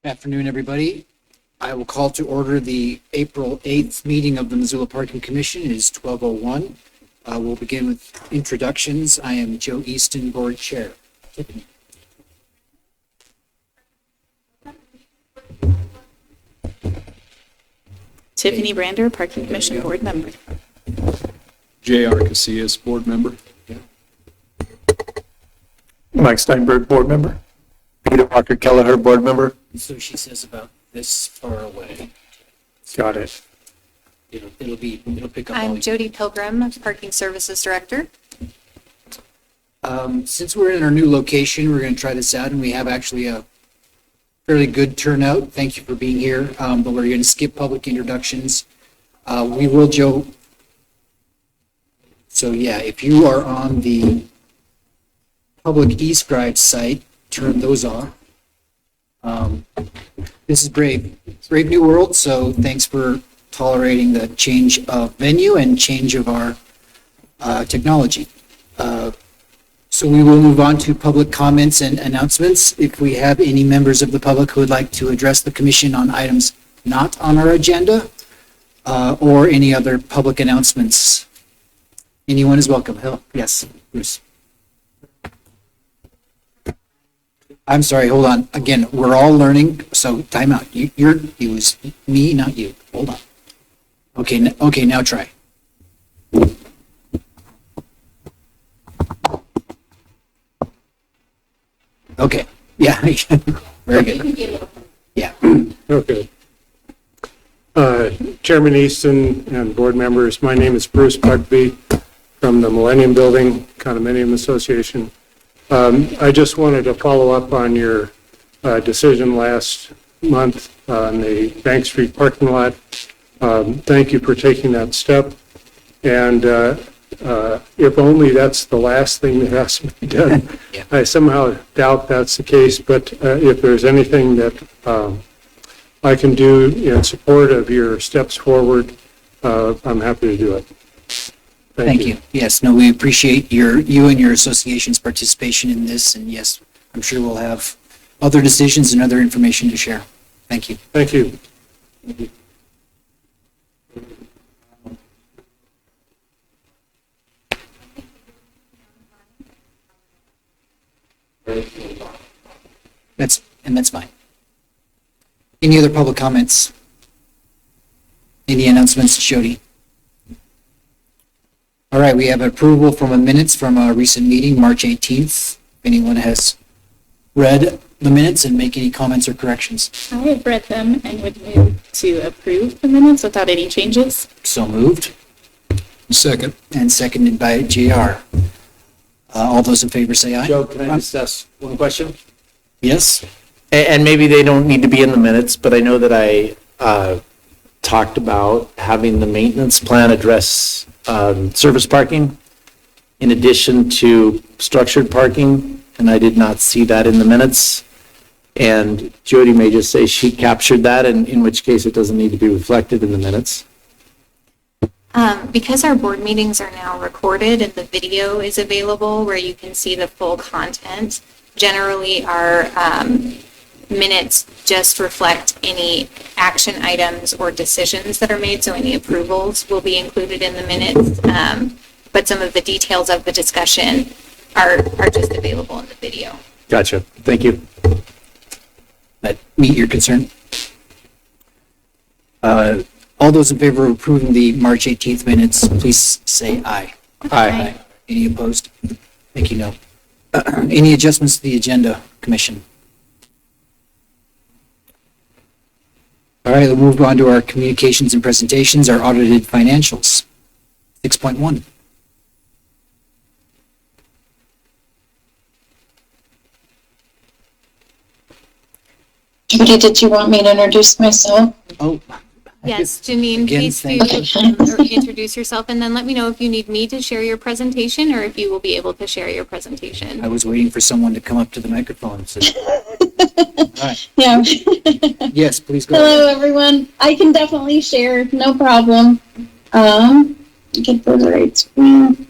Afternoon, everybody. I will call to order the April 8th meeting of the Missoula Parking Commission. It is 12:01. We'll begin with introductions. I am Joe Easton, Board Chair. Tiffany. Tiffany Brander, Parking Commission Board Member. J.R. Casillas, Board Member. Mike Steinberg, Board Member. Peter Walker Kelleher, Board Member. So she says about this far away. Got it. It'll pick up. I'm Jody Pilgrim, Parking Services Director. Since we're in our new location, we're going to try this out, and we have actually a fairly good turnout. Thank you for being here. But we're going to skip public introductions. We will, Joe. So yeah, if you are on the public e-scribe site, turn those off. This is Brave New World, so thanks for tolerating the change of venue and change of our technology. So we will move on to public comments and announcements. If we have any members of the public who would like to address the commission on items not on our agenda, or any other public announcements, anyone is welcome. Yes, Bruce. I'm sorry, hold on. Again, we're all learning, so time out. It was me, not you. Hold on. Okay, now try. Okay, yeah, very good. Yeah. Okay. Chairman Easton and board members, my name is Bruce Bugby from the Millennium Building Condominium Association. I just wanted to follow up on your decision last month on the Bank Street parking lot. Thank you for taking that step. And if only that's the last thing that has to be done. Yeah. I somehow doubt that's the case, but if there's anything that I can do in support of your steps forward, I'm happy to do it. Thank you. Yes, no, we appreciate you and your association's participation in this, and yes, I'm sure we'll have other decisions and other information to share. Thank you. Thank you. That's fine. Any other public comments? Any announcements, Jody? All right, we have approval from a minutes from a recent meeting, March 18th. If anyone has read the minutes and make any comments or corrections. I have read them and would move to approve the minutes without any changes. So moved. Second. And seconded by JR. All those in favor say aye. Joe, can I just ask one question? Yes? And maybe they don't need to be in the minutes, but I know that I talked about having the maintenance plan address service parking in addition to structured parking, and I did not see that in the minutes. And Jody may just say she captured that, and in which case it doesn't need to be reflected in the minutes. Because our board meetings are now recorded and the video is available where you can see the full content, generally our minutes just reflect any action items or decisions that are made, so any approvals will be included in the minutes, but some of the details of the discussion are just available in the video. Gotcha. Thank you. That meet your concern? All those in favor of approving the March 18th minutes, please say aye. Aye. Any opposed? Thank you, no. Any adjustments to the agenda, Commission? All right, we'll move on to our communications and presentations, our audited financials. 6.1. Judy, did you want me to introduce myself? Oh. Yes, Janine, Again, please do thank you. introduce yourself, and then let me know if you need me to share your presentation or if you will be able to share your presentation. I was waiting for someone to come up to the microphone. So. All right. Yeah. Yes, please go Hello, ahead. everyone. I can definitely share, no problem. Get the right screen.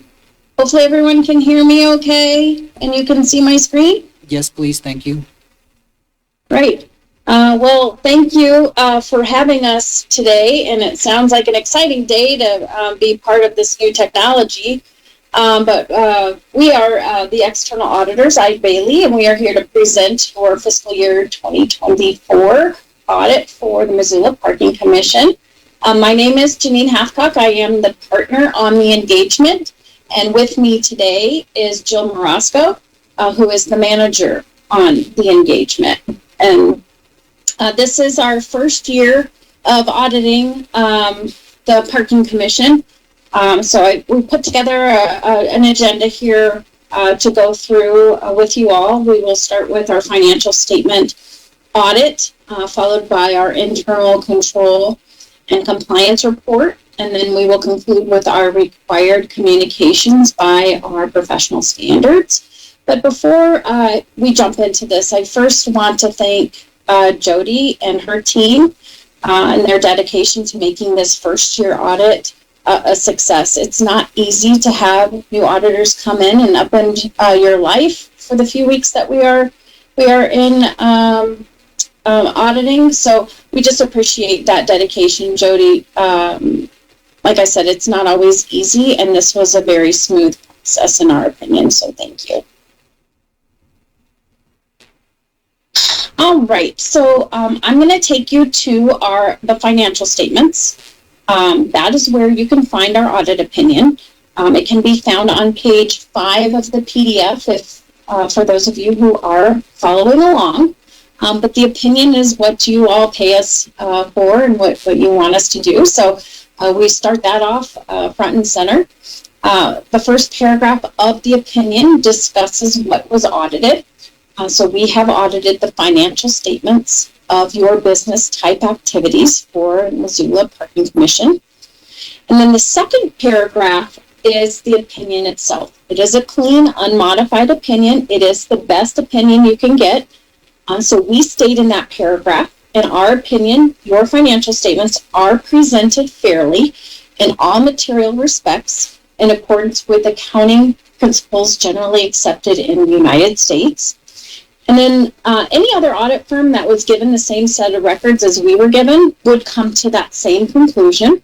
Hopefully everyone can hear me okay, and you can see my screen. Yes, please, thank you. Right. Well, thank you for having us today, and it sounds like an exciting day to be part of this new technology. But we are the external auditors, I Bailey, and we are here to present your fiscal year 2024 audit for the Missoula Parking Commission. My name is Janine Hathcock. I am the partner on the engagement, and with me today is Jill Morosco, who is the manager on the engagement. And this is our first year of auditing the Parking Commission. We put together an agenda here to go through with you all. We will start with our financial statement audit, followed by our internal control and compliance report, and then we will conclude with our required communications by our professional standards. But before we jump into this, I first want to thank Jody and her team and their dedication to making this first year audit a success. It's not easy to have new auditors come in and upend your life for the few weeks that we are in auditing. So we just appreciate that dedication, Jody. Like I said, it's not always easy, and this was a very smooth process in our opinion. So thank you. All right, so I'm going to take you to the financial statements. That is where you can find our audit opinion. It can be found on page 5 of the PDF if for those of you who are following along. But the opinion is what you all pay us for and what you want us to do. So we start that off front and center. The first paragraph of the opinion discusses what was audited. So we have audited the financial statements of your business type activities for Missoula Parking Commission. And then the second paragraph is the opinion itself. It is a clean, unmodified opinion. It is the best opinion you can get. So we state in that paragraph, in our opinion, your financial statements are presented fairly in all material respects in accordance with accounting principles generally accepted in the United States. And then any other audit firm that was given the same set of records as we were given would come to that same conclusion.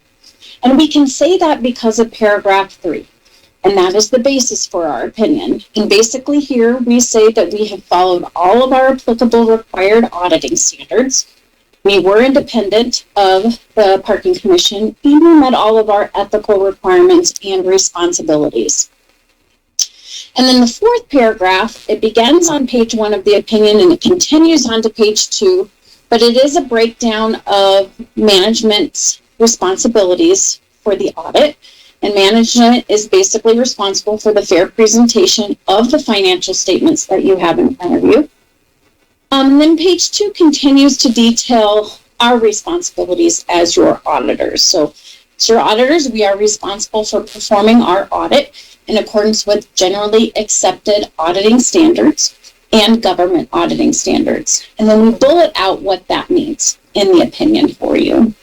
And we can say that because of paragraph 3. And that is the basis for our opinion. And basically here we say that we have followed all of our applicable required auditing standards. We were independent of the Parking Commission, and we met all of our ethical requirements and responsibilities. And then the fourth paragraph, it begins on page 1 of the opinion and it continues on to page 2, but it is a breakdown of management's responsibilities for the audit. And management is basically responsible for the fair presentation of the financial statements that you have in front of you. And then page 2 continues to detail our responsibilities as your auditors. So as your auditors, we are responsible for performing our audit in accordance with generally accepted auditing standards and government auditing standards. And then we bullet out what that means in the opinion for you.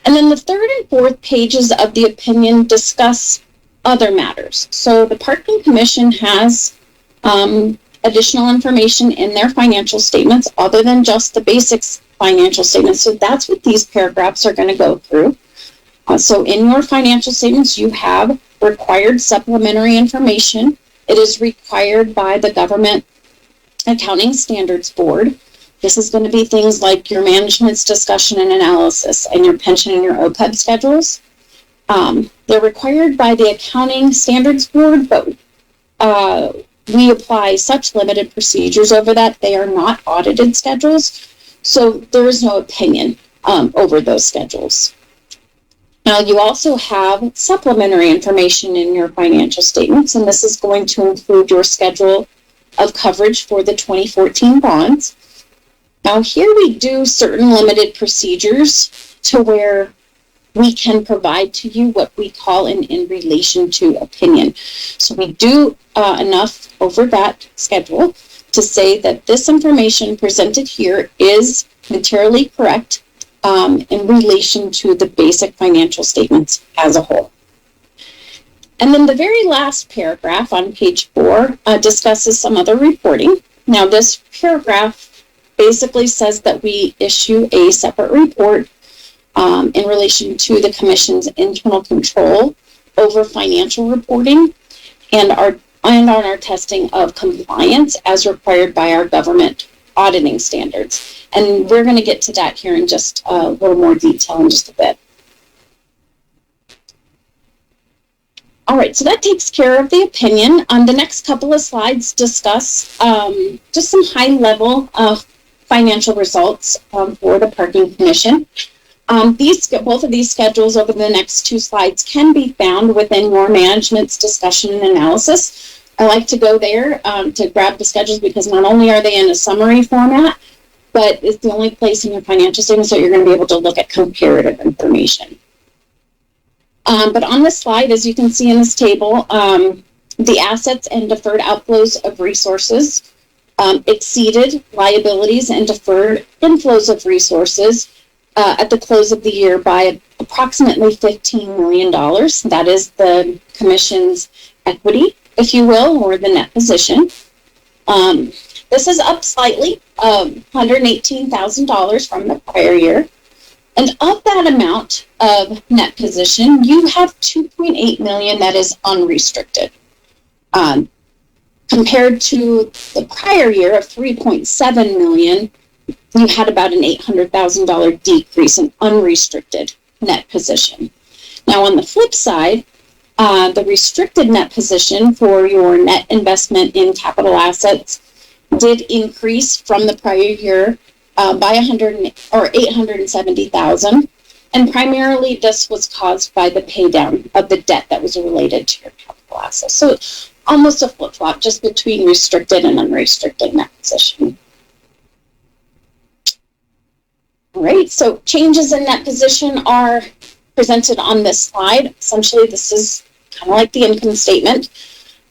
And then the third and fourth pages of the opinion discuss other matters. So the Parking Commission has additional information in their financial statements other than just the basics financial statements. So that's what these paragraphs are going to go through. So in your financial statements, you have required supplementary information. It is required by the Government Accounting Standards Board. This is going to be things like your management's discussion and analysis and your pension and your OPEB schedules. They're required by the Accounting Standards Board, but we apply such limited procedures over that. They are not audited schedules, so there is no opinion over those schedules. Now, you also have supplementary information in your financial statements, and this is going to include your schedule of coverage for the 2014 bonds. Now, here we do certain limited procedures to where we can provide to you what we call an in relation to opinion. So we do enough over that schedule to say that this information presented here is materially correct in relation to the basic financial statements as a whole. And then the very last paragraph on page 4 discusses some other reporting. Now, this paragraph basically says that we issue a separate report in relation to the commission's internal control over financial reporting and on our testing of compliance as required by our government auditing standards. And we're going to get to that here in just a little more detail in just a bit. All right, so that takes care of the opinion. The next couple of slides discuss just some high-level financial results for the Parking Commission. Both of these schedules over the next two slides can be found within your management's discussion and analysis. I like to go there to grab the schedules because not only are they in a summary format, but it's the only place in your financial statements that you're going to be able to look at comparative information. But on this slide, as you can see in this table, the assets and deferred outflows of resources exceeded liabilities and deferred inflows of resources at the close of the year by approximately $15 million. That is the Commission's equity, if you will, or the net position. This is up slightly, $118,000 from the prior year. And of that amount of net position, you have $2.8 million that is unrestricted. Compared to the prior year of $3.7 million, you had about an $800,000 decrease in unrestricted net position. Now, on the flip side, the restricted net position for your net investment in capital assets did increase from the prior year by $870,000, and primarily this was caused by the pay down of the debt that was related to your capital assets. So almost a flip-flop just between restricted and unrestricted net position. All right, so changes in net position are presented on this slide. Essentially, this is kind of like the income statement.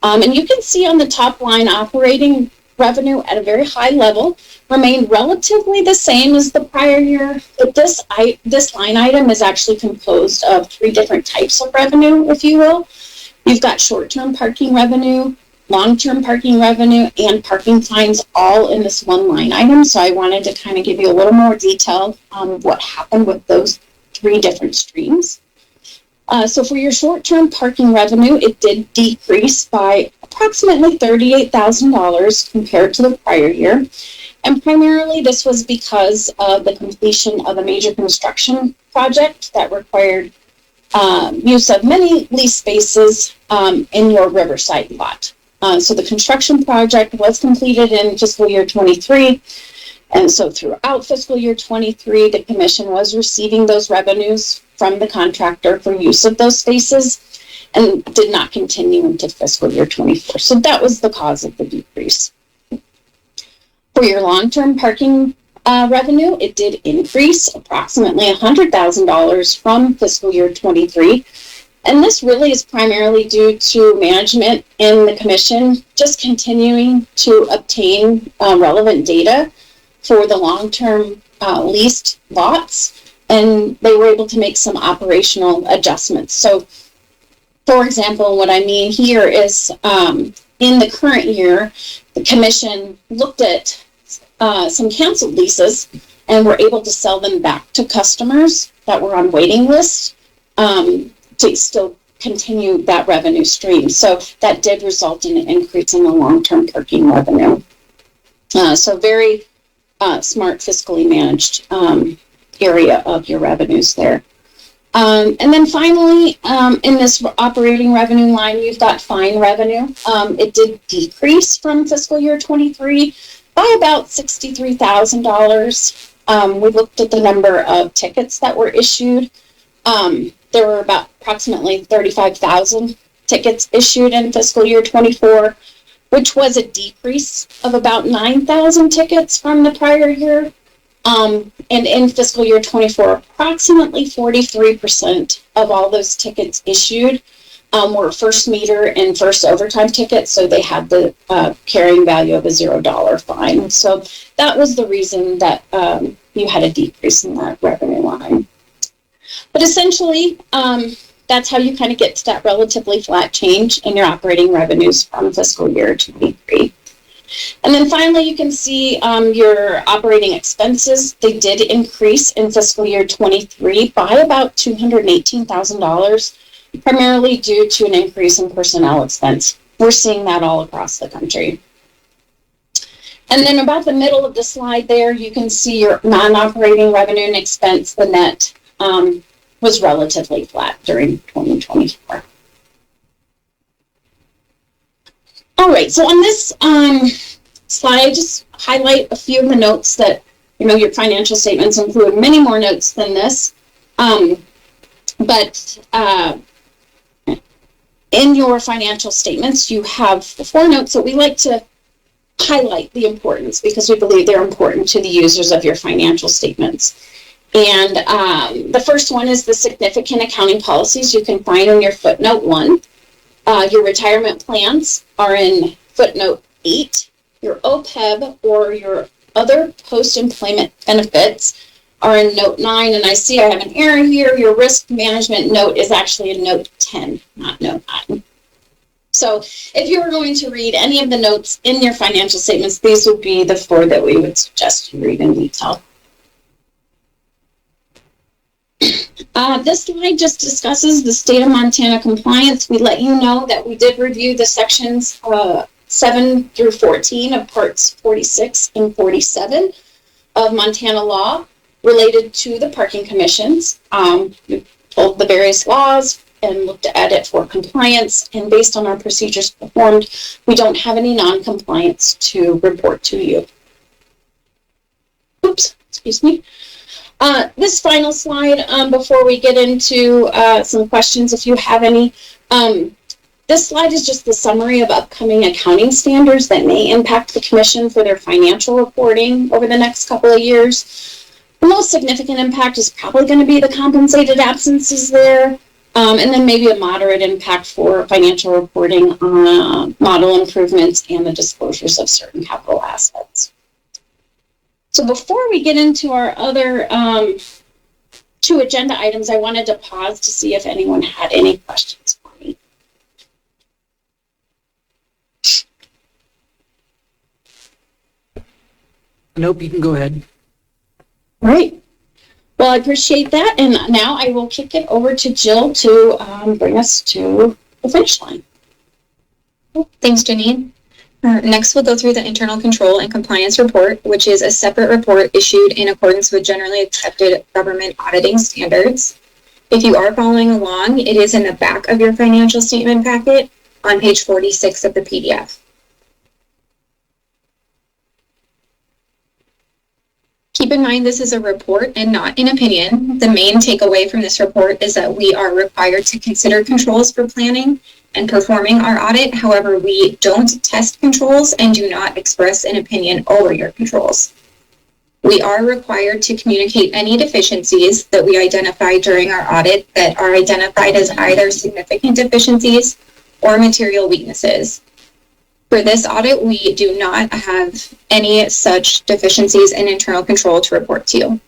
And you can see on the top line, operating revenue at a very high level remained relatively the same as the prior year. But this line item is actually composed of three different types of revenue, if you will. You've got short-term parking revenue, long-term parking revenue, and parking fines all in this one line item. So I wanted to kind of give you a little more detail on what happened with those three different streams. So for your short-term parking revenue, it did decrease by approximately $38,000 compared to the prior year. And primarily this was because of the completion of a major construction project that required use of many lease spaces in your Riverside lot. So the construction project was completed in fiscal year 23. And so throughout fiscal year 23, the commission was receiving those revenues from the contractor for use of those spaces and did not continue into fiscal year 24. So that was the cause of the decrease. For your long-term parking revenue, it did increase approximately $100,000 from fiscal year 23. And this really is primarily due to management in the commission just continuing to obtain relevant data for the long-term leased lots, and they were able to make some operational adjustments. So, for example, what I mean here is in the current year, the commission looked at some canceled leases and were able to sell them back to customers that were on waiting lists to still continue that revenue stream. So that did result in an increase in the long-term parking revenue. So very smart fiscally managed area of your revenues there. And then finally, in this operating revenue line, you've got fine revenue. It did decrease from fiscal year 23 by about $63,000. We looked at the number of tickets that were issued. There were about approximately 35,000 tickets issued in fiscal year 24, which was a decrease of about 9,000 tickets from the prior year. And in fiscal year 24, approximately 43% of all those tickets issued were first meter and first overtime tickets, so they had the carrying value of a $0 fine. So that was the reason that you had a decrease in that revenue line. But essentially, that's how you kind of get to that relatively flat change in your operating revenues from fiscal year 23. And then finally, you can see your operating expenses. They did increase in fiscal year 23 by about $218,000, primarily due to an increase in personnel expense. We're seeing that all across the country. And then about the middle of the slide there, you can see your non-operating revenue and expense. The net was relatively flat during 2024. All right, so on this slide, I just highlight a few of the notes that, your financial statements include many more notes than this. But in your financial statements, you have the 4 notes that we like to highlight the importance because we believe they're important to the users of your financial statements. And the first one is the significant accounting policies you can find in your footnote 1. Your retirement plans are in footnote 8. Your OPEB or your other post-employment benefits are in note 9. And I see I have an error here. Your risk management note is actually in note 10, not note 9. So if you were going to read any of the notes in your financial statements, these would be the 4 that we would suggest you read in detail. This slide just discusses the state of Montana compliance. We let you know that we did review the sections 7 through 14 of parts 46 and 47 of Montana law related to the parking commissions. We pulled the various laws and looked at it for compliance, and based on our procedures performed, we don't have any non-compliance to report to you. Oops, excuse me. This final slide, before we get into some questions, if you have any, this slide is just the summary of upcoming accounting standards that may impact the commission for their financial reporting over the next couple of years. The most significant impact is probably going to be the compensated absences there, and then maybe a moderate impact for financial reporting on model improvements and the disclosures of certain capital assets. So before we get into our other 2 agenda items, I wanted to pause to see if anyone had any questions for me. Nope, you can go ahead. All right. Well, I appreciate that. And now I will kick it over to Jill to bring us to the finish line. Thanks, Janine. Next, we'll go through the internal control and compliance report, which is a separate report issued in accordance with generally accepted government auditing standards. If you are following along, it is in the back of your financial statement packet on page 46 of the PDF. Keep in mind, this is a report and not an opinion. The main takeaway from this report is that we are required to consider controls for planning and performing our audit. However, we don't test controls and do not express an opinion over your controls. We are required to communicate any deficiencies that we identify during our audit that are identified as either significant deficiencies or material weaknesses. For this audit, we do not have any such deficiencies in internal control to report to you.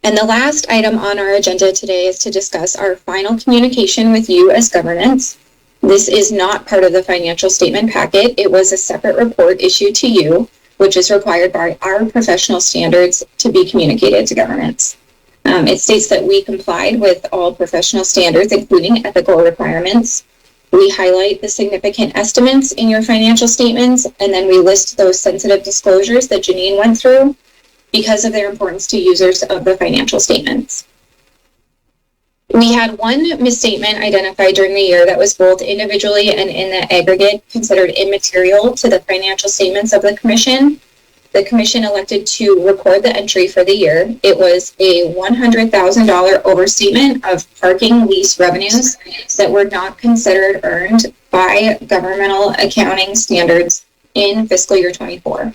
And the last item on our agenda today is to discuss our final communication with you as governance. This is not part of the financial statement packet. It was a separate report issued to you, which is required by our professional standards to be communicated to governance. It states that we complied with all professional standards, including ethical requirements. We highlight the significant estimates in your financial statements, and then we list those sensitive disclosures that Janine went through because of their importance to users of the financial statements. We had one misstatement identified during the year that was both individually and in the aggregate considered immaterial to the financial statements of the commission. The commission elected to record the entry for the year. It was a $100,000 overstatement of parking lease revenues that were not considered earned by governmental accounting standards in fiscal year 24.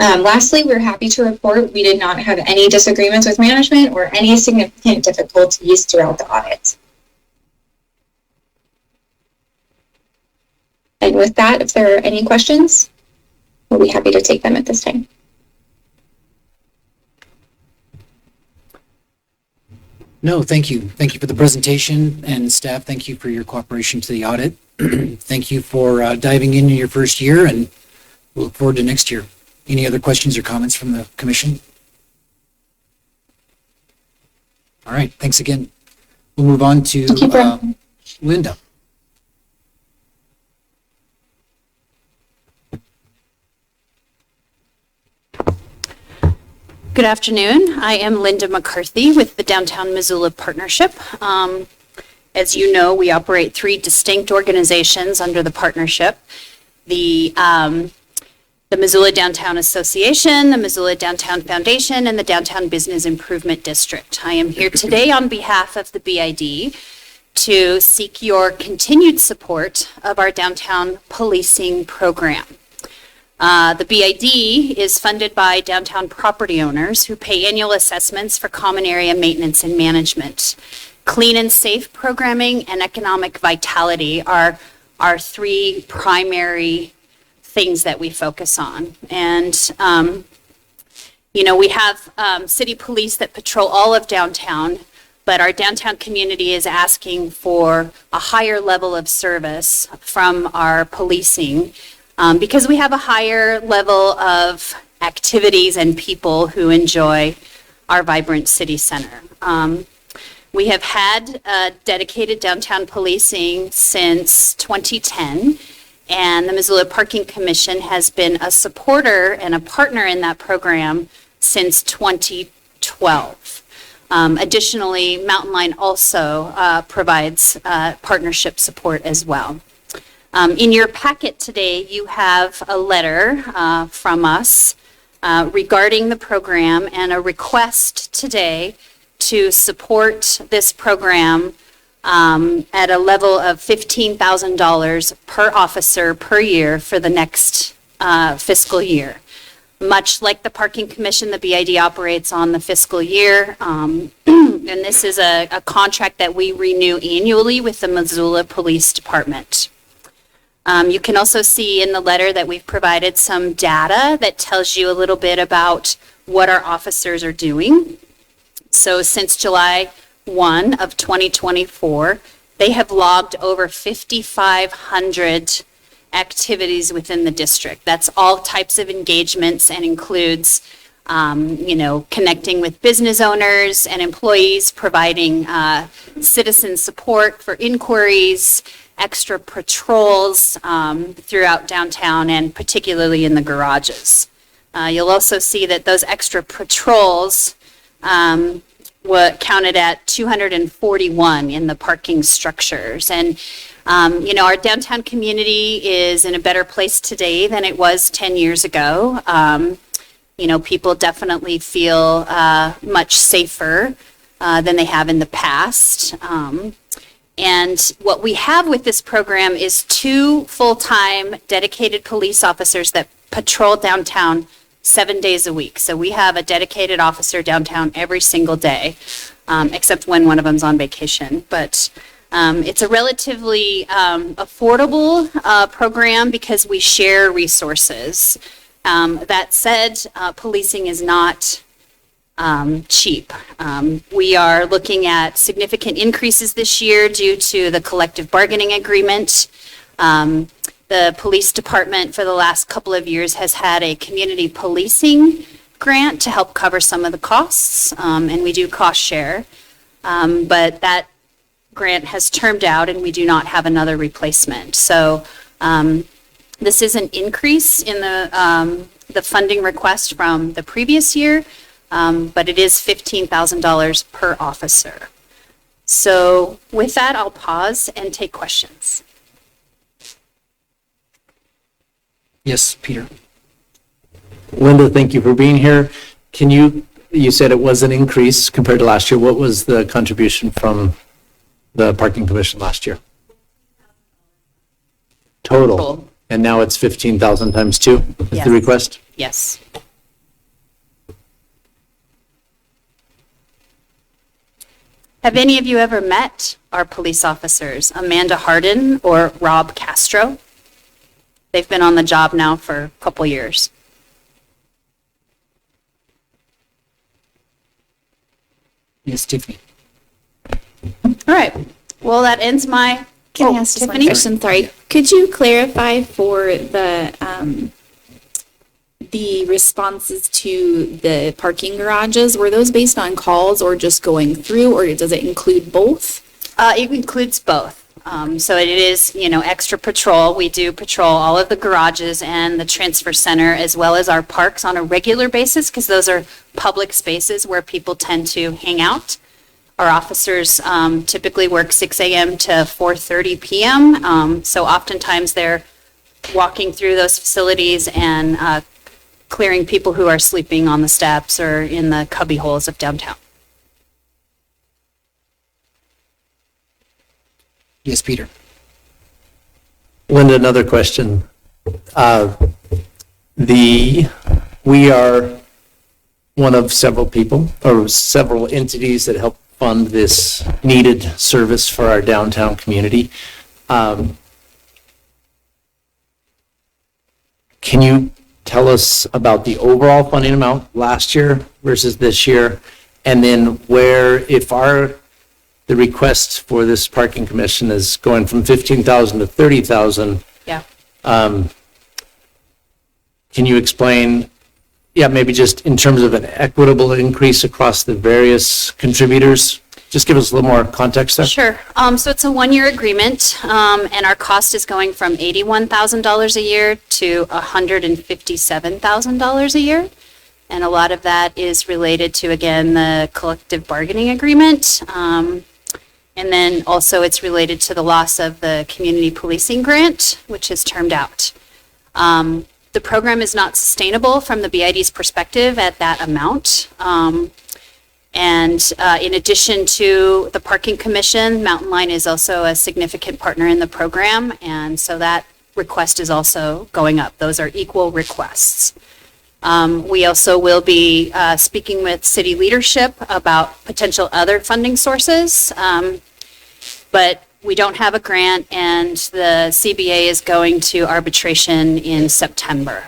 Lastly, we're happy to report we did not have any disagreements with management or any significant difficulties throughout the audit. And with that, if there are any questions, we'll be happy to take them at this time. No, thank you. Thank you for the presentation, and staff, thank you for your cooperation to the audit. Thank you for diving into your first year, and we look forward to next year. Any other questions or comments from the commission? All right, thanks again. We'll move on to Thank you, Brent. Linda. Good afternoon. I am Linda McCarthy with the Downtown Missoula Partnership. As you know, we operate 3 distinct organizations under the partnership. The Missoula Downtown Association, the Missoula Downtown Foundation, and the Downtown Business Improvement District. I am here today on behalf of the BID to seek your continued support of our downtown policing program. The BID is funded by downtown property owners who pay annual assessments for common area maintenance and management. Clean and safe programming and economic vitality are our 3 primary things that we focus on. And, we have city police that patrol all of downtown, but our downtown community is asking for a higher level of service from our policing because we have a higher level of activities and people who enjoy our vibrant city center. We have had dedicated downtown policing since 2010, and the Missoula Parking Commission has been a supporter and a partner in that program since 2012. Additionally, Mountain Line also provides partnership support as well. In your packet today, you have a letter from us regarding the program and a request today to support this program at a level of $15,000 per officer per year for the next fiscal year. Much like the Parking Commission, the BID operates on the fiscal year, and this is a contract that we renew annually with the Missoula Police Department. You can also see in the letter that we've provided some data that tells you a little bit about what our officers are doing. So since July 1 of 2024, they have logged over 5,500 activities within the district. That's all types of engagements and includes, connecting with business owners and employees, providing citizen support for inquiries, extra patrols throughout downtown and particularly in the garages. You'll also see that those extra patrols were counted at 241 in the parking structures. And, our downtown community is in a better place today than it was 10 years ago. People definitely feel much safer than they have in the past. And what we have with this program is 2 full-time dedicated police officers that patrol downtown 7 days a week. So we have a dedicated officer downtown every single day, except when one of them's on vacation. But it's a relatively affordable program because we share resources. That said, policing is not cheap. We are looking at significant increases this year due to the collective bargaining agreement. The police department for the last couple of years has had a community policing grant to help cover some of the costs, and we do cost share. But that grant has termed out and we do not have another replacement. So this is an increase in the funding request from the previous year, but it is $15,000 per officer. So with that, I'll pause and take questions. Yes, Peter. Linda, thank you for being here. You said it was an increase compared to last year. What was the contribution from the Parking Commission last year? Total. Total. And now it's 15,000 times 2 is Yes. the request? Yes. Have any of you ever met our police officers, Amanda Hardin or Rob Castro? They've been on the job now for a couple years. Yes, Tiffany. All right. Well, that ends my. Can I ask just one Tiffany? question? Sorry. Could you clarify for the responses to the parking garages, were those based on calls or just going through, or does it include both? It includes both. So it is, extra patrol. We do patrol all of the garages and the transfer center as well as our parks on a regular basis because those are public spaces where people tend to hang out. Our officers typically work 6 a.m. to 4:30 p.m. So oftentimes they're walking through those facilities and clearing people who are sleeping on the steps or in the cubby holes of downtown. Yes, Peter. Linda, another question. We are one of several people or several entities that help fund this needed service for our downtown community. Can you tell us about the overall funding amount last year versus this year? And then the request for this parking commission is going from 15,000 to 30,000. Yeah. Can you explain, maybe just in terms of an equitable increase across the various contributors? Just give us a little more context there. Sure. So it's a one-year agreement, and our cost is going from $81,000 a year to $157,000 a year. And a lot of that is related to, again, the collective bargaining agreement. And then also it's related to the loss of the community policing grant, which is termed out. The program is not sustainable from the BID's perspective at that amount. And in addition to the Parking Commission, Mountain Line is also a significant partner in the program. And so that request is also going up. Those are equal requests. We also will be speaking with city leadership about potential other funding sources. But we don't have a grant, and the CBA is going to arbitration in September.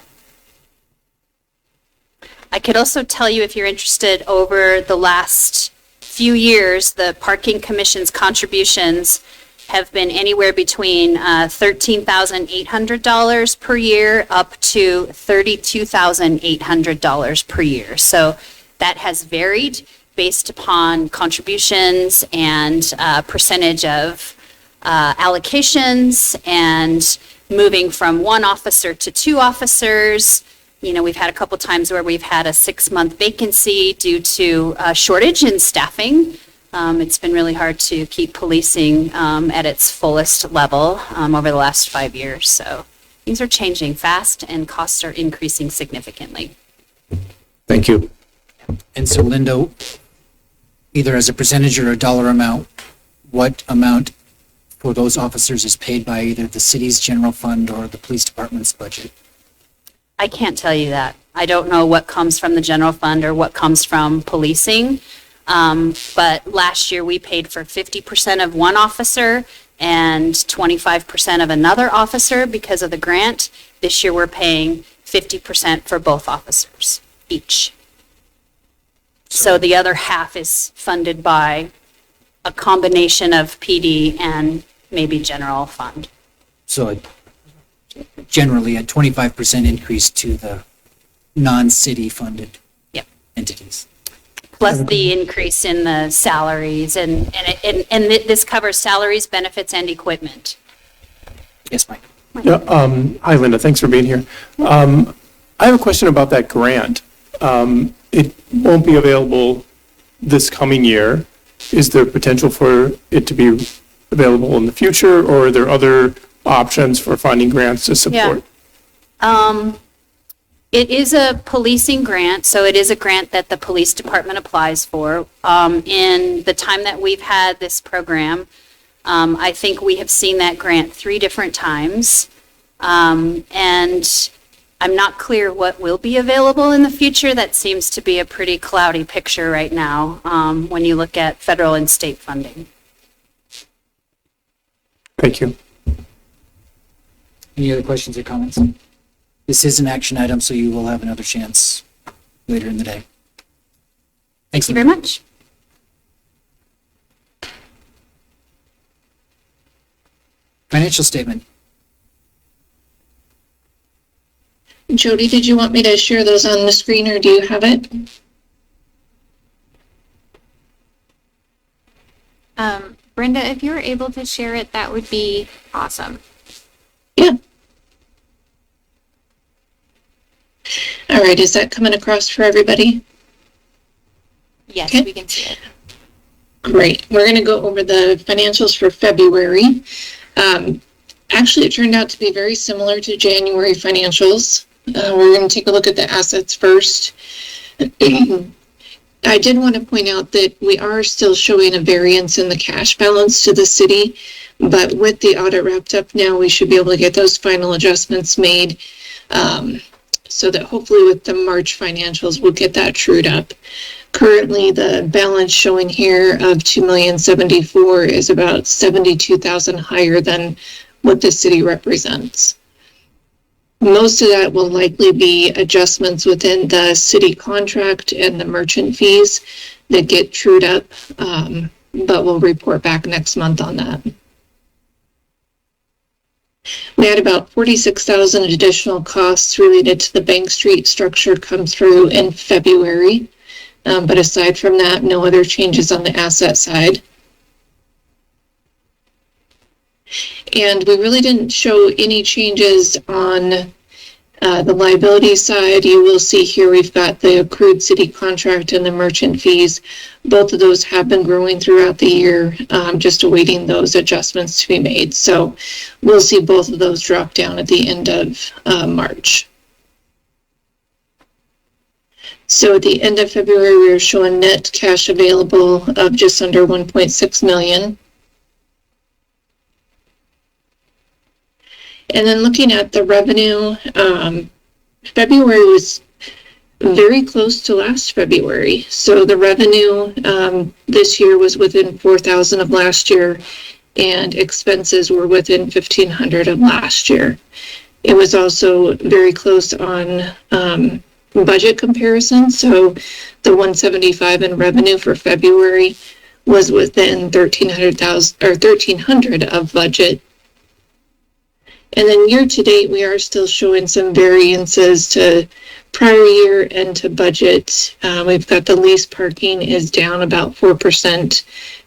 I could also tell you, if you're interested, over the last few years, the Parking Commission's contributions have been anywhere between $13,800 per year up to $32,800 per year. So that has varied based upon contributions and percentage of allocations and moving from one officer to two officers. We've had a couple times where we've had a 6-month vacancy due to a shortage in staffing. It's been really hard to keep policing at its fullest level over the last 5 years. So things are changing fast and costs are increasing significantly. Thank you. And so, Linda, either as a percentage or a dollar amount, what amount for those officers is paid by either the city's general fund or the police department's budget? I can't tell you that. I don't know what comes from the general fund or what comes from policing. But last year we paid for 50% of one officer and 25% of another officer because of the grant. This year we're paying 50% for both officers each. So the other half is funded by a combination of PD and maybe general fund. So generally a 25% increase to the non-city funded Yep. entities. Plus the increase in the salaries and this covers salaries, benefits, and equipment. Yes, Mike. Yeah, hi Linda, thanks for being here. I have a question about that grant. It won't be available this coming year. Is there potential for it to be available in the future, or are there other options for finding grants to support? It is a policing grant, so it is a grant that the police department applies for. In the time that we've had this program, I think we have seen that grant 3 different times. And I'm not clear what will be available in the future. That seems to be a pretty cloudy picture right now when you look at federal and state funding. Thank you. Any other questions or comments? This is an action item, so you will have another chance later in the day. Thanks Thank you very much. Financial statement. Jody, did you want me to share those on the screen or do you have it? Brenda, if you're able to share it, that would be awesome. Yeah. All right, is that coming across for everybody? Yes, Okay. we can see it. Great. We're going to go over the financials for February. Actually, it turned out to be very similar to January financials. We're going to take a look at the assets first. I did want to point out that we are still showing a variance in the cash balance to the city, but with the audit wrapped up now, we should be able to get those final adjustments made, so that hopefully with the March financials, we'll get that trued up. Currently, the balance showing here of $2,074,000 is about 72,000 higher than what the city represents. Most of that will likely be adjustments within the city contract and the merchant fees that get trued up, but we'll report back next month on that. We had about 46,000 additional costs related to the Bank Street structure come through in February. But aside from that, no other changes on the asset side. And we really didn't show any changes on the liability side. You will see here we've got the accrued city contract and the merchant fees. Both of those have been growing throughout the year, just awaiting those adjustments to be made. So we'll see both of those drop down at the end of March. So at the end of February, we were showing net cash available of just under 1.6 million. And then looking at the revenue, February was very close to last February. So the revenue this year was within 4,000 of last year, and expenses were within 1,500 of last year. It was also very close on budget comparison. So the 175 in revenue for February was within 1,300 of budget. And then year to date, we are still showing some variances to prior year and to budget. We've got the lease parking is down about 4%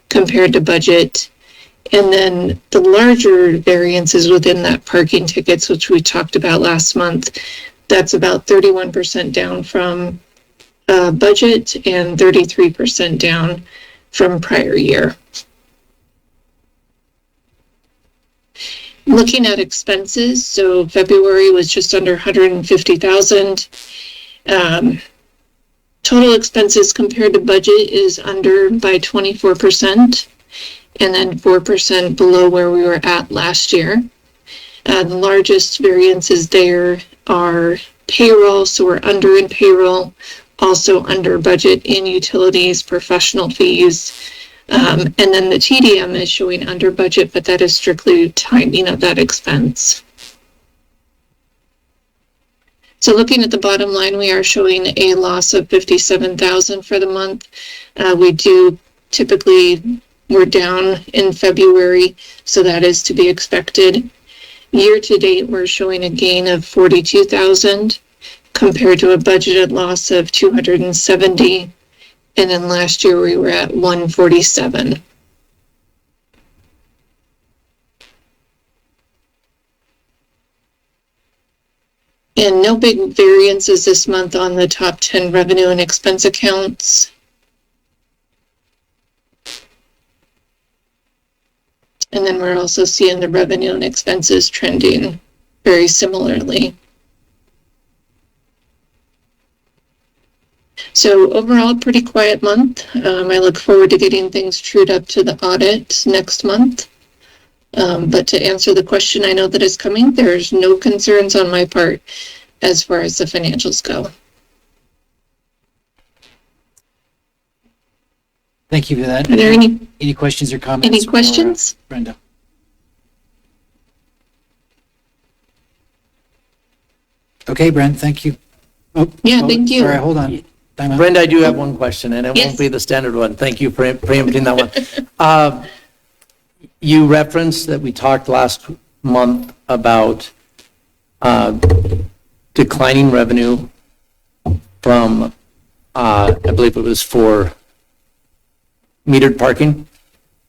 compared to budget. And then the larger variances within that parking tickets, which we talked about last month, that's about 31% down from budget and 33% down from prior year. Looking at expenses, so February was just under 150,000. Total expenses compared to budget is under by 24%, and then 4% below where we were at last year. The largest variances there are payroll, so we're under in payroll, also under budget in utilities, professional fees, and then the TDM is showing under budget, but that is strictly timing of that expense. So looking at the bottom line, we are showing a loss of 57,000 for the month. We do typically, we're down in February, so that is to be expected. Year to date, we're showing a gain of 42,000 compared to a budgeted loss of 270. And then last year we were at 147. And no big variances this month on the top 10 revenue and expense accounts. And then we're also seeing the revenue and expenses trending very similarly. So overall, pretty quiet month. I look forward to getting things trued up to the audit next month. But to answer the question I know that is coming, there's no concerns on my part as far as the financials go. Thank you for that. Are there Any questions or comments? any questions? For, Brenda? Okay, Brent, thank you. Oh, Yeah, thank you. Sorry, hold on. Time out. Brenda, I do have one question, and it Yes. won't be the standard one. Thank you for preempting that one. You referenced that we talked last month about declining revenue from, I believe it was for metered parking.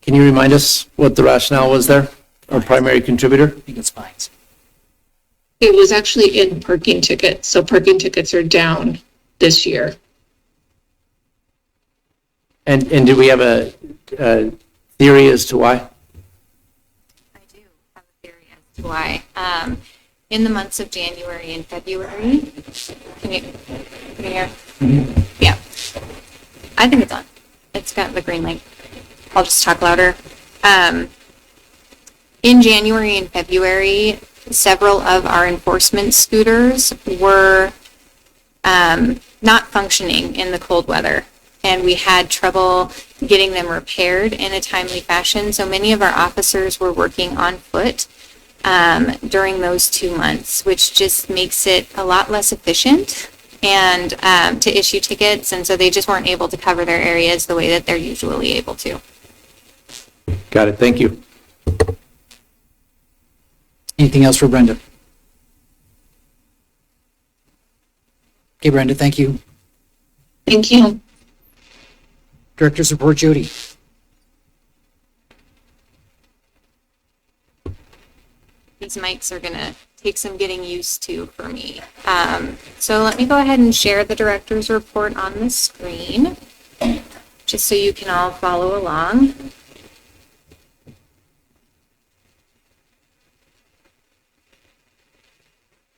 Can you remind us what the rationale was there, or primary contributor? I think it's fines. It was actually in parking tickets, so parking tickets are down this year. And do we have a theory as to why? I do have a theory as to why. In the months of January and February, can you hear? Yeah. I think it's on. It's got the green light. I'll just talk louder. In January and February, several of our enforcement scooters were not functioning in the cold weather, and we had trouble getting them repaired in a timely fashion. So many of our officers were working on foot during those 2 months, which just makes it a lot less efficient and to issue tickets. And so they just weren't able to cover their areas the way that they're usually able to. Got it, thank you. Anything else for Brenda? Okay, Brenda, thank you. Thank you. Director's report, Jody. These mics are gonna take some getting used to for me. So let me go ahead and share the director's report on the screen, just so you can all follow along.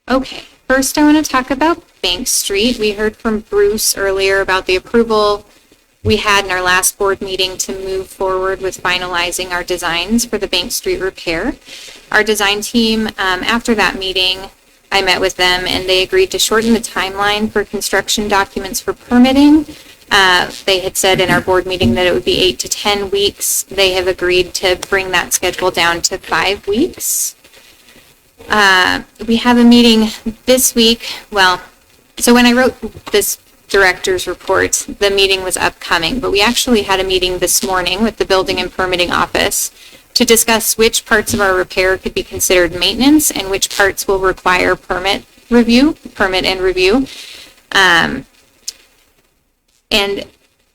Okay, first I want to talk about Bank Street. We heard from Bruce earlier about the approval we had in our last board meeting to move forward with finalizing our designs for the Bank Street repair. Our design team, after that meeting, I met with them and they agreed to shorten the timeline for construction documents for permitting. They had said in our board meeting that it would be 8 to 10 weeks. They have agreed to bring that schedule down to 5 weeks. We have a meeting this week. Well, so when I wrote this director's report, the meeting was upcoming, but we actually had a meeting this morning with the building and permitting office to discuss which parts of our repair could be considered maintenance and which parts will require permit and review. And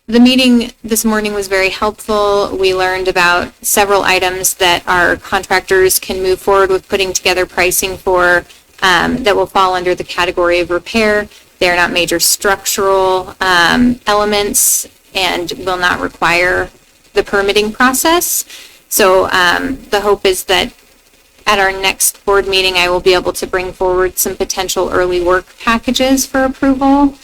the meeting this morning was very helpful. We learned about several items that our contractors can move forward with putting together pricing for that will fall under the category of repair. They're not major structural elements and will not require the permitting process. So the hope is that at our next board meeting, I will be able to bring forward some potential early work packages for approval.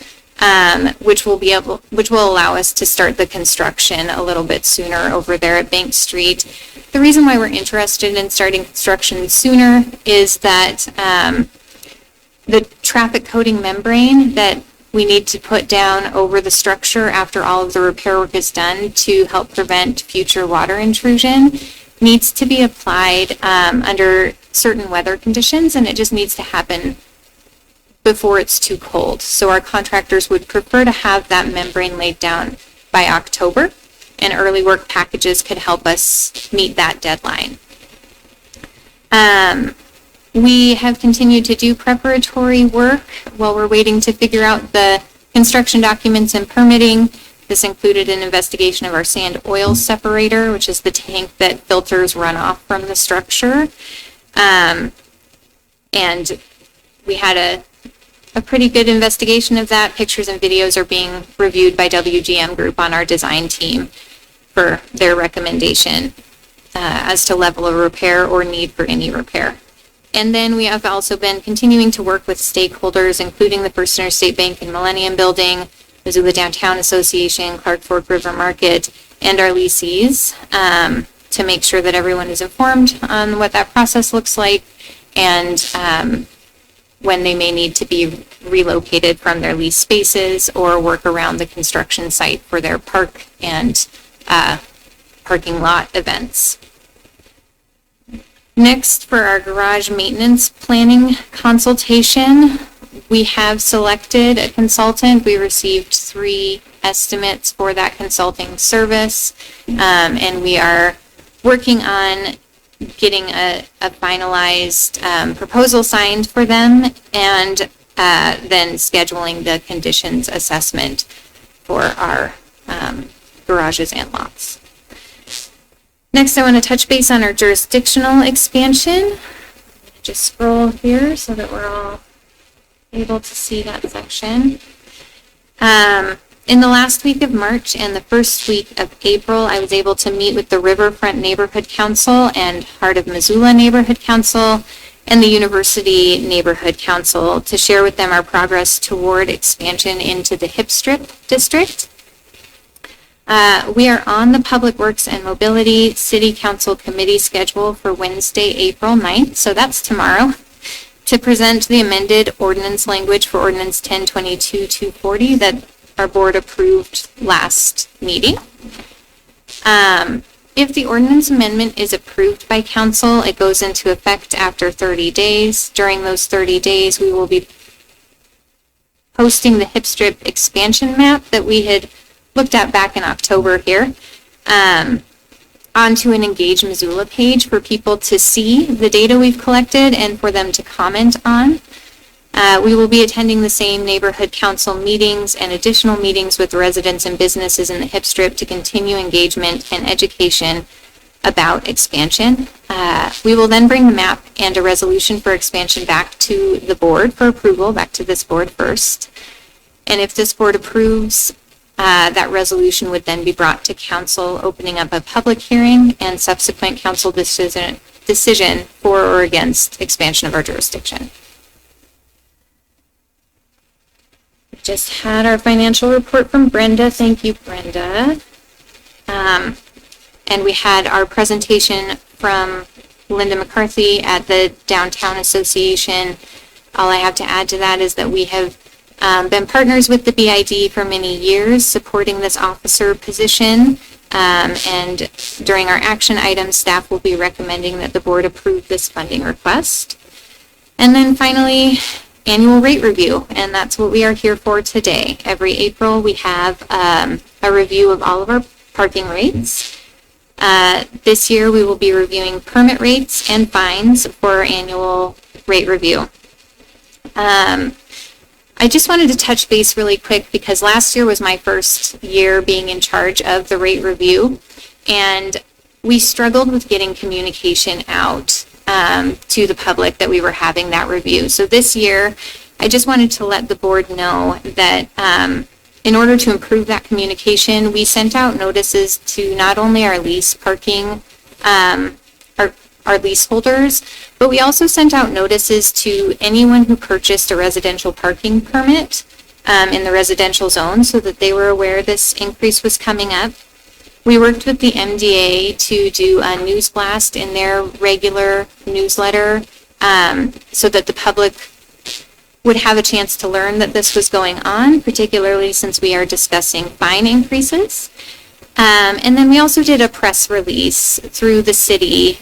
Which will allow us to start the construction a little bit sooner over there at Bank Street. The reason why we're interested in starting construction sooner is that the traffic coating membrane that we need to put down over the structure after all of the repair work is done to help prevent future water intrusion needs to be applied under certain weather conditions, and it just needs to happen before it's too cold. So our contractors would prefer to have that membrane laid down by October, and early work packages could help us meet that deadline. We have continued to do preparatory work while we're waiting to figure out the construction documents and permitting. This included an investigation of our sand oil separator, which is the tank that filters runoff from the structure. And we had a pretty good investigation of that. Pictures and videos are being reviewed by WGM Group on our design team for their recommendation as to level of repair or need for any repair. And then we have also been continuing to work with stakeholders, including the First Interstate Bank and Millennium Building, Missoula Downtown Association, Clark Fork River Market, and our leasees to make sure that everyone is informed on what that process looks like and when they may need to be relocated from their leased spaces or work around the construction site for their park and parking lot events. Next, for our garage maintenance planning consultation, we have selected a consultant. We received 3 estimates for that consulting service, and we are working on getting a finalized proposal signed for them, and then scheduling the conditions assessment for our garages and lots. Next, I want to touch base on our jurisdictional expansion. Just scroll here so that we're all able to see that section. In the last week of March and the first week of April, I was able to meet with the Riverfront Neighborhood Council and Heart of Missoula Neighborhood Council and the University Neighborhood Council to share with them our progress toward expansion into the Hip Strip District. We are on the Public Works and Mobility City Council Committee schedule for Wednesday, April 9th, so that's tomorrow, to present the amended ordinance language for Ordinance 1022-240 that our board approved last meeting. If the ordinance amendment is approved by council, it goes into effect after 30 days. During those 30 days, we will be posting the Hip Strip expansion map that we had looked at back in October here onto an Engage Missoula page for people to see the data we've collected and for them to comment on. We will be attending the same neighborhood council meetings and additional meetings with residents and businesses in the Hip Strip to continue engagement and education about expansion. We will then bring the map and a resolution for expansion back to the board for approval, back to this board first. And if this board approves, that resolution would then be brought to council, opening up a public hearing and subsequent council decision for or against expansion of our jurisdiction. Just had our financial report from Brenda. Thank you, Brenda. And we had our presentation from Linda McCarthy at the Downtown Association. All I have to add to that is that we have been partners with the BID for many years, supporting this officer position. And during our action items, staff will be recommending that the board approve this funding request. And then finally, annual rate review, and that's what we are here for today. Every April, we have a review of all of our parking rates. This year, we will be reviewing permit rates and fines for our annual rate review. I just wanted to touch base really quick because last year was my first year being in charge of the rate review, and we struggled with getting communication out to the public that we were having that review. So this year, I just wanted to let the board know that in order to improve that communication, we sent out notices to not only our lease parking, our leaseholders, but we also sent out notices to anyone who purchased a residential parking permit in the residential zone so that they were aware this increase was coming up. We worked with the MDA to do a news blast in their regular newsletter so that the public would have a chance to learn that this was going on, particularly since we are discussing fine increases. And then we also did a press release through the city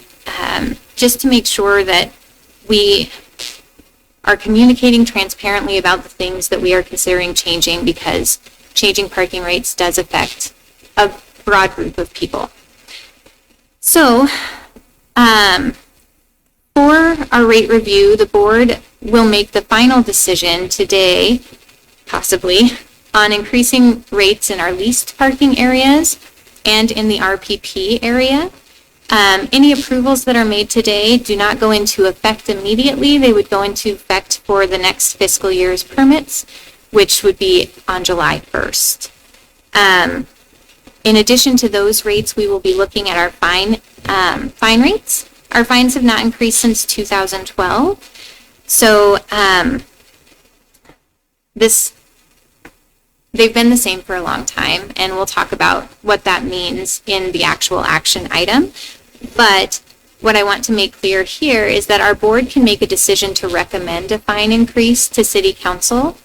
just to make sure that we are communicating transparently about the things that we are considering changing, because changing parking rates does affect a broad group of people. So for our rate review, the board will make the final decision today, possibly, on increasing rates in our leased parking areas and in the RPP area. Any approvals that are made today do not go into effect immediately. They would go into effect for the next fiscal year's permits, which would be on July 1st. In addition to those rates, we will be looking at our fine rates. Our fines have not increased since 2012. So they've been the same for a long time, and we'll talk about what that means in the actual action item. But what I want to make clear here is that our board can make a decision to recommend a fine increase to City Council.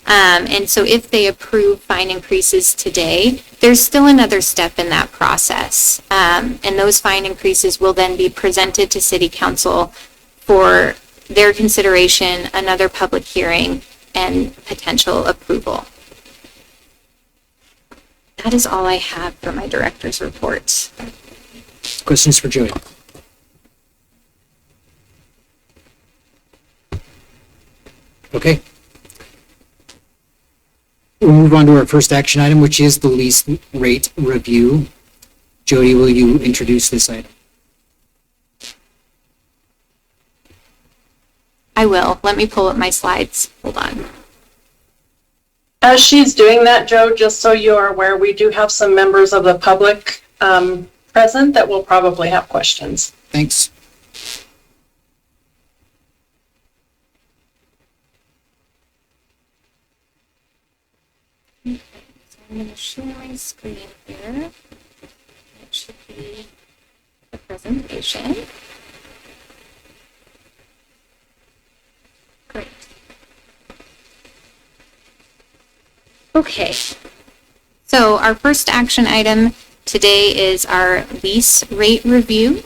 And so if they approve fine increases today, there's still another step in that process. And those fine increases will then be presented to City Council for their consideration, another public hearing, and potential approval. That is all I have for my director's report. Questions for Jody? Okay. We'll move on to our first action item, which is the lease rate review. Jody, will you introduce this item? I will. Let me pull up my slides. Hold on. As she's doing that, Joe, just so you're aware, we do have some members of the public present that will probably have questions. Thanks. I'm going to share my screen here. It should be the presentation. Great. Okay. So our first action item today is our lease rate review.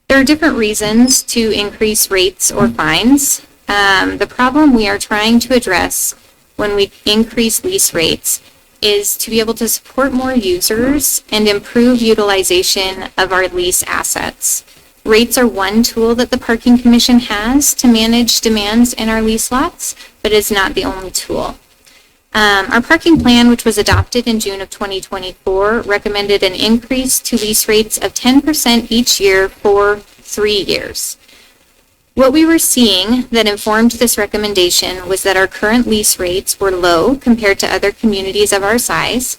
There are different reasons to increase rates or fines. The problem we are trying to address when we increase lease rates is to be able to support more users and improve utilization of our lease assets. Rates are one tool that the Parking Commission has to manage demands in our lease lots, but it's not the only tool. Our parking plan, which was adopted in June of 2024, recommended an increase to lease rates of 10% each year for 3 years. What we were seeing that informed this recommendation was that our current lease rates were low compared to other communities of our size,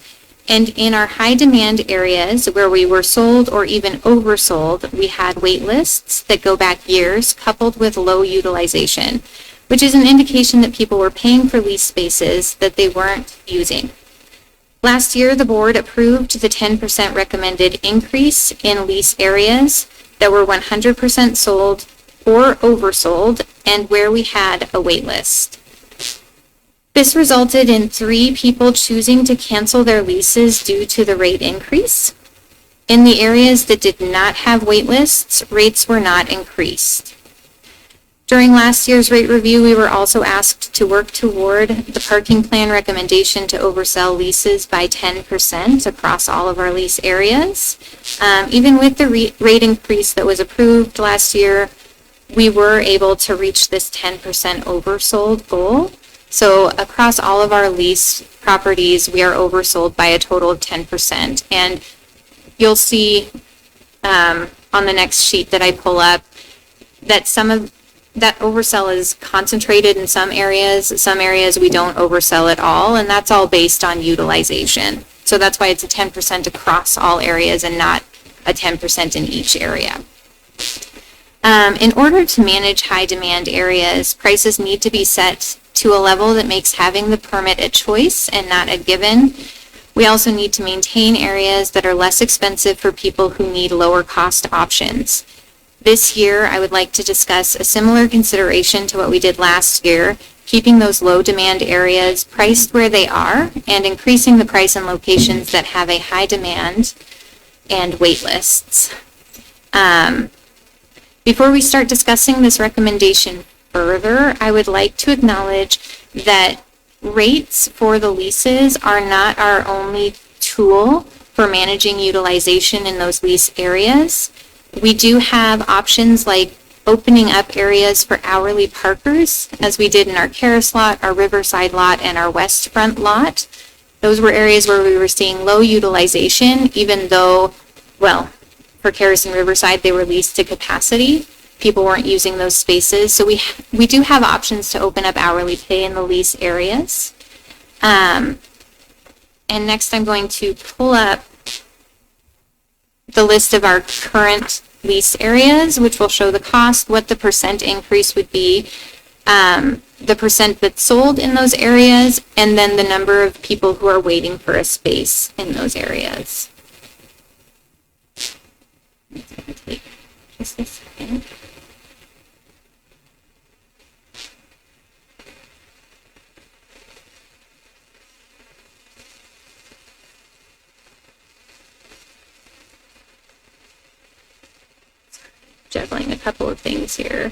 and in our high demand areas where we were sold or even oversold, we had wait lists that go back years coupled with low utilization, which is an indication that people were paying for lease spaces that they weren't using. Last year, the board approved the 10% recommended increase in lease areas that were 100% sold or oversold and where we had a wait list. This resulted in 3 people choosing to cancel their leases due to the rate increase. In the areas that did not have wait lists, rates were not increased. During last year's rate review, we were also asked to work toward the parking plan recommendation to oversell leases by 10% across all of our lease areas. Even with the rate increase that was approved last year, we were able to reach this 10% oversold goal. So across all of our lease properties, we are oversold by a total of 10%. And you'll see on the next sheet that I pull up that some of that oversell is concentrated in some areas. Some areas we don't oversell at all, and that's all based on utilization. So that's why it's a 10% across all areas and not a 10% in each area. In order to manage high demand areas, prices need to be set to a level that makes having the permit a choice and not a given. We also need to maintain areas that are less expensive for people who need lower cost options. This year, I would like to discuss a similar consideration to what we did last year, keeping those low demand areas priced where they are and increasing the price in locations that have a high demand and wait lists. Before we start discussing this recommendation further, I would like to acknowledge that rates for the leases are not our only tool for managing utilization in those lease areas. We do have options like opening up areas for hourly parkers, as we did in our Karis lot, our Riverside lot, and our West Front lot. Those were areas where we were seeing low utilization, even though, well, for Karis and Riverside, they were leased to capacity. People weren't using those spaces. So we do have options to open up hourly pay in the lease areas. And next I'm going to pull up the list of our current lease areas, which will show the cost, what the percent increase would be, the percent that's sold in those areas, and then the number of people who are waiting for a space in those areas. It's going to take just a second. Juggling a couple of things here.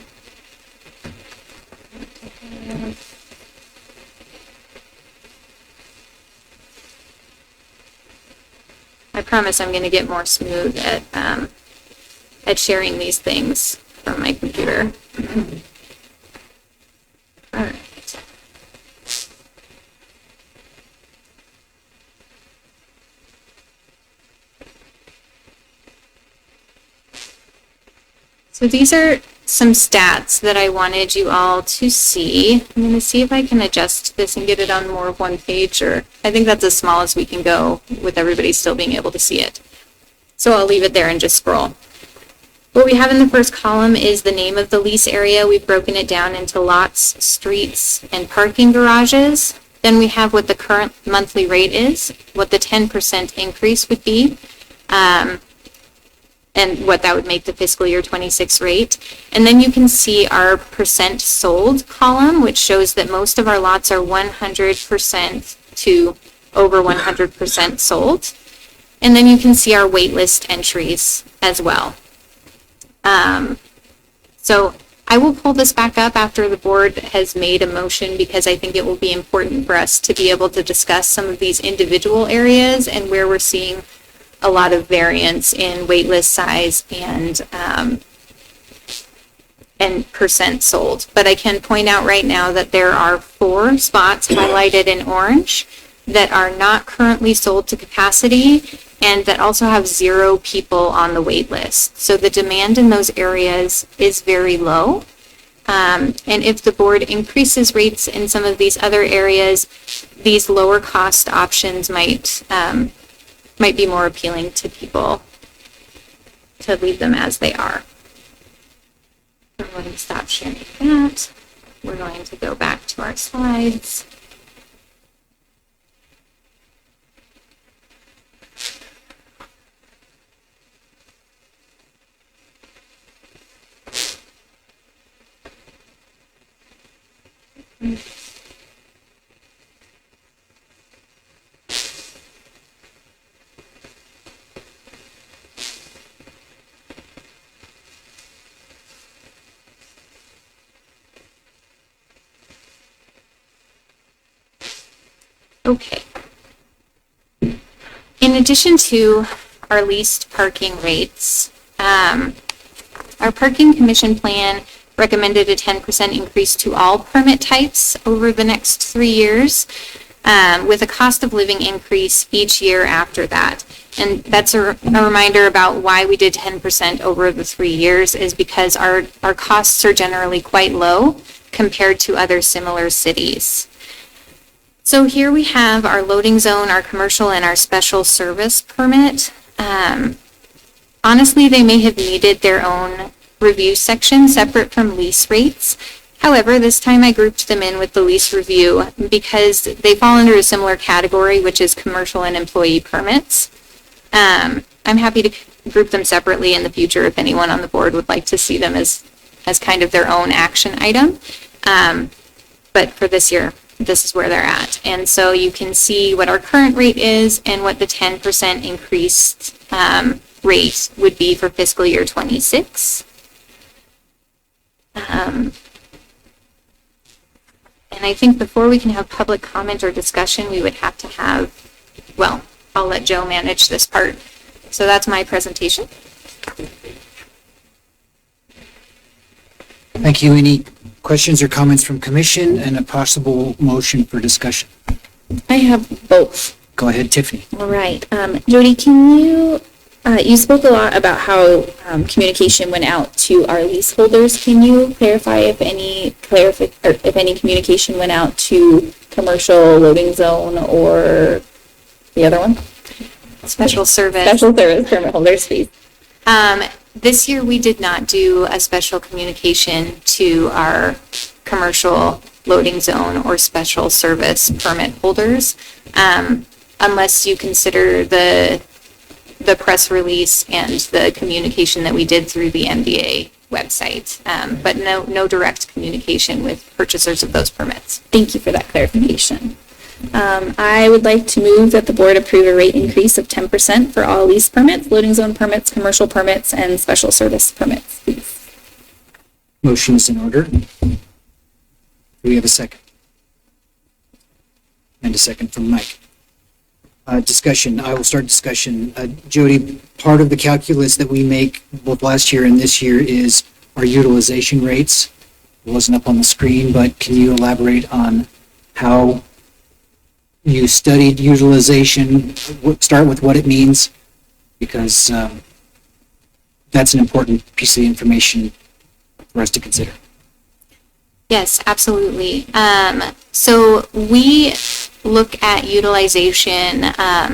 promise I'm going to get more smooth at sharing these things from my computer. All right. So these are some stats that I wanted you all to see. I'm going to see if I can adjust this and get it on more of one page, or I think that's as small as we can go with everybody still being able to see it. So I'll leave it there and just scroll. What we have in the first column is the name of the lease area. We've broken it down into lots, streets, and parking garages. Then we have what the current monthly rate is, what the 10% increase would be, and what that would make the fiscal year 26 rate. And then you can see our percent sold column, which shows that most of our lots are 100% to over 100% sold. And then you can see our wait list entries as well. So I will pull this back up after the board has made a motion, because I think it will be important for us to be able to discuss some of these individual areas and where we're seeing a lot of variance in waitlist size and percent sold. But I can point out right now that there are 4 spots highlighted in orange that are not currently sold to capacity and that also have 0 people on the wait list. So the demand in those areas is very low. And if the board increases rates in some of these other areas, these lower cost options might be more appealing to people to leave them as they are. We're going to stop sharing that. We're going to go back to our slides. Okay. In addition to our leased parking rates, our parking commission plan recommended a 10% increase to all permit types over the next 3 years, with a cost of living increase each year after that. And that's a reminder about why we did 10% over the 3 years, is because our costs are generally quite low compared to other similar cities. So here we have our loading zone, our commercial, and our special service permit. Honestly, they may have needed their own review section separate from lease rates. However, this time I grouped them in with the lease review because they fall under a similar category, which is commercial and employee permits. I'm happy to group them separately in the future if anyone on the board would like to see them as kind of their own action item. But for this year, this is where they're at. And so you can see what our current rate is and what the 10% increased rate would be for fiscal year 26. And I think before we can have public comment or discussion, we would have to have, well, I'll let Joe manage this part. So that's my presentation. Thank you. Any questions or comments from commission and a possible motion for discussion? I have both. Go ahead, Tiffany. All right. Jody, can you, you spoke a lot about how communication went out to our leaseholders. Can you clarify if any communication went out to commercial loading zone or the other one? Special service. Special service permit holders, please. This year, we did not do a special communication to our commercial loading zone or special service permit holders, unless you consider the press release and the communication that we did through the MDA website, but no direct communication with purchasers of those permits. Thank you for that clarification. I would like to move that the board approve a rate increase of 10% for all lease permits, loading zone permits, commercial permits, and special service permits, please. Motion is in order. Do we have a second? And a second from Mike. discussion. I will start discussion. Jody, part of the calculus that we make both last year and this year is our utilization rates. It wasn't up on the screen, but can you elaborate on how you studied utilization? Start with what it means, because that's an important piece of information for us to consider. Yes, absolutely. So we look at utilization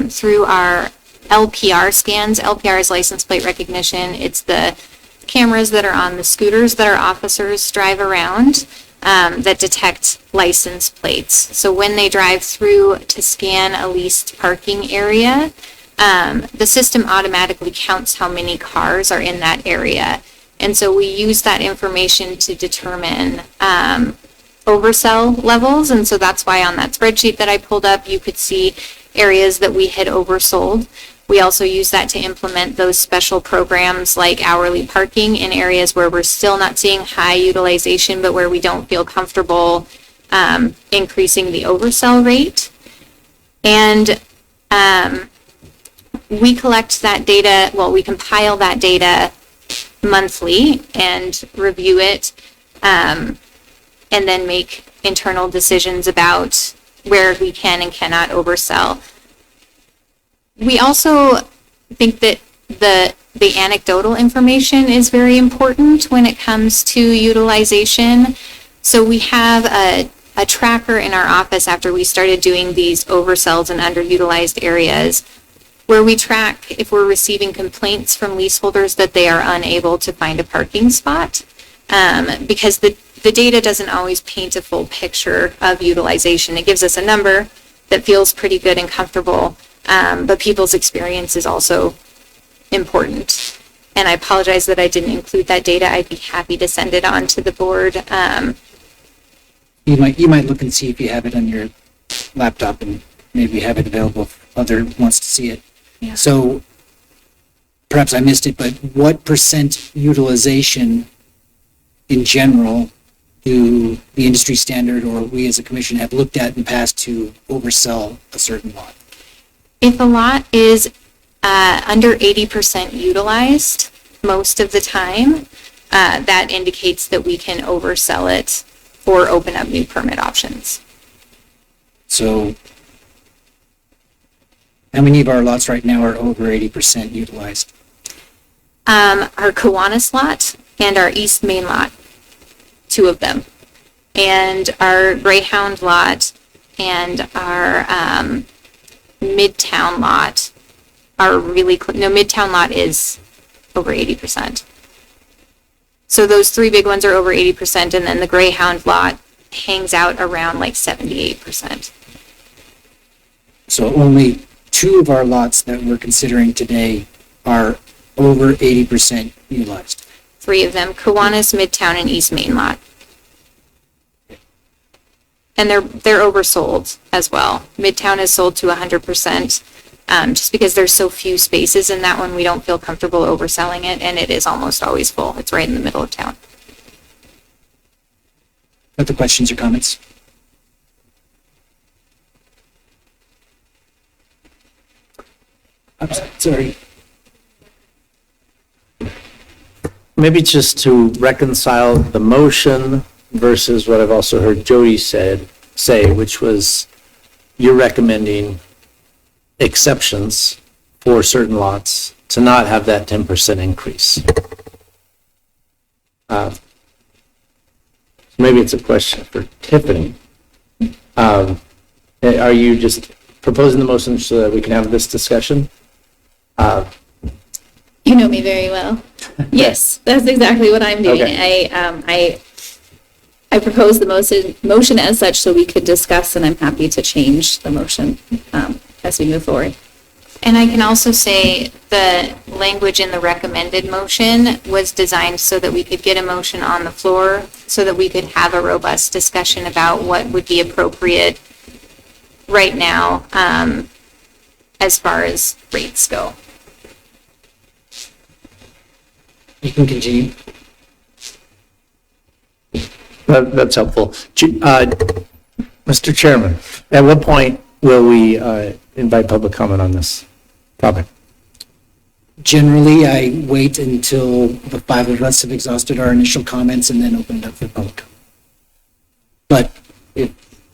through our LPR scans. LPR is license plate recognition. It's the cameras that are on the scooters that our officers drive around that detect license plates. So when they drive through to scan a leased parking area, the system automatically counts how many cars are in that area. And so we use that information to determine oversell levels. And so that's why on that spreadsheet that I pulled up, you could see areas that we had oversold. We also use that to implement those special programs like hourly parking in areas where we're still not seeing high utilization, but where we don't feel comfortable increasing the oversell rate. And we collect that data, well, we compile that data monthly and review it, and then make internal decisions about where we can and cannot oversell. We also think that the anecdotal information is very important when it comes to utilization. So we have a tracker in our office after we started doing these oversells and underutilized areas, where we track if we're receiving complaints from leaseholders that they are unable to find a parking spot, because the data doesn't always paint a full picture of utilization. It gives us a number that feels pretty good and comfortable, but people's experience is also important. And I apologize that I didn't include that data. I'd be happy to send it on to the board. You might look and see if you have it on your laptop, and maybe have it available if other wants to see it. Yeah. So perhaps I missed it, but what % utilization in general do the industry standard or we as a commission have looked at in the past to oversell a certain lot? If a lot is under 80% utilized most of the time, that indicates that we can oversell it or open up new permit options. So how many of our lots right now are over 80% utilized? Our Kiwanis lot and our East Main lot, 2 of them. And our Greyhound lot and our Midtown lot are really, Midtown lot is over 80%. So those 3 big ones are over 80%, and then the Greyhound lot hangs out around like 78%. So only 2 of our lots that we're considering today are over 80% utilized. 3 of them, Kiwanis, Midtown, and East Main lot. And they're oversold as well. Midtown is sold to 100%, just because there's so few spaces in that one, we don't feel comfortable overselling it, and it is almost always full. It's right in the middle of town. Other questions or comments? I'm sorry. Maybe just to reconcile the motion versus what I've also heard Jody say, which was you're recommending exceptions for certain lots to not have that 10% increase. Maybe it's a question for Tiffany. Are you just proposing the motion so that we can have this discussion? You know me very well. Yes, that's exactly what I'm doing. Okay. I propose the motion as such so we could discuss, and I'm happy to change the motion as we move forward. And I can also say the language in the recommended motion was designed so that we could get a motion on the floor so that we could have a robust discussion about what would be appropriate right now as far as rates go. You can continue. That's helpful. Mr. Chairman, at what point will we invite public comment on this topic? Generally, I wait until the five of us have exhausted our initial comments and then open it up for public comment. But if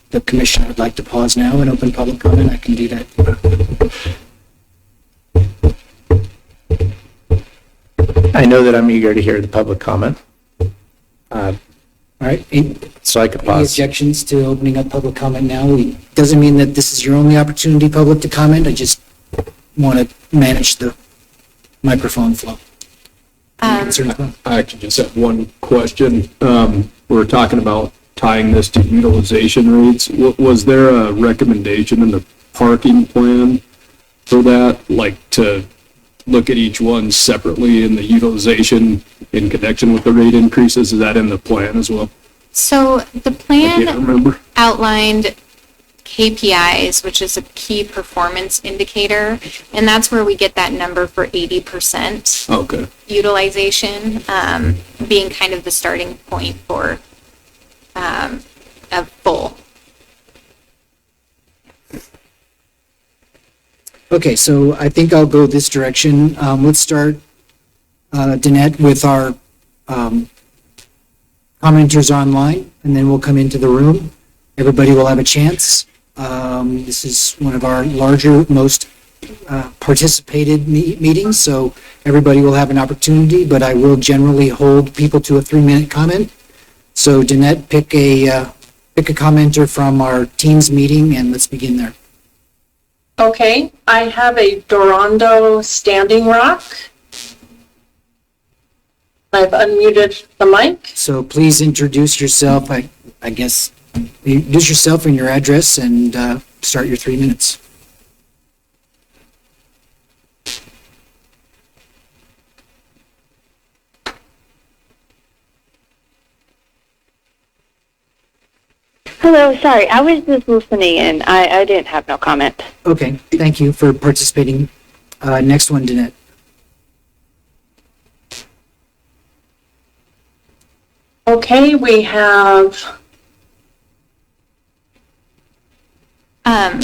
the commission would like to pause now and open public comment, I can do that. I know that I'm eager to hear the public comment, All right, any so I could pause. objections to opening up public comment now? It doesn't mean that this is your only opportunity, public, to comment. I just want to manage the microphone flow. Any concerns, Bob? I actually just have one question. We're talking about tying this to utilization rates. Was there a recommendation in the parking plan for that, like to look at each one separately in the utilization in connection with the rate increases? Is that in the plan as well? So the I can't plan remember. outlined KPIs, which is a key performance indicator, and that's where we get that number for 80% Okay. utilization, being kind of the starting point for a full. Okay, so I think I'll go this direction. Let's start, Danette, with our commenters online, and then we'll come into the room. Everybody will have a chance. This is one of our larger, most participated meetings, so everybody will have an opportunity, but I will generally hold people to a 3-minute comment. So Danette, pick a commenter from our team's meeting, and let's begin there. Okay, I have a Dorando Standing Rock. I've unmuted the mic. So please introduce yourself, I guess, introduce yourself and your address, and start your 3 minutes. Hello, sorry, I was just listening and I didn't have no comment. Okay, thank you for participating. Next one, Danette. Okay, we have. I'm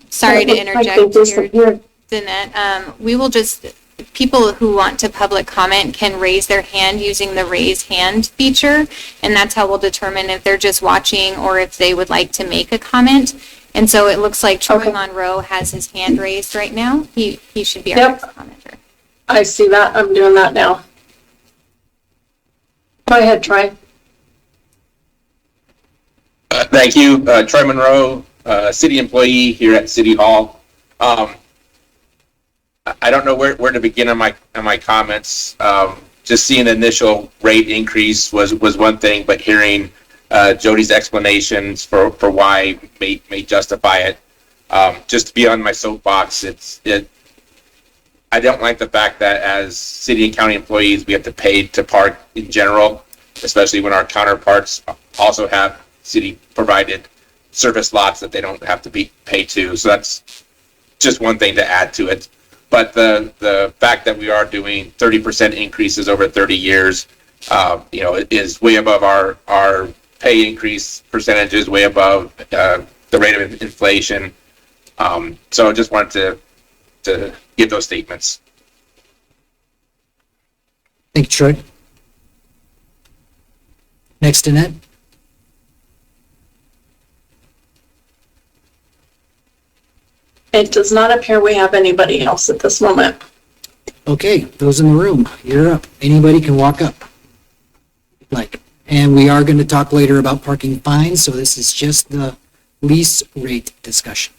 sorry to interject here, Danette. We will just, people who want to public comment can raise their hand using the raise hand feature, and that's how we'll determine if they're just watching or if they would like to make a comment. And so it looks like Troy Monroe has his hand raised right now. He should be our next commenter. I see that. I'm doing that now. Go ahead, Troy. Thank you. Troy Monroe, city employee here at City Hall. I don't know where to begin on my comments. Just seeing the initial rate increase was one thing, but hearing Jody's explanations for why may justify it. Just to be on my soapbox, I don't like the fact that as city and county employees, we have to pay to park in general, especially when our counterparts also have city provided service lots that they don't have to be paid to. So that's just one thing to add to it. But the fact that we are doing 30% increases over 30 years, is way above our pay increase percentages, way above the rate of inflation. So I just wanted to give those statements. Thank you, Troy. Next, Danette. It does not appear we have anybody else at this moment. Okay, those in the room, you're up. Anybody can walk up. And we are going to talk later about parking fines, so this is just the lease rate discussion.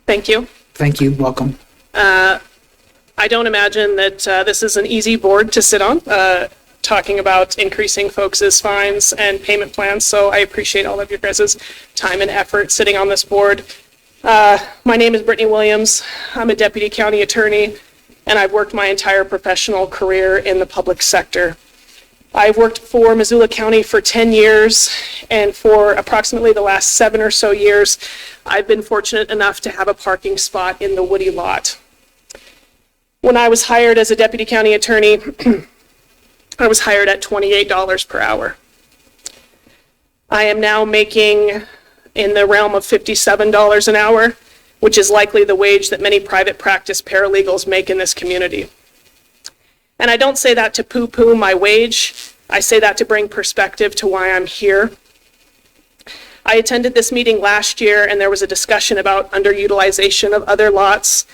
Thank you. Thank you, welcome. I don't imagine that this is an easy board to sit on, talking about increasing folks' fines and payment plans, so I appreciate all of your guys' time and effort sitting on this board. My name is Brittany Williams. I'm a deputy county attorney, and I've worked my entire professional career in the public sector. I've worked for Missoula County for 10 years, and for approximately the last 7 or so years, I've been fortunate enough to have a parking spot in the Woody lot. When I was hired as a deputy county attorney, I was hired at $28 per hour. I am now making in the realm of $57 an hour, which is likely the wage that many private practice paralegals make in this community. And I don't say that to poo-poo my wage. I say that to bring perspective to why I'm here. I attended this meeting last year and there was a discussion about underutilization of other lots.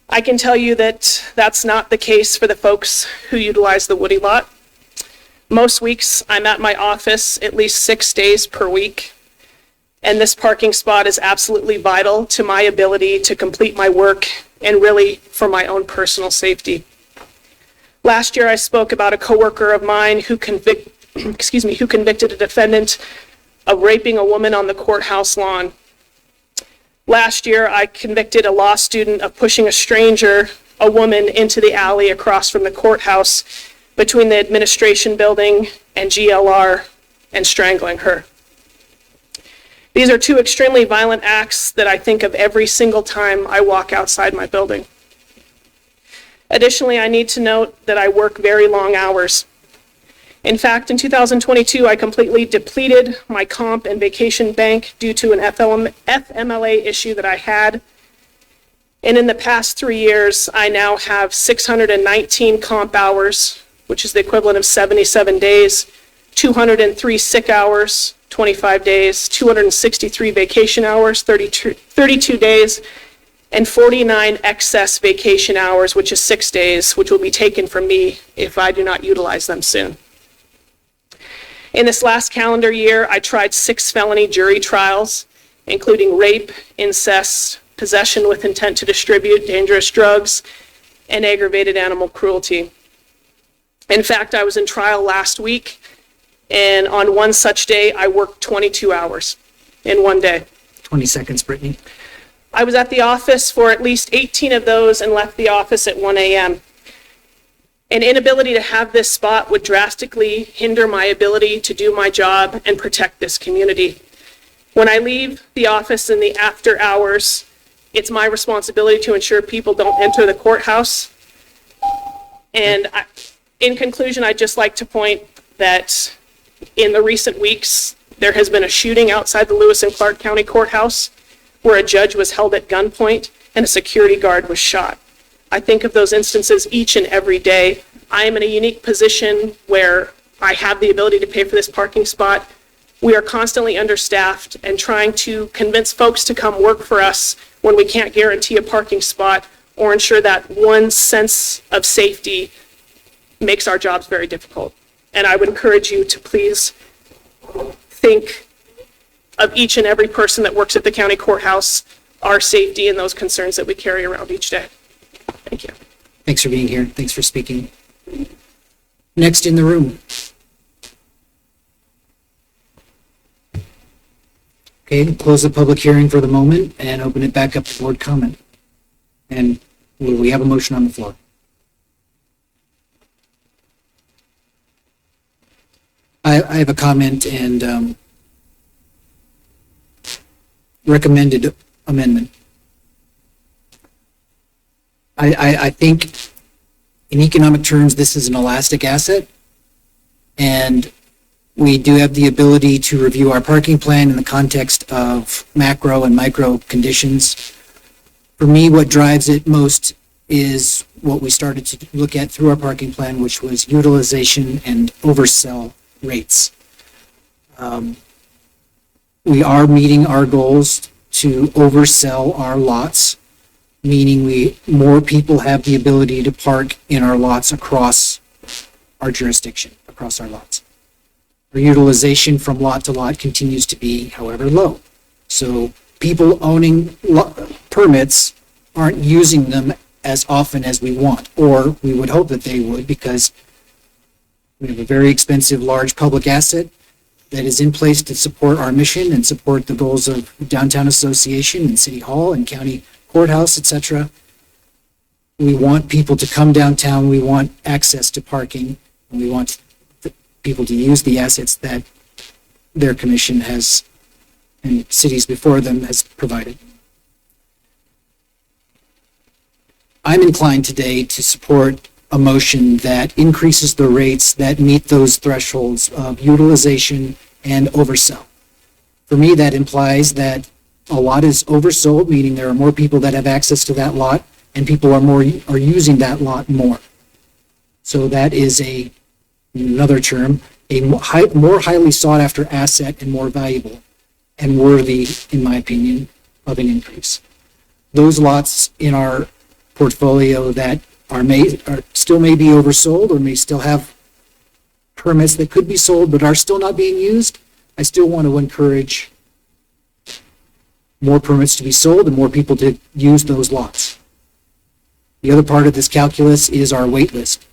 I can tell you that that's not the case for the folks who utilize the Woody lot. Most weeks I'm at my office at least 6 days per week, and this parking spot is absolutely vital to my ability to complete my work and really for my own personal safety. Last year I spoke about a coworker of mine who convicted a defendant of raping a woman on the courthouse lawn. Last year, I convicted a law student of pushing a woman, into the alley across from the courthouse between the administration building and GLR and strangling her. These are two extremely violent acts that I think of every single time I walk outside my building. Additionally, I need to note that I work very long hours. In fact, in 2022, I completely depleted my comp and vacation bank due to an FMLA issue that I had. And in the past 3 years, I now have 619 comp hours, which is the equivalent of 77 days, 203 sick hours, 25 days, 263 vacation hours, 32 days, and 49 excess vacation hours, which is 6 days, which will be taken from me if I do not utilize them soon. In this last calendar year, I tried 6 felony jury trials, including rape, incest, possession with intent to distribute dangerous drugs, and aggravated animal cruelty. In fact, I was in trial last week, and on one such day, I worked 22 hours in one day. 20 seconds, Brittany. I was at the office for at least 18 of those and left the office at 1 a.m. An inability to have this spot would drastically hinder my ability to do my job and protect this community. When I leave the office in the after hours, it's my responsibility to ensure people don't enter the courthouse. And in conclusion, I'd just like to point that in the recent weeks, there has been a shooting outside the Lewis and Clark County Courthouse where a judge was held at gunpoint and a security guard was shot. I think of those instances each and every day. I am in a unique position where I have the ability to pay for this parking spot. We are constantly understaffed and trying to convince folks to come work for us when we can't guarantee a parking spot or ensure that one sense of safety makes our jobs very difficult. And I would encourage you to please think of each and every person that works at the county courthouse, our safety and those concerns that we carry around each day. Thank you. Thanks for being here. Thanks for speaking. Next in the room. Okay, close the public hearing for the moment and open it back up to board comment. And will we have a motion on the floor? I have a comment and recommended amendment. I think in economic terms, this is an elastic asset, and we do have the ability to review our parking plan in the context of macro and micro conditions. For me, what drives it most is what we started to look at through our parking plan, which was utilization and oversell rates. We are meeting our goals to oversell our lots, meaning more people have the ability to park in our lots across our jurisdiction, across our lots. Our utilization from lot to lot continues to be, however, low. So people owning permits aren't using them as often as we want, or we would hope that they would, because we have a very expensive, large public asset that is in place to support our mission and support the goals of Downtown Association and City Hall and County Courthouse, etc. We want people to come downtown. We want access to parking, and we want people to use the assets that their commission has and cities before them has provided. I'm inclined today to support a motion that increases the rates that meet those thresholds of utilization and oversell. For me, that implies that a lot is oversold, meaning there are more people that have access to that lot, and people are using that lot more. So that is another term, a more highly sought after asset and more valuable and worthy, in my opinion, of an increase. Those lots in our portfolio that are still may be oversold or may still have permits that could be sold but are still not being used, I still want to encourage more permits to be sold and more people to use those lots. The other part of this calculus is our wait list.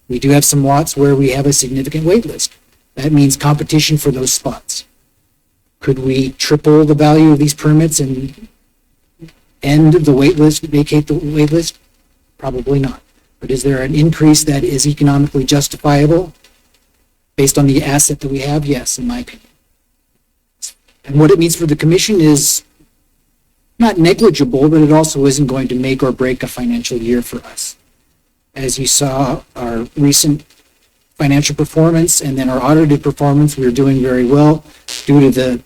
We do have some lots where we have a significant wait list. That means competition for those spots. Could we triple the value of these permits and end the wait list, vacate the wait list? Probably not. But is there an increase that is economically justifiable based on the asset that we have? Yes, in my opinion. And what it means for the commission is not negligible, but it also isn't going to make or break a financial year for us. As you saw, our recent financial performance and then our audited performance, we are doing very well due to the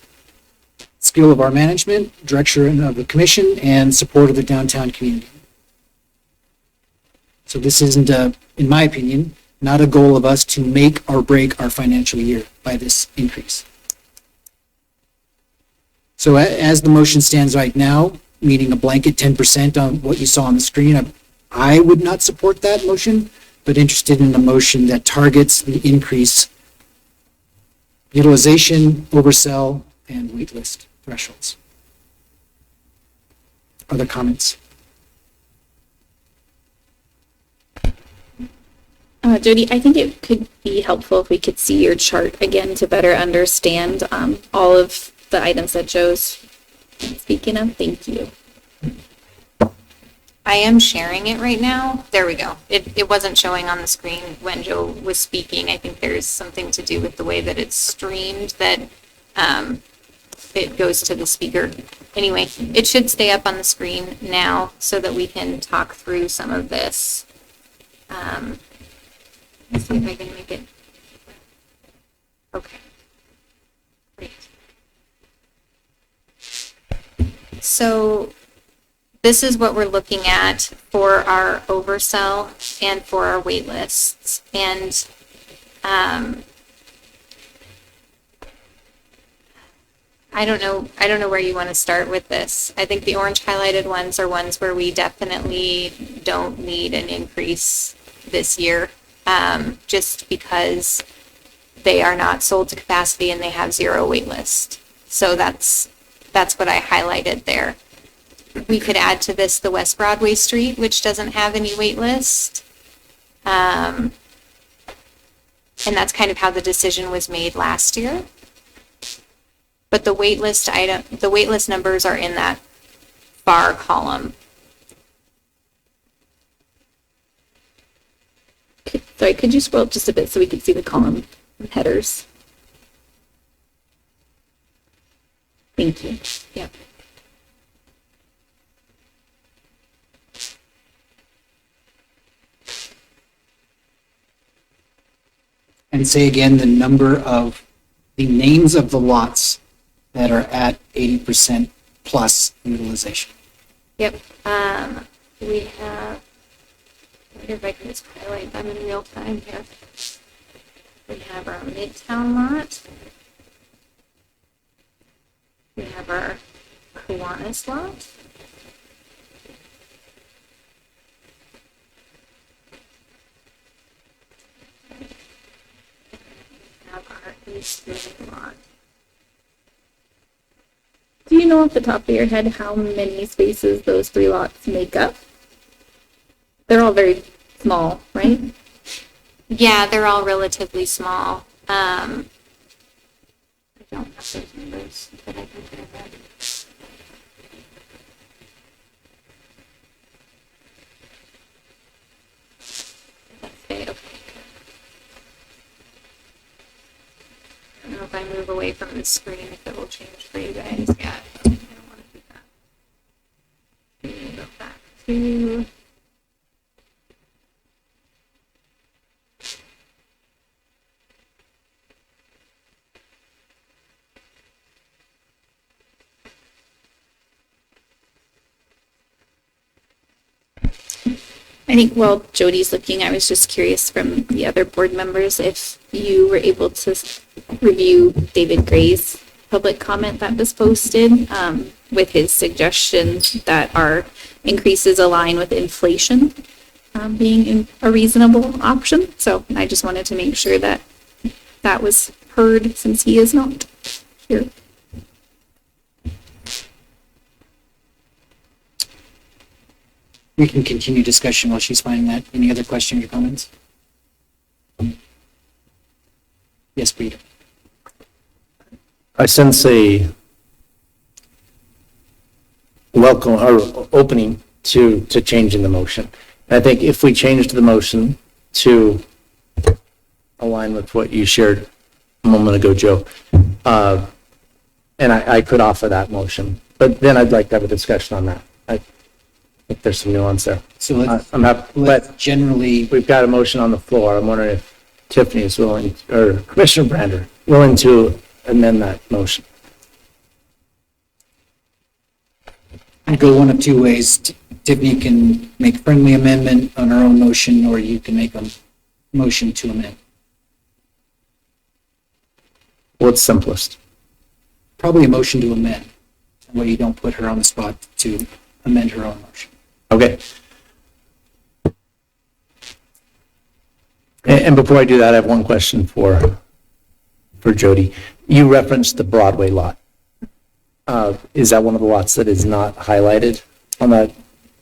skill of our management, direction of the commission, and support of the downtown community. So this isn't, in my opinion, not a goal of us to make or break our financial year by this increase. So as the motion stands right now, meaning a blanket 10% on what you saw on the screen, I would not support that motion, but interested in a motion that targets the increase utilization, oversell, and waitlist thresholds. Other comments? Jody, I think it could be helpful if we could see your chart again to better understand all of the items that Joe's speaking of. Thank you. I am sharing it right now. There we go. It wasn't showing on the screen when Joe was speaking. I think there's something to do with the way that it's streamed that it goes to the speaker. Anyway, it should stay up on the screen now so that we can talk through some of this. Let's see if I can make it. Okay. Great. So this is what we're looking at for our oversell and for our wait lists. And I don't know where you want to start with this. I think the orange highlighted ones are ones where we definitely don't need an increase this year, just because they are not sold to capacity and they have zero wait list. So that's what I highlighted there. We could add to this the West Broadway Street, which doesn't have any wait list. And that's kind of how the decision was made last year. But the wait list numbers are in that bar column. Sorry, could you scroll up just a bit so we could see the column headers? Thank you. Yep. And say again the names of the lots that are at 80% plus utilization. Yep. We have, I wonder if I can just highlight them in real time here. We have our Midtown lot. We have our Kiwanis lot. We have our East Living lot. Do you know off the top of your head how many spaces those three lots make up? They're all very small, right? Yeah, they're all relatively small. I don't have those numbers, but I think they're good. Okay. I don't know if I move away from the screen if it will change for you guys. Yeah, I don't want to do that. Maybe go back to I think while Jody's looking, I was just curious from the other board members if you were able to review David Gray's public comment that was posted with his suggestions that our increases align with inflation being a reasonable option. So I just wanted to make sure that that was heard since he is not here. We can continue discussion while she's finding that. Any other questions or comments? Yes, Peter. I sense a welcome or opening to changing the motion. And I think if we changed the motion to align with what you shared a moment ago, Joe, and I could offer that motion, but then I'd like to have a discussion on that. I think there's some nuance there. So I'm happy, but generally, we've got a motion on the floor. I'm wondering if Tiffany is willing, or Commissioner Brander, willing to amend that motion. I go one of two ways. Tiffany can make a friendly amendment on her own motion, or you can make a motion to amend. What's simplest? Probably a motion to amend. That way you don't put her on the spot to amend her own motion. Okay. And before I do that, I have one question for Jody. You referenced the Broadway lot. Is that one of the lots that is not highlighted on that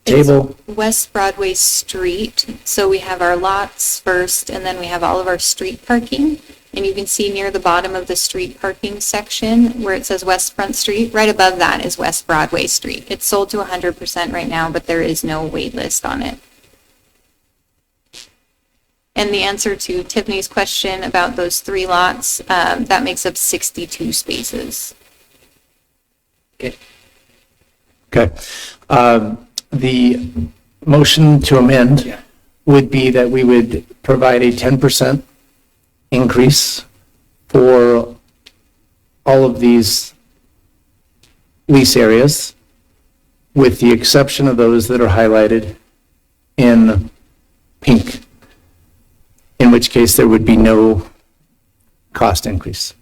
table? It's West Broadway Street. So we have our lots first, and then we have all of our street parking. And you can see near the bottom of the street parking section where it says West Front Street, right above that is West Broadway Street. It's sold to 100% right now, but there is no wait list on it. And the answer to Tiffany's question about those 3 lots, that makes up 62 spaces. Okay. Okay. The motion to amend would be that we would provide a 10% increase for all of these lease areas, with the exception of those that are highlighted in pink, in which case there would be no cost increase.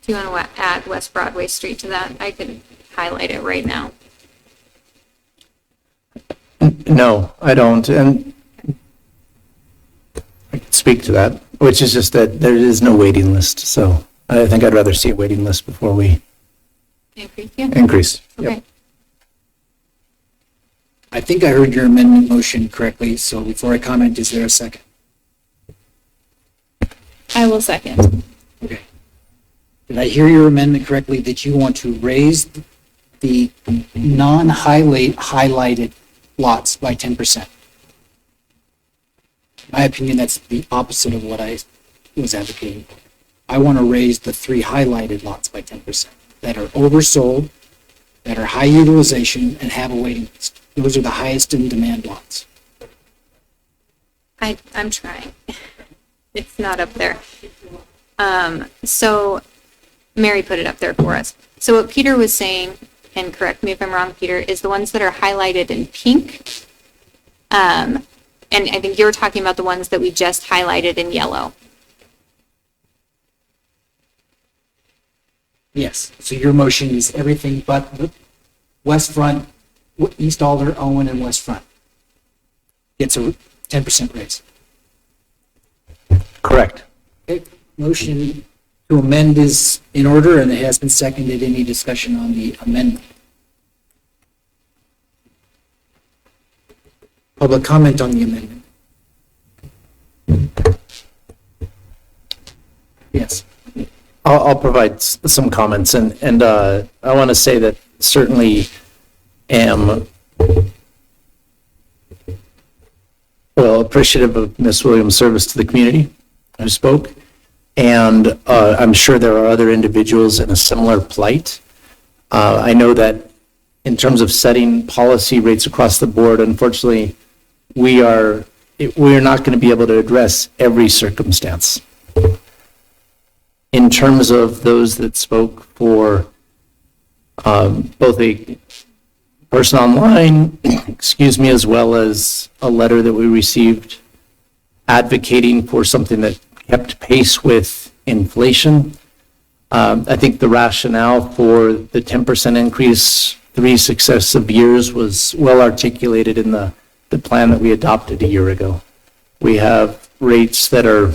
Do you want to add West Broadway Street to that? I can highlight it right now. No, I don't, and I can speak to that, which is just that there is no waiting list, so I think I'd rather see a waiting list before we increase. Okay. Yep. I think I heard your amendment motion correctly, so before I comment, is there a second? I will second. Okay. Did I hear your amendment correctly that you want to raise the highlighted lots by 10%? In my opinion, that's the opposite of what I was advocating for. I want to raise the 3 highlighted lots by 10% that are oversold, that are high utilization, and have a waiting list. Those are the highest in demand lots. I'm trying. It's not up there. So Mary put it up there for us. So what Peter was saying, and correct me if I'm wrong, Peter, is the ones that are highlighted in pink. And I think you're talking about the ones that we just highlighted in yellow. Yes. So your motion is everything but the West Front, East Alder, Owen, and West Front. Gets a 10% raise. Correct. Okay. Motion to amend is in order, and it has been seconded. Any discussion on the amendment? Public comment on the amendment? Yes. I'll provide some comments, and I want to say that certainly am appreciative of Ms. Williams' service to the community who spoke, and I'm sure there are other individuals in a similar plight. I know that in terms of setting policy rates across the board, unfortunately, we are not going to be able to address every circumstance. In terms of those that spoke for both a person online, excuse me, as well as a letter that we received advocating for something that kept pace with inflation. I think the rationale for the 10% increase 3 successive years was well articulated in the plan that we adopted a year ago. We have rates that are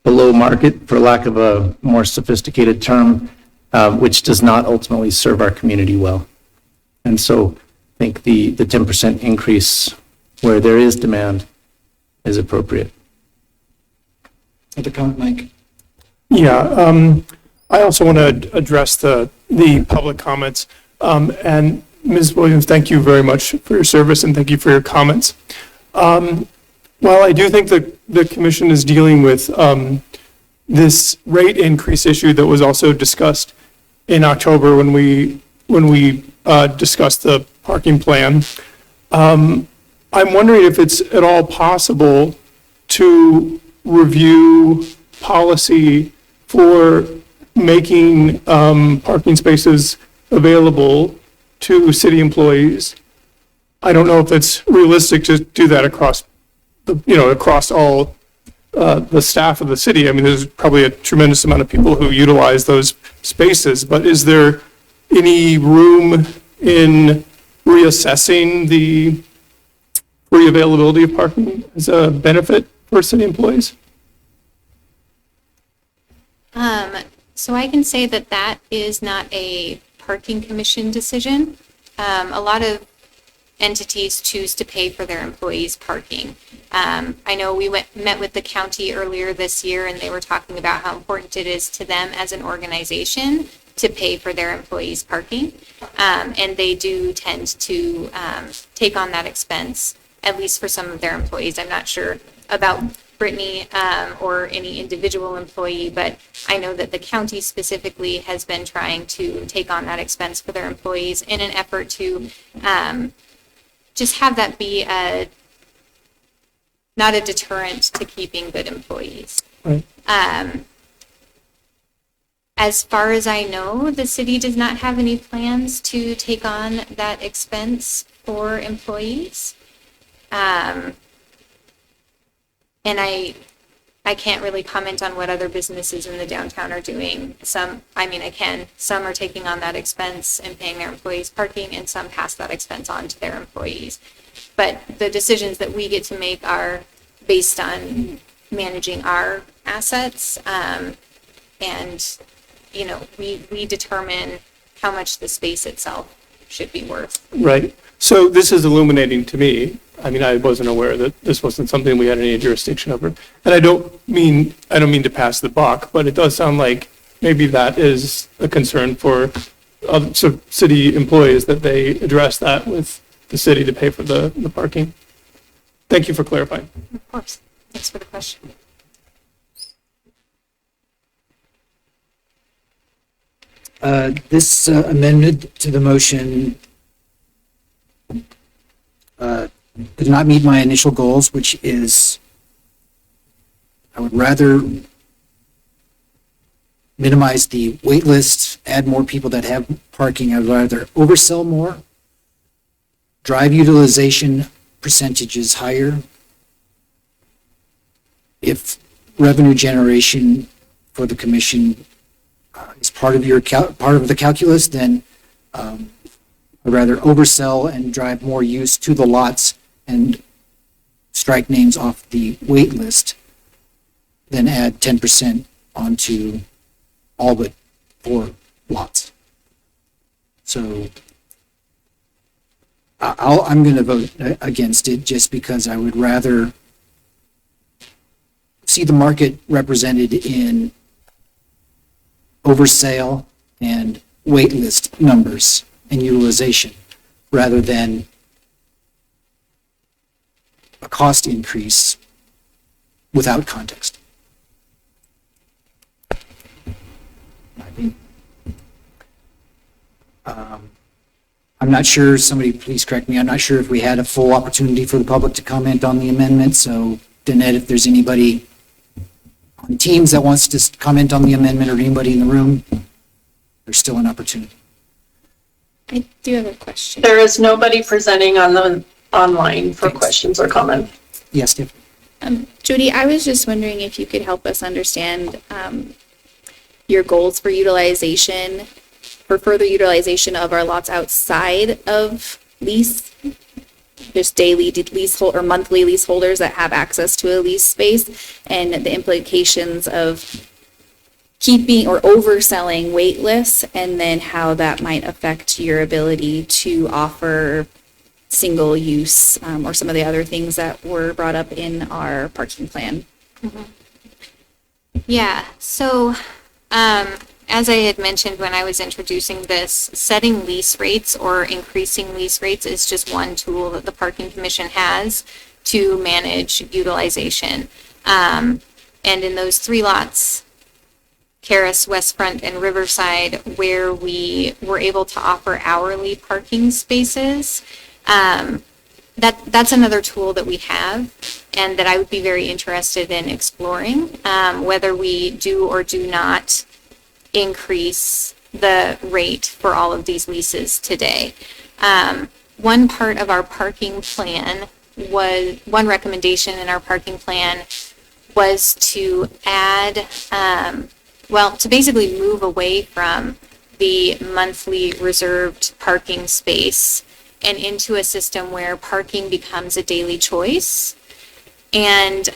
below market, for lack of a more sophisticated term, which does not ultimately serve our community well. And so I think the 10% increase where there is demand is appropriate. Other comment, Mike? Yeah, I also want to address the public comments. And Ms. Williams, thank you very much for your service and thank you for your comments. While I do think the commission is dealing with this rate increase issue that was also discussed in October when we discussed the parking plan, I'm wondering if it's at all possible to review policy for making parking spaces available to city employees. I don't know if it's realistic to do that across all the staff of the city. I mean, there's probably a tremendous amount of people who utilize those spaces, but is there any room in reassessing the free availability of parking as a benefit for city employees? So I can say that that is not a parking commission decision. A lot of entities choose to pay for their employees' parking. I know we met with the county earlier this year, and they were talking about how important it is to them as an organization to pay for their employees' parking. And they do tend to take on that expense, at least for some of their employees. I'm not sure about Brittany or any individual employee, but I know that the county specifically has been trying to take on that expense for their employees in an effort to just have that be not a deterrent to keeping good employees. Right. As far as I know, the city does not have any plans to take on that expense for employees. And I can't really comment on what other businesses in the downtown are doing. Some are taking on that expense and paying their employees parking, and some pass that expense on to their employees. But the decisions that we get to make are based on managing our assets. And, we determine how much the space itself should be worth. Right. So this is illuminating to me. I mean, I wasn't aware that this wasn't something we had any jurisdiction over. And I don't mean to pass the buck, but it does sound like maybe that is a concern for city employees, that they address that with the city to pay for the parking. Thank you for clarifying. Of course. Thanks for the question. This amendment to the motion did not meet my initial goals, which is I would rather minimize the wait list, add more people that have parking. I would rather oversell more, drive utilization percentages higher. If revenue generation for the commission is part of the calculus, then I'd rather oversell and drive more use to the lots and strike names off the wait list than add 10% onto all but 4 lots. So I'm going to vote against it just because I would rather see the market represented in oversale and wait list numbers and utilization rather than a cost increase without context. I'm not sure, somebody please correct me, I'm not sure if we had a full opportunity for the public to comment on the amendment, so Danette, if there's anybody on Teams that wants to comment on the amendment, or anybody in the room, there's still an opportunity. I do have a question. There is nobody presenting on the online for Thanks. questions or comment. Yes, Tiff? Jody, I was just wondering if you could help us understand your goals for utilization, for further utilization of our lots outside of lease, just daily leasehold or monthly leaseholders that have access to a lease space, and the implications of keeping or overselling wait lists, and then how that might affect your ability to offer single use or some of the other things that were brought up in our parking plan. Yeah, so as I had mentioned when I was introducing this, setting lease rates or increasing lease rates is just one tool that the Parking Commission has to manage utilization. And in those 3 lots, Caris, West Front, and Riverside, where we were able to offer hourly parking spaces, that's another tool that we have and that I would be very interested in exploring, whether we do or do not increase the rate for all of these leases today. One part of our parking plan was, one recommendation in our parking plan was to add, to basically move away from the monthly reserved parking space and into a system where parking becomes a daily choice. And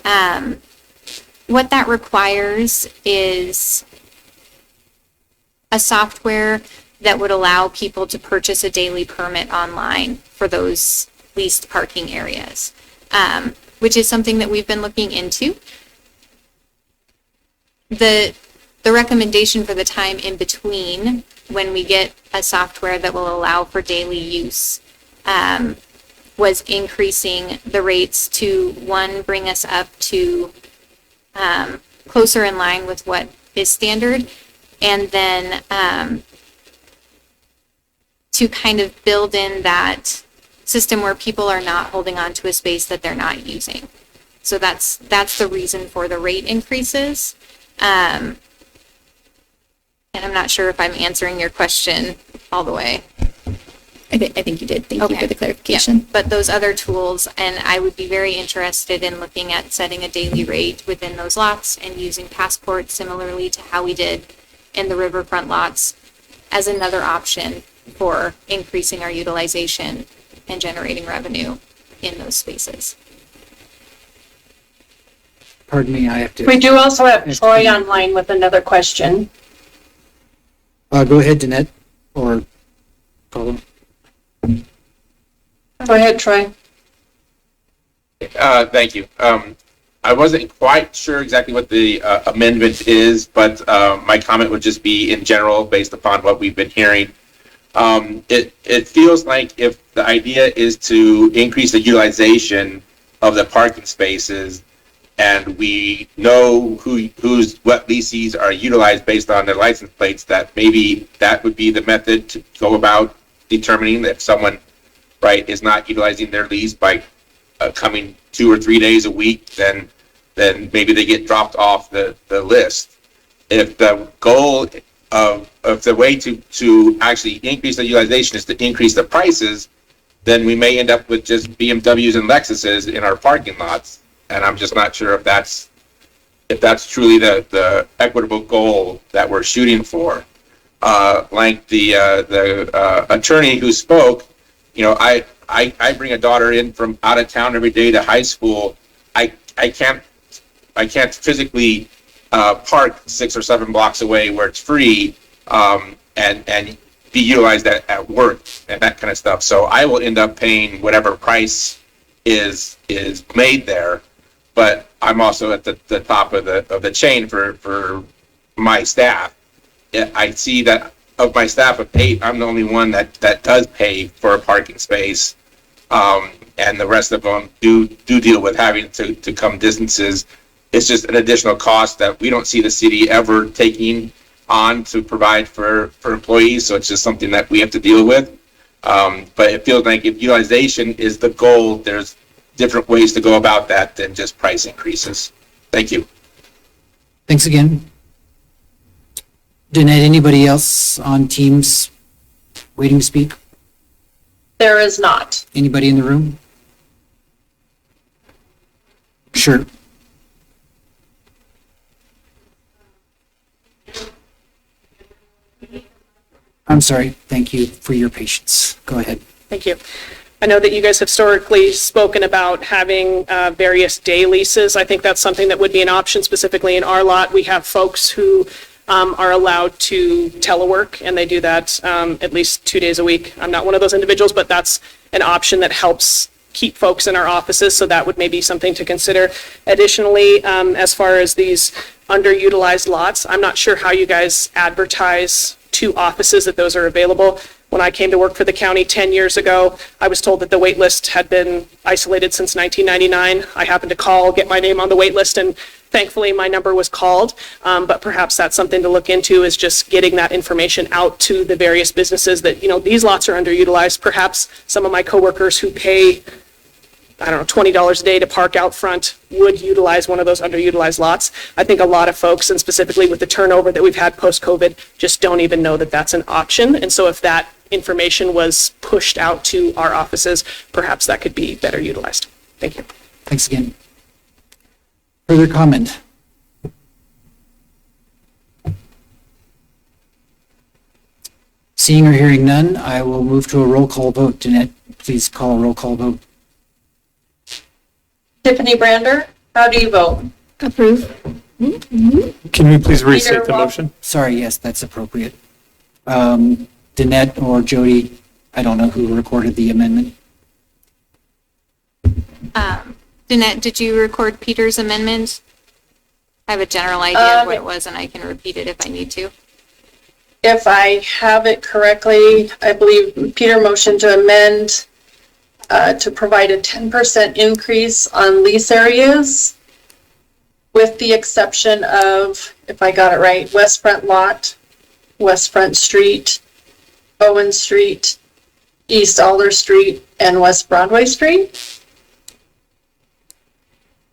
what that requires is a software that would allow people to purchase a daily permit online for those leased parking areas, which is something that we've been looking into. The recommendation for the time in between when we get a software that will allow for daily use was increasing the rates to, one, bring us up to closer in line with what is standard, and then to kind of build in that system where people are not holding on to a space that they're not using. So that's the reason for the rate increases. And I'm not sure if I'm answering your question all the way. I think you did. Thank you Okay. for the clarification. Yeah, but those other tools, and I would be very interested in looking at setting a daily rate within those lots and using Passport similarly to how we did in the riverfront lots as another option for increasing our utilization and generating revenue in those spaces. Pardon me, I have to. We do also have Troy online with another question. Go ahead, Danette, or Colin. Go ahead, Troy. Thank you. I wasn't quite sure exactly what the amendment is, but my comment would just be in general based upon what we've been hearing. It feels like if the idea is to increase the utilization of the parking spaces, and we know what leases are utilized based on their license plates, that maybe that would be the method to go about determining if someone, right, is not utilizing their lease by coming 2 or 3 days a week, then maybe they get dropped off the list. If the goal of the way to actually increase the utilization is to increase the prices, then we may end up with just BMWs and Lexuses in our parking lots. And I'm just not sure if that's truly the equitable goal that we're shooting for. Like the attorney who spoke, you know, I bring a daughter in from out of town every day to high school. I can't physically park 6 or 7 blocks away where it's free and be utilized at work and that kind of stuff. So I will end up paying whatever price is made there. But I'm also at the top of the chain for my staff. I see that of my staff of 8, I'm the only one that does pay for a parking space, and the rest of them do deal with having to come distances. It's just an additional cost that we don't see the city ever taking on to provide for employees. So it's just something that we have to deal with. But it feels like if utilization is the goal, there's different ways to go about that than just price increases. Thank you. Thanks again. Danette, anybody else on Teams waiting to speak? There is not. Anybody in the room? Sure. I'm sorry. Thank you for your patience. Go ahead. Thank you. I know that you guys have historically spoken about having various day leases. I think that's something that would be an option specifically in our lot. We have folks who are allowed to telework, and they do that at least 2 days a week. I'm not one of those individuals, but that's an option that helps keep folks in our offices, so that would maybe something to consider. Additionally, as far as these underutilized lots, I'm not sure how you guys advertise to offices that those are available. When I came to work for the county 10 years ago, I was told that the wait list had been isolated since 1999. I happened to call, get my name on the wait list, and thankfully my number was called. But perhaps that's something to look into, is just getting that information out to the various businesses that, you know, these lots are underutilized. Perhaps some of my coworkers who pay, I don't know, $20 a day to park out front would utilize one of those underutilized lots. I think a lot of folks, and specifically with the turnover that we've had post-COVID, just don't even know that that's an option. And so if that information was pushed out to our offices, perhaps that could be better utilized. Thank you. Thanks again. Further comment? Seeing or hearing none, I will move to a roll call vote. Danette, please call a roll call vote. Tiffany Brander, how do you vote? Approve. Can we please restate the motion? Sorry, yes, that's appropriate. Danette or Jody, I don't know who recorded the amendment. Danette, did you record Peter's amendment? I have a general idea of what it was, and I can repeat it if I need to. If I have it correctly, I believe Peter motioned to amend to provide a 10% increase on lease areas, with the exception of, if I got it right, West Front Lot, West Front Street, Bowen Street, East Alder Street, and West Broadway Street.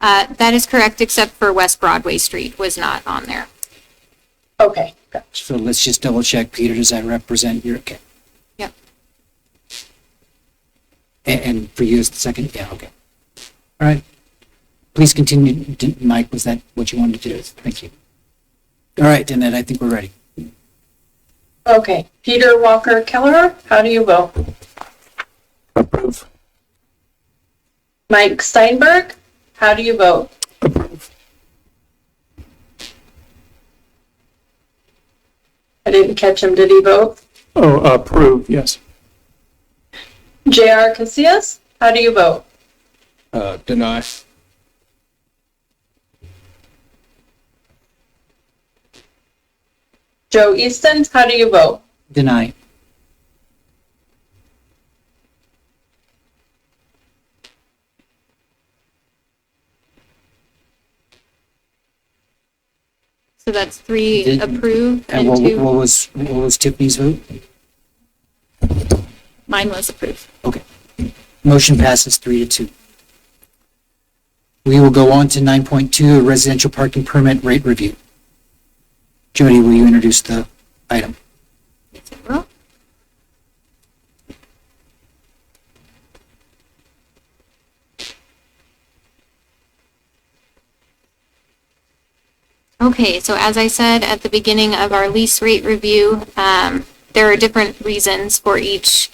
That is correct, except for West Broadway Street was not on there. Okay, gotcha. So let's just double check. Peter, does that represent your, okay. Yep. And for you as the second? Yeah, okay. All right. Please continue. Mike, was that what you wanted to do? Thank you. All right, Danette, I think we're ready. Okay, Peter Walker Keller, how do you vote? Approve. Mike Steinberg, how do you vote? Approve. I didn't catch him, did he vote? Oh, approve, yes. J.R. Casillas, how do you vote? Deny. Joe Easton, how do you vote? Deny. So that's 3 approved And and 2. what was Tiffany's vote? Mine was approved. Okay. Motion passes 3-2. We will go on to 9.2, a residential parking permit rate review. Jody, will you introduce the item? Yes, I will. Okay, so as I said at the beginning of our lease rate review, there are different reasons for each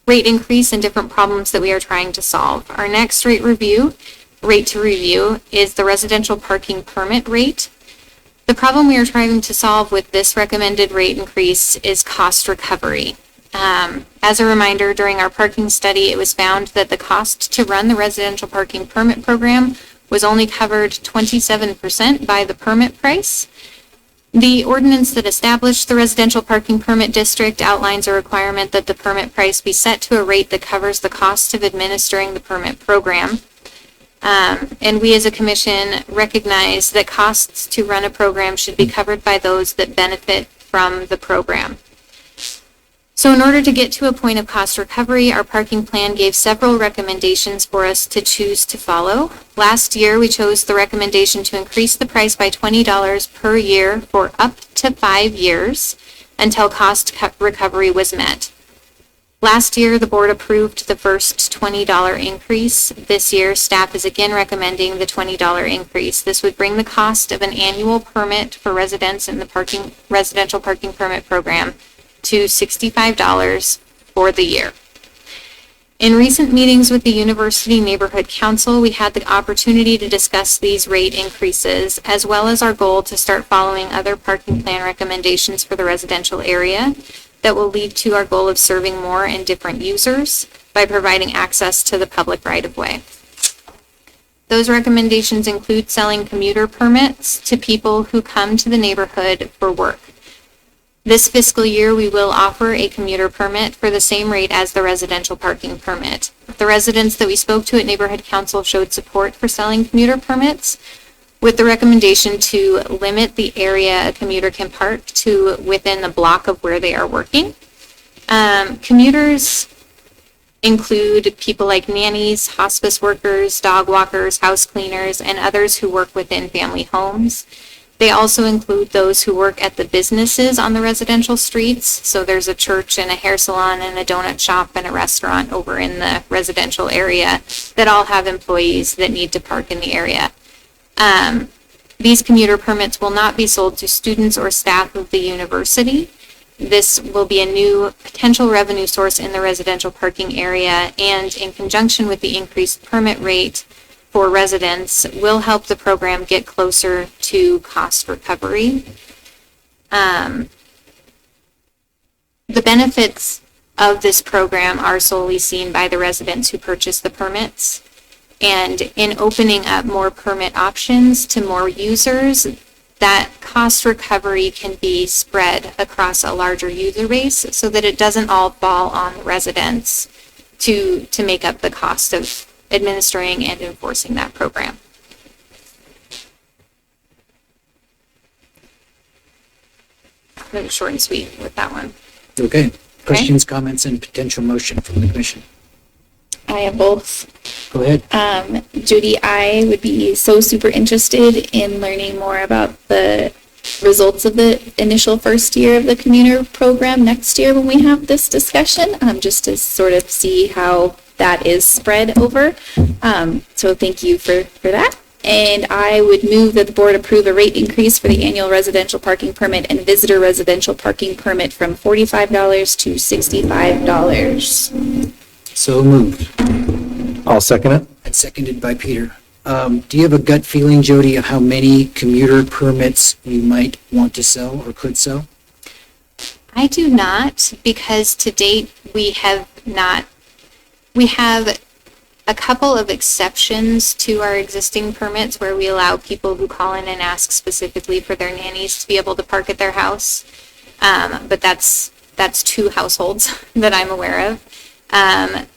rate increase and different problems that we are trying to solve. Our next rate to review, is the residential parking permit rate. The problem we are trying to solve with this recommended rate increase is cost recovery. As a reminder, during our parking study, it was found that the cost to run the residential parking permit program was only covered 27% by the permit price. The ordinance that established the residential parking permit district outlines a requirement that the permit price be set to a rate that covers the cost of administering the permit program. And we as a commission recognize that costs to run a program should be covered by those that benefit from the program. So in order to get to a point of cost recovery, our parking plan gave several recommendations for us to choose to follow. Last year, we chose the recommendation to increase the price by $20 per year for up to 5 years until cost recovery was met. Last year, the board approved the first $20 increase. This year, staff is again recommending the $20 increase. This would bring the cost of an annual permit for residents in the residential parking permit program to $65 for the year. In recent meetings with the University Neighborhood Council, we had the opportunity to discuss these rate increases, as well as our goal to start following other parking plan recommendations for the residential area that will lead to our goal of serving more and different users by providing access to the public right-of-way. Those recommendations include selling commuter permits to people who come to the neighborhood for work. This fiscal year, we will offer a commuter permit for the same rate as the residential parking permit. The residents that we spoke to at Neighborhood Council showed support for selling commuter permits, with the recommendation to limit the area a commuter can park to within the block of where they are working. Commuters include people like nannies, hospice workers, dog walkers, house cleaners, and others who work within family homes. They also include those who work at the businesses on the residential streets. So there's a church and a hair salon and a donut shop and a restaurant over in the residential area that all have employees that need to park in the area. These commuter permits will not be sold to students or staff of the university. This will be a new potential revenue source in the residential parking area, and in conjunction with the increased permit rate for residents will help the program get closer to cost recovery. The benefits of this program are solely seen by the residents who purchase the permits. And in opening up more permit options to more users, that cost recovery can be spread across a larger user base so that it doesn't all fall on residents to make up the cost of administering and enforcing that program. Really short and sweet with that one. Okay. Questions, comments, and potential motion from the commission? I have both. Go ahead. Judy, I would be so super interested in learning more about the results of the initial first year of the commuter program next year when we have this discussion, just to sort of see how that is spread over. So thank you for that. And I would move that the board approve a rate increase for the annual residential parking permit and visitor residential parking permit from $45 to $65. So moved. I'll second it. And seconded by Peter. Do you have a gut feeling, Jody, of how many commuter permits you might want to sell or could sell? I do not, because to date we have not. We have a couple of exceptions to our existing permits where we allow people who call in and ask specifically for their nannies to be able to park at their house. But that's 2 households that I'm aware of.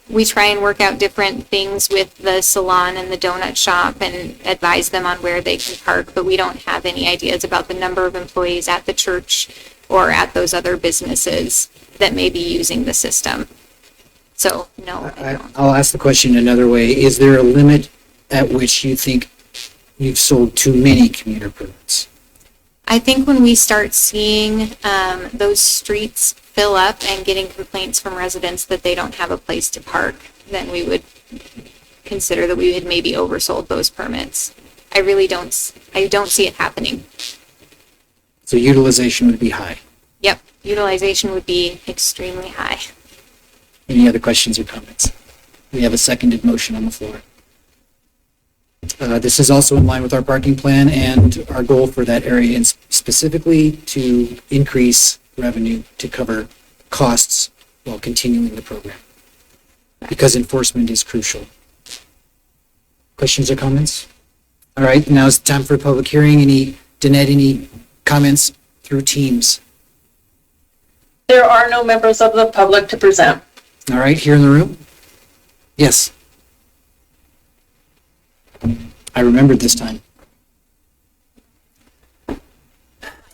We try and work out different things with the salon and the donut shop and advise them on where they can park, but we don't have any ideas about the number of employees at the church or at those other businesses that may be using the system. So, no, I don't. I'll ask the question another way. Is there a limit at which you think you've sold too many commuter permits? I think when we start seeing those streets fill up and getting complaints from residents that they don't have a place to park, then we would consider that we had maybe oversold those permits. I don't see it happening. So utilization would be high. Yep, utilization would be extremely high. Any other questions or comments? We have a seconded motion on the floor. This is also in line with our parking plan and our goal for that area, and specifically to increase revenue to cover costs while continuing the program, because enforcement is crucial. Questions or comments? All right, now it's time for a public hearing. Danette, any comments through Teams? There are no members of the public to present. All right, here in the room? Yes. I remembered this time.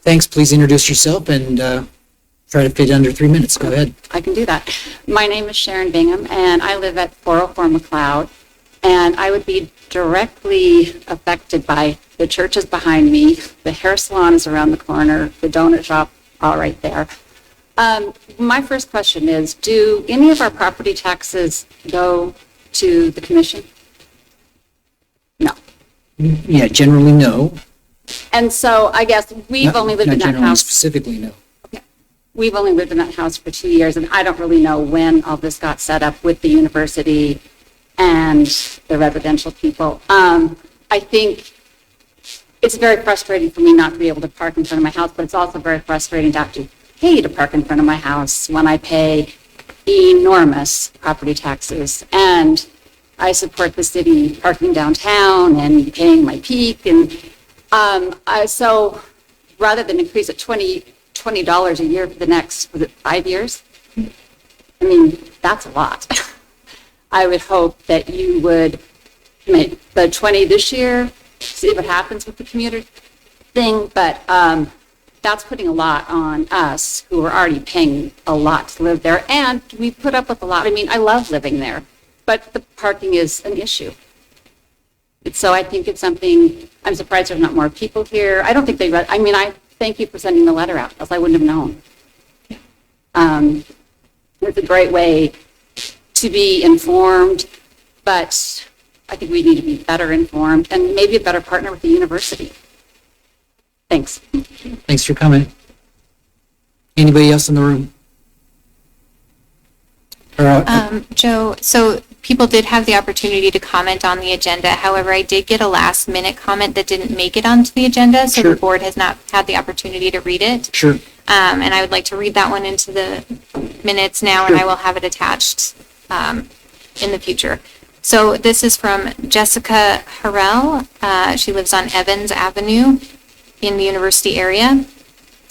Thanks, please introduce yourself and Try to fit under 3 minutes. Go ahead. I can do that. My name is Sharon Bingham, and I live at 404 McLeod, and I would be directly affected by the churches behind me, the hair salon is around the corner, the donut shop all right there. My first question is, do any of our property taxes go to the commission? No. Yeah, generally no. And so I guess we've only lived in Not that generally, house. specifically no. We've only lived in that house for 2 years, and I don't really know when all this got set up with the university and the residential people. I think it's very frustrating for me not to be able to park in front of my house, but it's also very frustrating to have to pay to park in front of my house when I pay enormous property taxes. And I support the city parking downtown and paying my peak. And so rather than increase it $20 a year for the next, was it 5 years? I mean, that's a lot. I would hope that you would make the 20 this year, see what happens with the commuter thing, but that's putting a lot on us who are already paying a lot to live there, and we put up with a lot. I mean, I love living there, but the parking is an issue. So I think it's something, I'm surprised there's not more people here. I don't think they read, I mean, I thank you for sending the letter out, else I wouldn't have known. It's a great way to be informed, but I think we need to be better informed and maybe a better partner with the university. Thanks. Thanks for your comment. Anybody else in the room? Joe, so people did have the opportunity to comment on the agenda. However, I did get a last minute comment that didn't make it onto the agenda, so Sure. the board has not had the opportunity to read it. Sure. And I would like to read that one into the minutes now, and I will have it attached in the future. So this is from Jessica Harrell. She lives on Evans Avenue in the university area.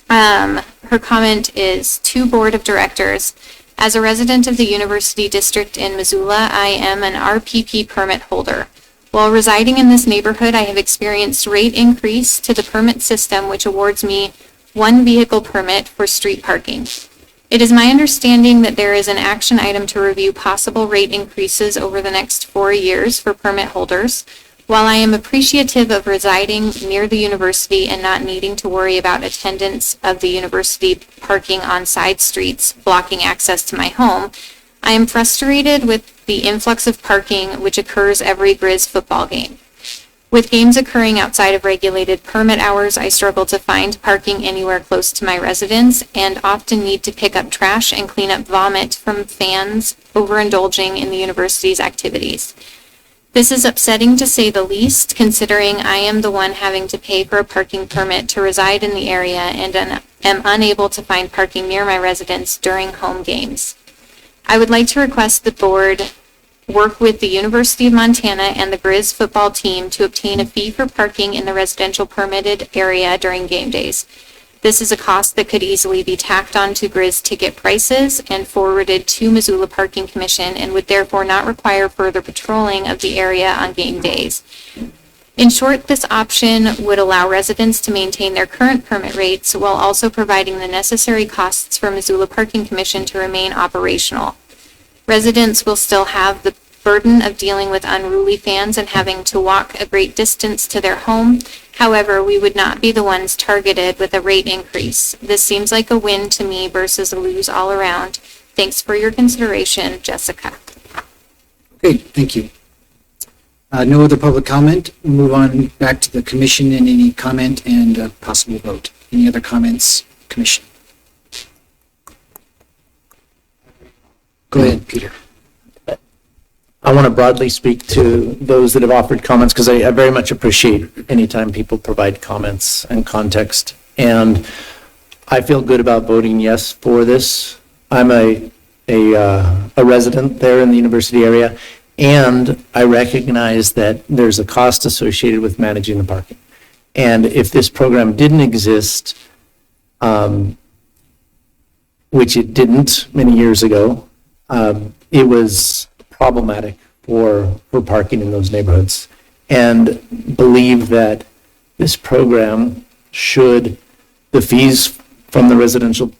Her comment is, to Board of Directors, as a resident of the University District in Missoula, I am an RPP permit holder. While residing in this neighborhood, I have experienced rate increase to the permit system, which awards me one vehicle permit for street parking. It is my understanding that there is an action item to review possible rate increases over the next 4 years for permit holders. While I am appreciative of residing near the university and not needing to worry about attendance of the university parking on side streets blocking access to my home, I am frustrated with the influx of parking which occurs every Grizz football game. With games occurring outside of regulated permit hours, I struggle to find parking anywhere close to my residence and often need to pick up trash and clean up vomit from fans overindulging in the university's activities. This is upsetting to say the least, considering I am the one having to pay for a parking permit to reside in the area and am unable to find parking near my residence during home games. I would like to request the board work with the University of Montana and the Grizz football team to obtain a fee for parking in the residential permitted area during game days. This is a cost that could easily be tacked on to Grizz ticket prices and forwarded to Missoula Parking Commission and would therefore not require further patrolling of the area on game days. In short, this option would allow residents to maintain their current permit rates while also providing the necessary costs for Missoula Parking Commission to remain operational. Residents will still have the burden of dealing with unruly fans and having to walk a great distance to their home. However, we would not be the ones targeted with a rate increase. This seems like a win to me versus a lose all around. Thanks for your consideration, Jessica. Okay, thank you. No other public comment. We'll move on back to the commission and any comment and possible vote. Any other comments, commission? Go ahead, Peter. I want to broadly speak to those that have offered comments because I very much appreciate anytime people provide comments and context. And I feel good about voting yes for this. I'm a resident there in the university area, and I recognize that there's a cost associated with managing the parking. And if this program didn't exist, which it didn't many years ago, it was problematic for parking in those neighborhoods, and believe that this program should, the fees from the residential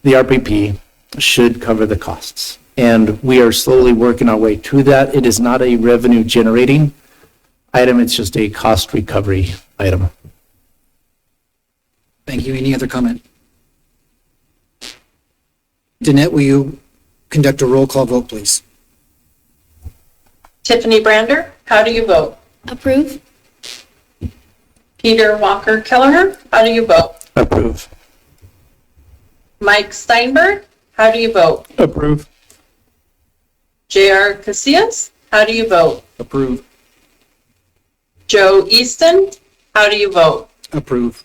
the RPP should cover the costs. And we are slowly working our way to that. It is not a revenue generating item, it's just a cost recovery item. Thank you. Any other comment? Danette, will you conduct a roll call vote, please? Tiffany Brander, how do you vote? Approve? Peter Walker Kelleher, how do you vote? Approve. Mike Steinberg, how do you vote? Approve. J.R. Casillas, how do you vote? Approve. Joe Easton, how do you vote? Approve.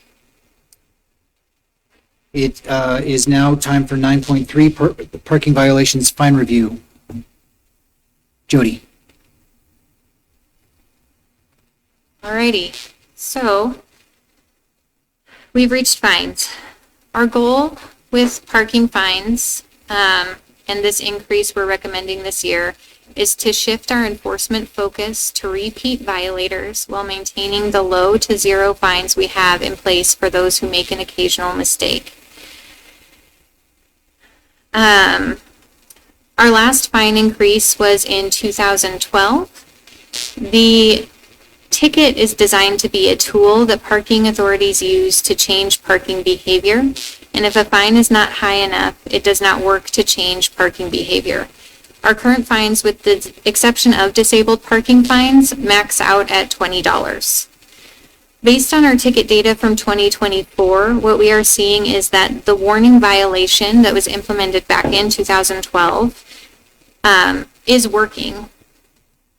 It is now time for 9.3 parking violations fine review. Jody. Alrighty, so we've reached fines. Our goal with parking fines, and this increase we're recommending this year, is to shift our enforcement focus to repeat violators while maintaining the low to zero fines we have in place for those who make an occasional mistake. Our last fine increase was in 2012. The ticket is designed to be a tool that parking authorities use to change parking behavior. And if a fine is not high enough, it does not work to change parking behavior. Our current fines, with the exception of disabled parking fines, max out at $20. Based on our ticket data from 2024, what we are seeing is that the warning violation that was implemented back in 2012 is working.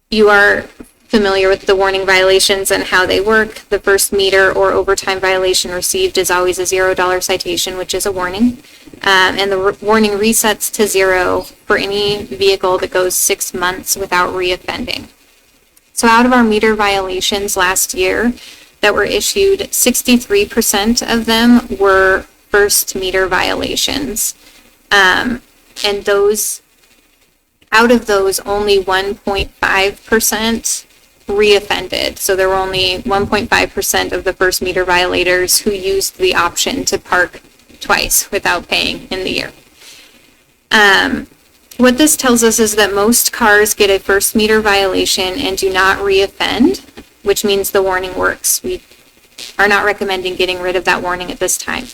You are familiar with the warning violations and how they work. The first meter or overtime violation received is always a $0 citation, which is a warning. And the warning resets to zero for any vehicle that goes 6 months without reoffending. So out of our meter violations last year that were issued, 63% of them were first meter violations. And those, out of those, only 1.5% reoffended. So there were only 1.5% of the first meter violators who used the option to park twice without paying in the year. What this tells us is that most cars get a first meter violation and do not reoffend, which means the warning works. We are not recommending getting rid of that warning at this time.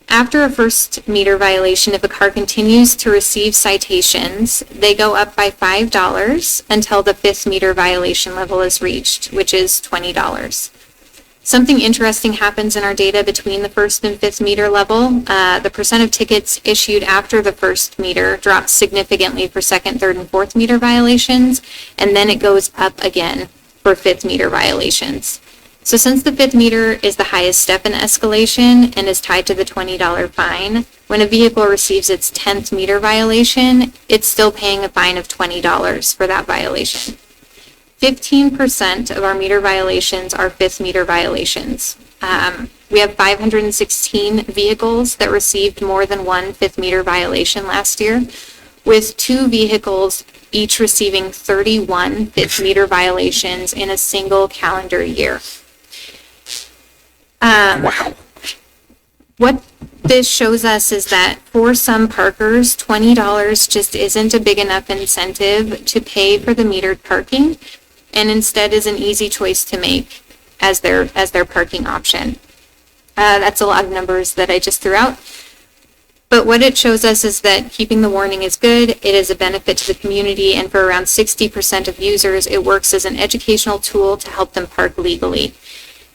After a first meter violation, if a car continues to receive citations, they go up by $5 until the fifth meter violation level is reached, which is $20. Something interesting happens in our data between the first and fifth meter level. The percent of tickets issued after the first meter drops significantly for second, third, and fourth meter violations, and then it goes up again for fifth meter violations. So since the fifth meter is the highest step in escalation and is tied to the $20 fine, when a vehicle receives its 10th meter violation, it's still paying a fine of $20 for that violation. 15% of our meter violations are fifth meter violations. We have 516 vehicles that received more than one fifth meter violation last year, with 2 vehicles each receiving 31 fifth meter violations in a single calendar year. Wow. What this shows us is that for some parkers, $20 just isn't a big enough incentive to pay for the metered parking, and instead is an easy choice to make as their parking option. That's a lot of numbers that I just threw out. But what it shows us is that keeping the warning is good, it is a benefit to the community, and for around 60% of users, it works as an educational tool to help them park legally.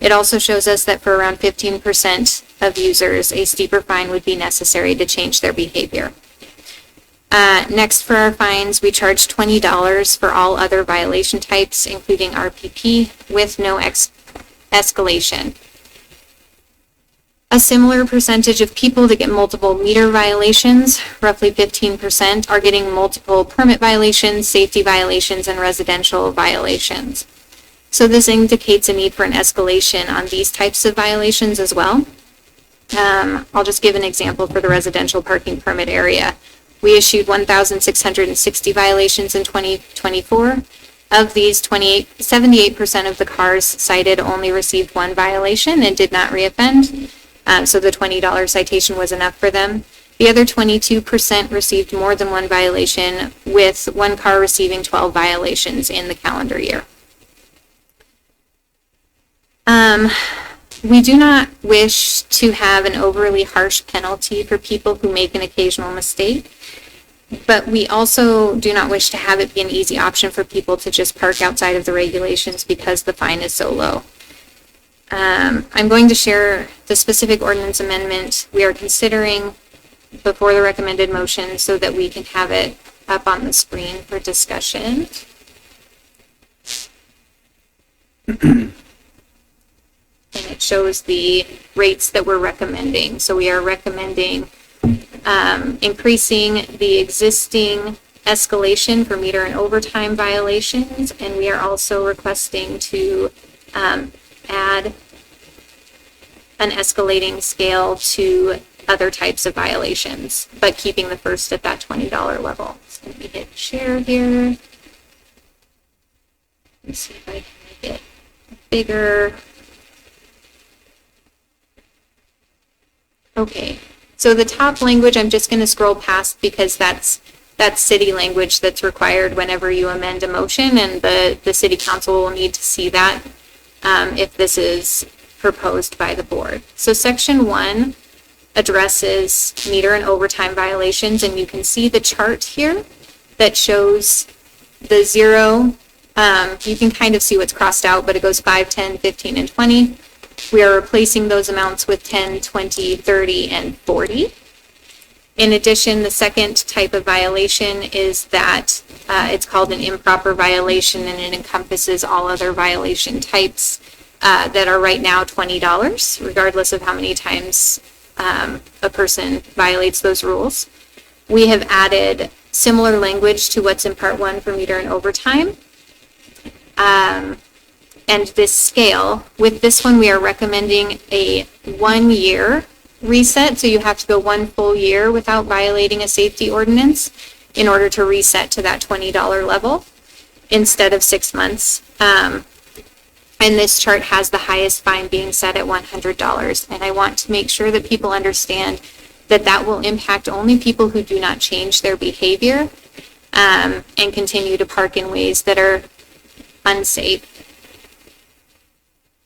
It also shows us that for around 15% of users, a steeper fine would be necessary to change their behavior. Next, for our fines, we charge $20 for all other violation types, including RPP, with no escalation. A similar percentage of people that get multiple meter violations, roughly 15%, are getting multiple permit violations, safety violations, and residential violations. So this indicates a need for an escalation on these types of violations as well. I'll just give an example for the residential parking permit area. We issued 1,660 violations in 2024. Of these, 78% of the cars cited only received one violation and did not reoffend. So the $20 citation was enough for them. The other 22% received more than one violation, with one car receiving 12 violations in the calendar year. We do not wish to have an overly harsh penalty for people who make an occasional mistake, but we also do not wish to have it be an easy option for people to just park outside of the regulations because the fine is so low. I'm going to share the specific ordinance amendment we are considering before the recommended motion so that we can have it up on the screen for discussion. And it shows the rates that we're recommending. So we are recommending increasing the existing escalation for meter and overtime violations, and we are also requesting to add an escalating scale to other types of violations, but keeping the first at that $20 level. So let me hit share here. Let's see if I can make it bigger. Okay, so the top language I'm just going to scroll past because that's city language that's required whenever you amend a motion, and the city council will need to see that if this is proposed by the board. So section 1 addresses meter and overtime violations, and you can see the chart here that shows the 0. You can kind of see what's crossed out, but it goes 5, 10, 15, and 20. We are replacing those amounts with 10, 20, 30, and 40. In addition, the second type of violation is that it's called an improper violation, and it encompasses all other violation types that are right now $20, regardless of how many times a person violates those rules. We have added similar language to what's in Part 1 for meter and overtime. And this scale, with this one, we are recommending a 1-year reset. So you have to go 1 full year without violating a safety ordinance in order to reset to that $20 level instead of 6 months. And this chart has the highest fine being set at $100. And I want to make sure that people understand that that will impact only people who do not change their behavior and continue to park in ways that are unsafe.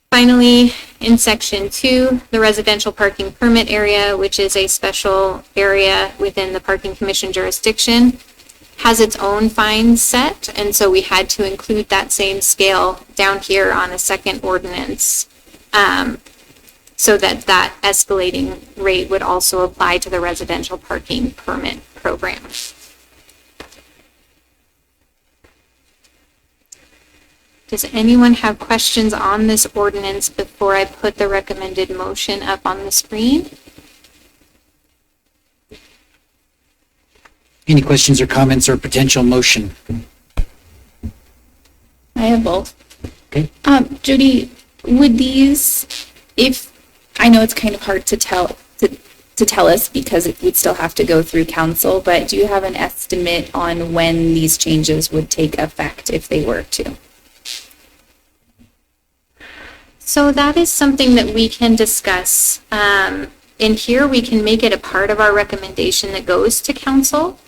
Finally, in section 2, the residential parking permit area, which is a special area within the Parking Commission jurisdiction, has its own fine set, and so we had to include that same scale down here on a second ordinance so that that escalating rate would also apply to the residential parking permit program. Does anyone have questions on this ordinance before I put the recommended motion up on the screen? Any questions or comments or potential motion? I have both. Okay. Jody, would these, if, I know it's kind of hard to tell us because it would still have to go through council, but do you have an estimate on when these changes would take effect if they were to? So that is something that we can discuss. In here, we can make it a part of our recommendation that goes to council.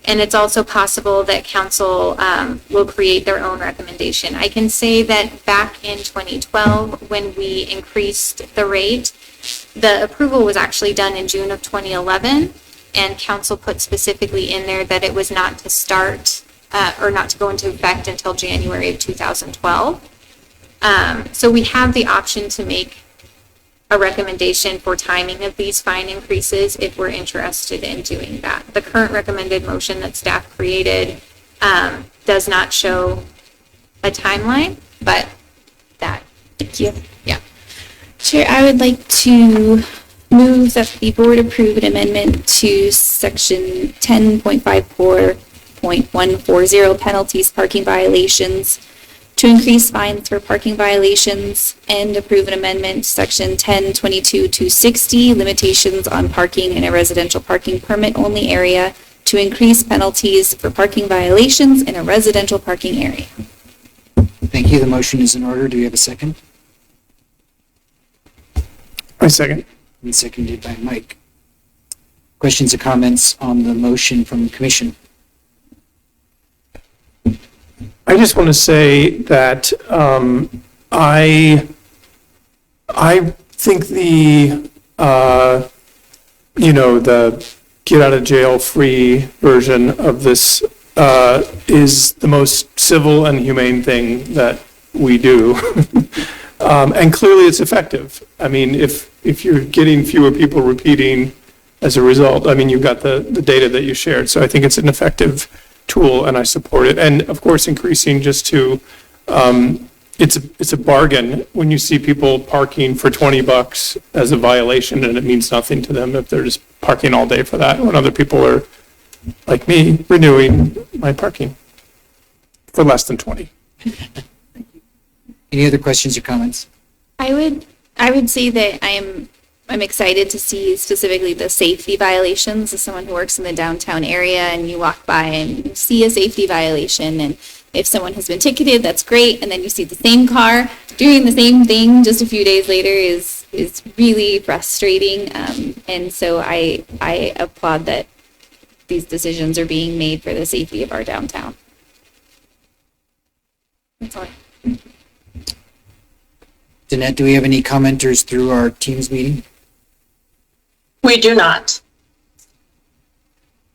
And it's also possible that council will create their own recommendation. I can say that back in 2012, when we increased the rate, the approval was actually done in June of 2011. And council put specifically in there that it was not to start or not to go into effect until January of 2012. So we have the option to make a recommendation for timing of these fine increases if we're interested in doing that. The current recommended motion that staff created does not show a timeline, but that. Thank you. Yeah. Chair, I would like to move that the board approve an amendment to section 10.54.140 penalties, parking violations, to increase fines for parking violations, and approve an amendment to section 10.22.260 limitations on parking in a residential parking permit only area to increase penalties for parking violations in a residential parking area. Thank you. The motion is in order. Do we have a second? I second. And seconded by Mike. questions or comments on the motion from the commission? I just want to say that I think the get out of jail free version of this is the most civil and humane thing that we do. And clearly it's effective. I mean, if you're getting fewer people repeating as a result, I mean, you've got the data that you shared. So I think it's an effective tool and I support it. And of course, increasing just to, it's a bargain when you see people parking for $20 as a violation and it means nothing to them if they're just parking all day for that, when other people are, like me, renewing my parking for less than 20. Any other questions or comments? I would say that I'm excited to see specifically the safety violations. As someone who works in the downtown area and you walk by and you see a safety violation, and if someone has been ticketed, that's great. And then you see the same car doing the same thing just a few days later is really frustrating. And so I applaud that these decisions are being made for the safety of our downtown. That's all. Danette, do we have any commenters through our Teams meeting? We do not.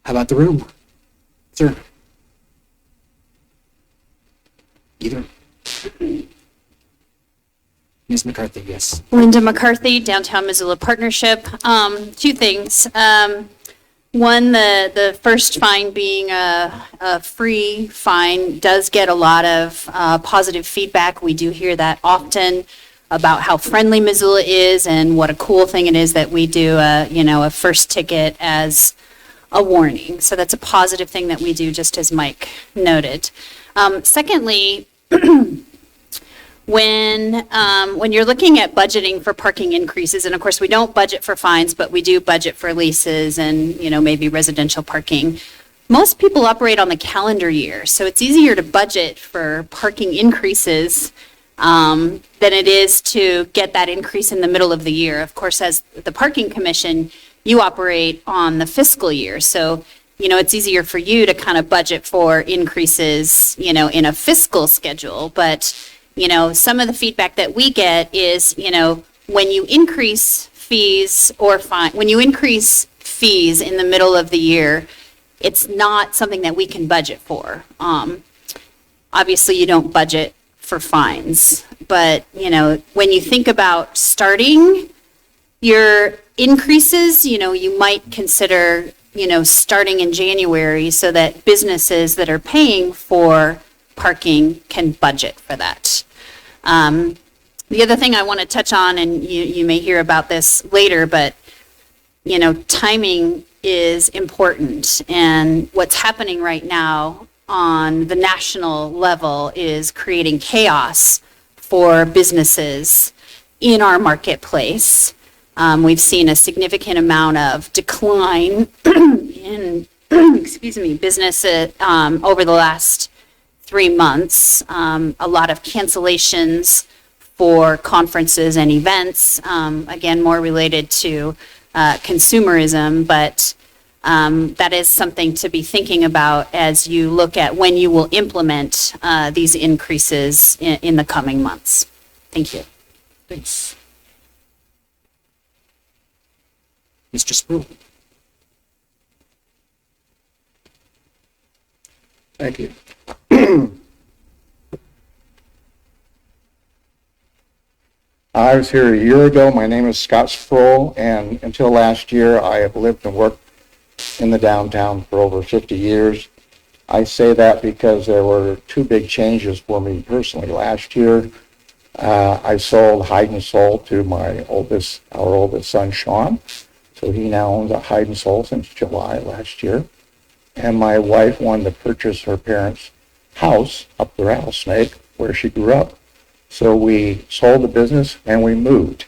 How about the room? Sir? Either. Ms. McCarthy, yes. Linda McCarthy, Downtown Missoula Partnership. Two things. One, the first fine being a free fine does get a lot of positive feedback. We do hear that often about how friendly Missoula is and what a cool thing it is that we do a first ticket as a warning. So that's a positive thing that we do, just as Mike noted. Secondly, when you're looking at budgeting for parking increases, and of course we don't budget for fines, but we do budget for leases and maybe residential parking. Most people operate on the calendar year, so it's easier to budget for parking increases than it is to get that increase in the middle of the year. Of course, as the Parking Commission, you operate on the fiscal year, so it's easier for you to kind of budget for increases, in a fiscal schedule. But, some of the feedback that we get is, when you increase fees when you increase fees in the middle of the year, it's not something that we can budget for. Obviously, you don't budget for fines, but, when you think about starting your increases, you might consider starting in January so that businesses that are paying for parking can budget for that. The other thing I want to touch on, and you may hear about this later, but timing is important. And what's happening right now on the national level is creating chaos for businesses in our marketplace. We've seen a significant amount of decline in, business over the last 3 months. A lot of cancellations for conferences and events, again, more related to consumerism, but that is something to be thinking about as you look at when you will implement these increases in the coming months. Thank you. Thanks. Mr. Sproul. Thank you. I was here a year ago. My name is Scott Sproul, and until last year, I have lived and worked in the downtown for over 50 years. I say that because there were two big changes for me personally. Last year, I sold Hide and Soul to our oldest son, Sean. So he now owns a Hide and Soul since July last year. And my wife wanted to purchase her parents' house up the Rattlesnake where she grew up. So we sold the business and we moved.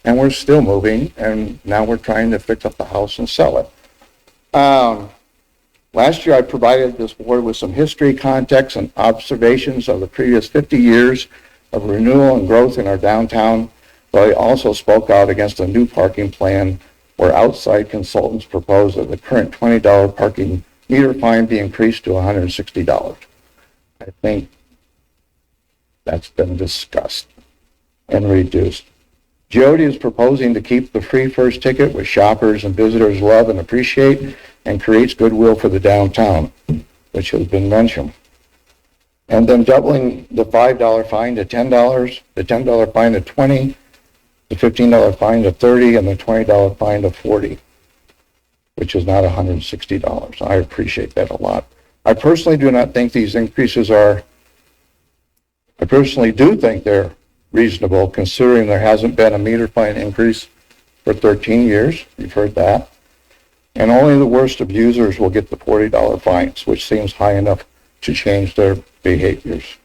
And we're still moving, and now we're trying to fix up the house and sell it. Last year I provided this board with some history, context, and observations of the previous 50 years of renewal and growth in our downtown, but I also spoke out against a new parking plan where outside consultants propose that the current $20 parking meter fine be increased to $160. I think that's been discussed and reduced. Jody is proposing to keep the free first ticket, which shoppers and visitors love and appreciate, and creates goodwill for the downtown, which has been mentioned. And then doubling the $5 fine to $10, the $10 fine to $20, the $15 fine to $30, and the $20 fine to $40, which is not $160. I appreciate that a lot. I personally do not think these increases are, I personally do think they're reasonable, considering there hasn't been a meter fine increase for 13 years. You've heard that. And only the worst abusers will get the $40 fines, which seems high enough to change their behaviors.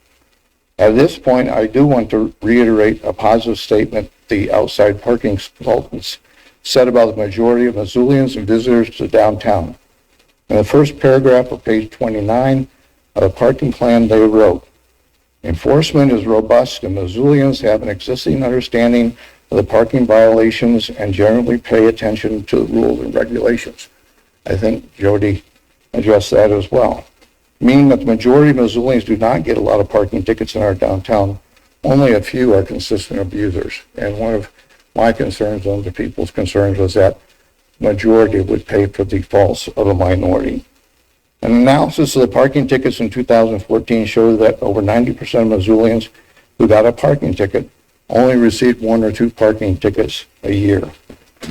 At this point, I do want to reiterate a positive statement the outside parking consultants said about the majority of Missoulians and visitors to downtown. In the first paragraph of page 29 of the parking plan, they wrote, enforcement is robust and Missoulians have an existing understanding of the parking violations and generally pay attention to the rules and regulations. I think Jody addressed that as well. Meaning that the majority of Missoulians do not get a lot of parking tickets in our downtown. Only a few are consistent abusers. And one of my concerns, and other people's concerns, was that majority would pay for the faults of a minority. An analysis of the parking tickets in 2014 showed that over 90% of Missoulians who got a parking ticket only received 1 or 2 parking tickets a year.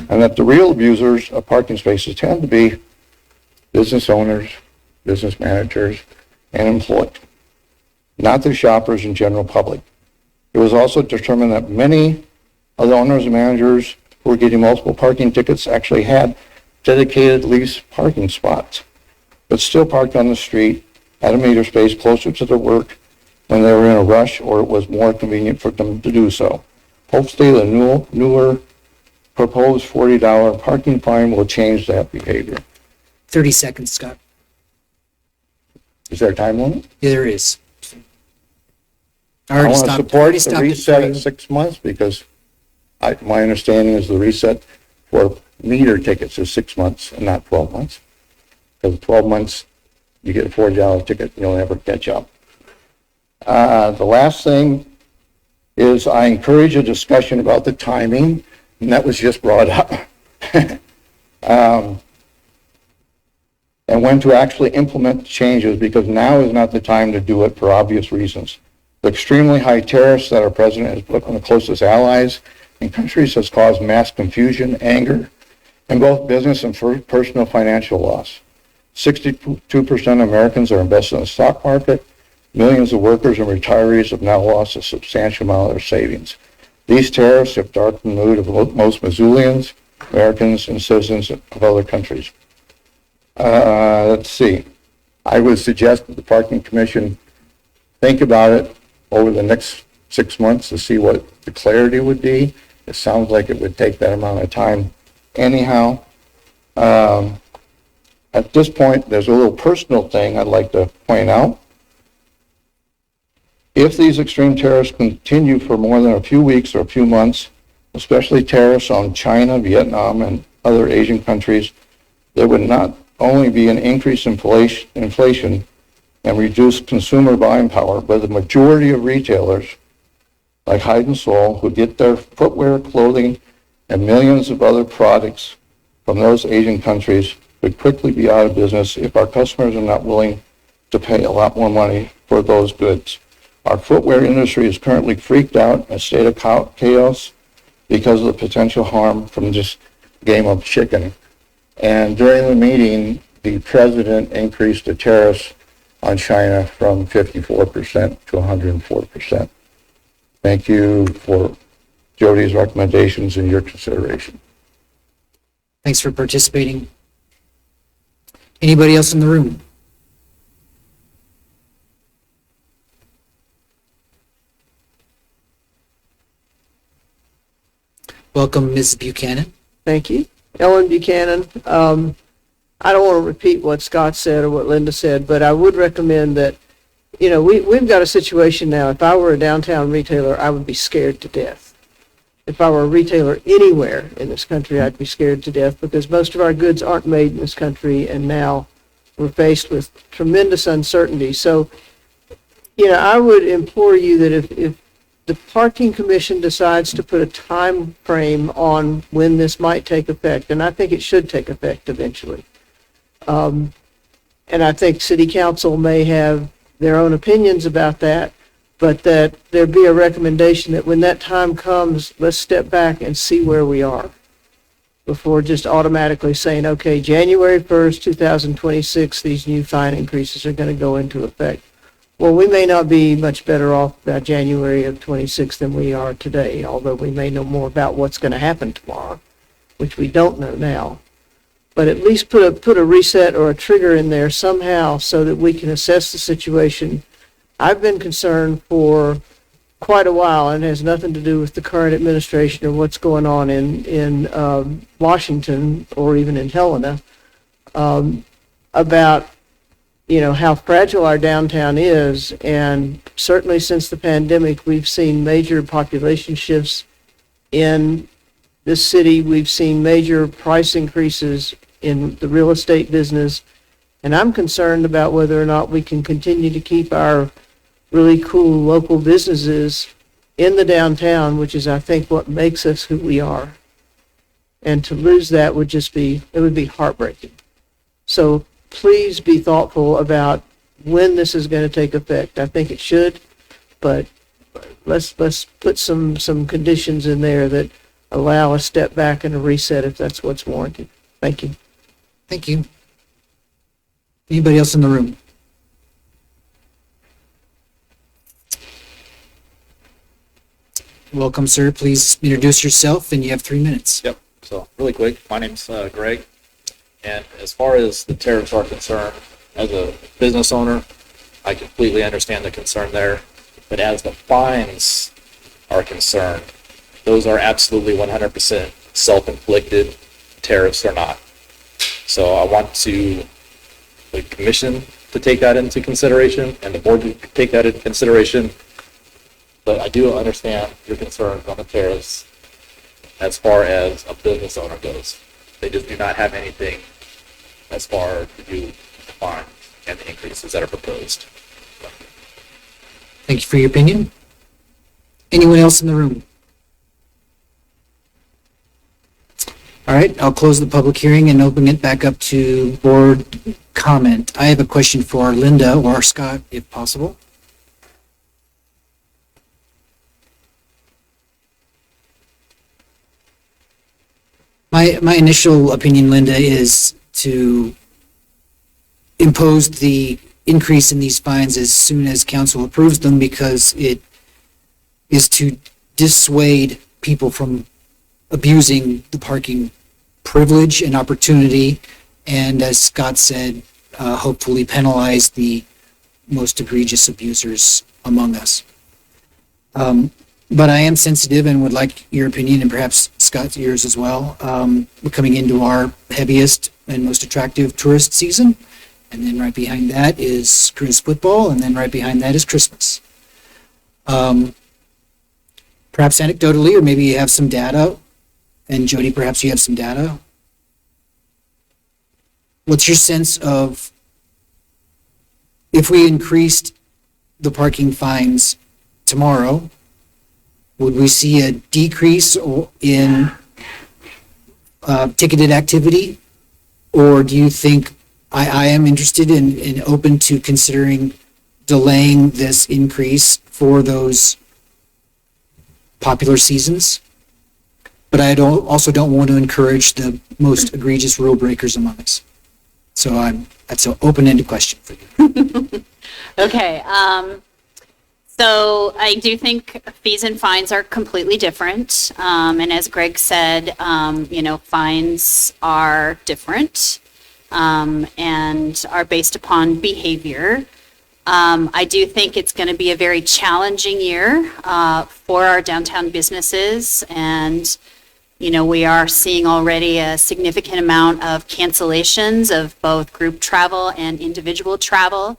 And that the real abusers of parking spaces tend to be business owners, business managers, and employees, not the shoppers and general public. It was also determined that many of the owners and managers who were getting multiple parking tickets actually had dedicated leased parking spots, but still parked on the street at a meter space closer to their work when they were in a rush or it was more convenient for them to do so. Hopefully the newer proposed $40 parking fine will change that behavior. 30 seconds, Scott. Is there a time limit? Yeah, there is. I want to support the reset at 6 months because my understanding is the reset for meter tickets is 6 months and not 12 months. Because 12 months, you get a $40 ticket, you'll never catch up. The last thing is I encourage a discussion about the timing, and that was just brought up. And when to actually implement changes, because now is not the time to do it for obvious reasons. The extremely high tariffs that our president has put on the closest allies and countries has caused mass confusion, anger, and both business and personal financial loss. 62% of Americans are invested in the stock market. Millions of workers and retirees have now lost a substantial amount of their savings. These tariffs have darkened the mood of most Missoulians, Americans, and citizens of other countries. Let's see. I would suggest that the Parking Commission think about it over the next 6 months to see what the clarity would be. It sounds like it would take that amount of time anyhow. At this point, there's a little personal thing I'd like to point out. If these extreme tariffs continue for more than a few weeks or a few months, especially tariffs on China, Vietnam, and other Asian countries, there would not only be an increase in inflation and reduced consumer buying power, but the majority of retailers like Hide and Soul, who get their footwear, clothing, and millions of other products from those Asian countries, would quickly be out of business if our customers are not willing to pay a lot more money for those goods. Our footwear industry is currently freaked out in a state of chaos because of the potential harm from this game of chicken. And during the meeting, the president increased the tariffs on China from 54% to 104%. Thank you for Jody's recommendations and your consideration. Thanks for participating. Anybody else in the room? Welcome, Ms. Buchanan. Thank you. Ellen Buchanan. I don't want to repeat what Scott said or what Linda said, but I would recommend that, we've got a situation now. If I were a downtown retailer, I would be scared to death. if I were a retailer anywhere in this country, I'd be scared to death because most of our goods aren't made in this country, and now we're faced with tremendous uncertainty. So, I would implore you that if the parking commission decides to put a time frame on when this might take effect, and I think it should take effect eventually, and I think city council may have their own opinions about that, but that there be a recommendation that when that time comes, let's step back and see where we are before just automatically saying, okay, January 1st, 2026, these new fine increases are going to go into effect. Well, we may not be much better off by January of 26 than we are today, although we may know more about what's going to happen tomorrow, which we don't know now. But at least put a reset or a trigger in there somehow so that we can assess the situation. I've been concerned for quite a while, and it has nothing to do with the current administration or what's going on in Washington or even in Helena, about how fragile our downtown is. And certainly since the pandemic, we've seen major population shifts in this city. We've seen major price increases in the real estate business, and I'm concerned about whether or not we can continue to keep our really cool local businesses in the downtown, which is, I think, what makes us who we are. And to lose that would be heartbreaking. So please be thoughtful about when this is going to take effect. I think it should, but let's put some conditions in there that allow a step back and a reset if that's what's warranted. Thank you. Thank you. Anybody else in the room? Welcome, sir. Please introduce yourself, and you have 3 minutes. Yep. So really quick, my name's Greg, and as far as the tariffs are concerned, as a business owner, I completely understand the concern there. But as the fines are concerned, those are absolutely 100% self-inflicted. Tariffs are not. So I want the commission to take that into consideration and the board to take that into consideration. But I do understand your concerns on the tariffs as far as a business owner goes. They just do not have anything as far to do with the fines and the increases that are proposed. Thank you for your opinion. Anyone else in the room? All right, I'll close the public hearing and open it back up to board comment. I have a question for Linda or Scott, if possible. My initial opinion, Linda, is to impose the increase in these fines as soon as council approves them, because it is to dissuade people from abusing the parking privilege and opportunity, and as Scott said, hopefully penalize the most egregious abusers among us. But I am sensitive and would like your opinion, and perhaps Scott's yours as well. We're coming into our heaviest and most attractive tourist season, and then right behind that is Cruise football, and then right behind that is Christmas. Perhaps anecdotally, or maybe you have some data, and Jody, perhaps you have some data. What's your sense of, if we increased the parking fines tomorrow, would we see a decrease in ticketed activity? Or do you think, I am interested in open to considering delaying this increase for those popular seasons? But I also don't want to encourage the most egregious rule breakers among us. So that's an open-ended question for you. Okay. So I do think fees and fines are completely different. And as Greg said, fines are different and are based upon behavior. I do think it's going to be a very challenging year for our downtown businesses. And, we are seeing already a significant amount of cancellations of both group travel and individual travel.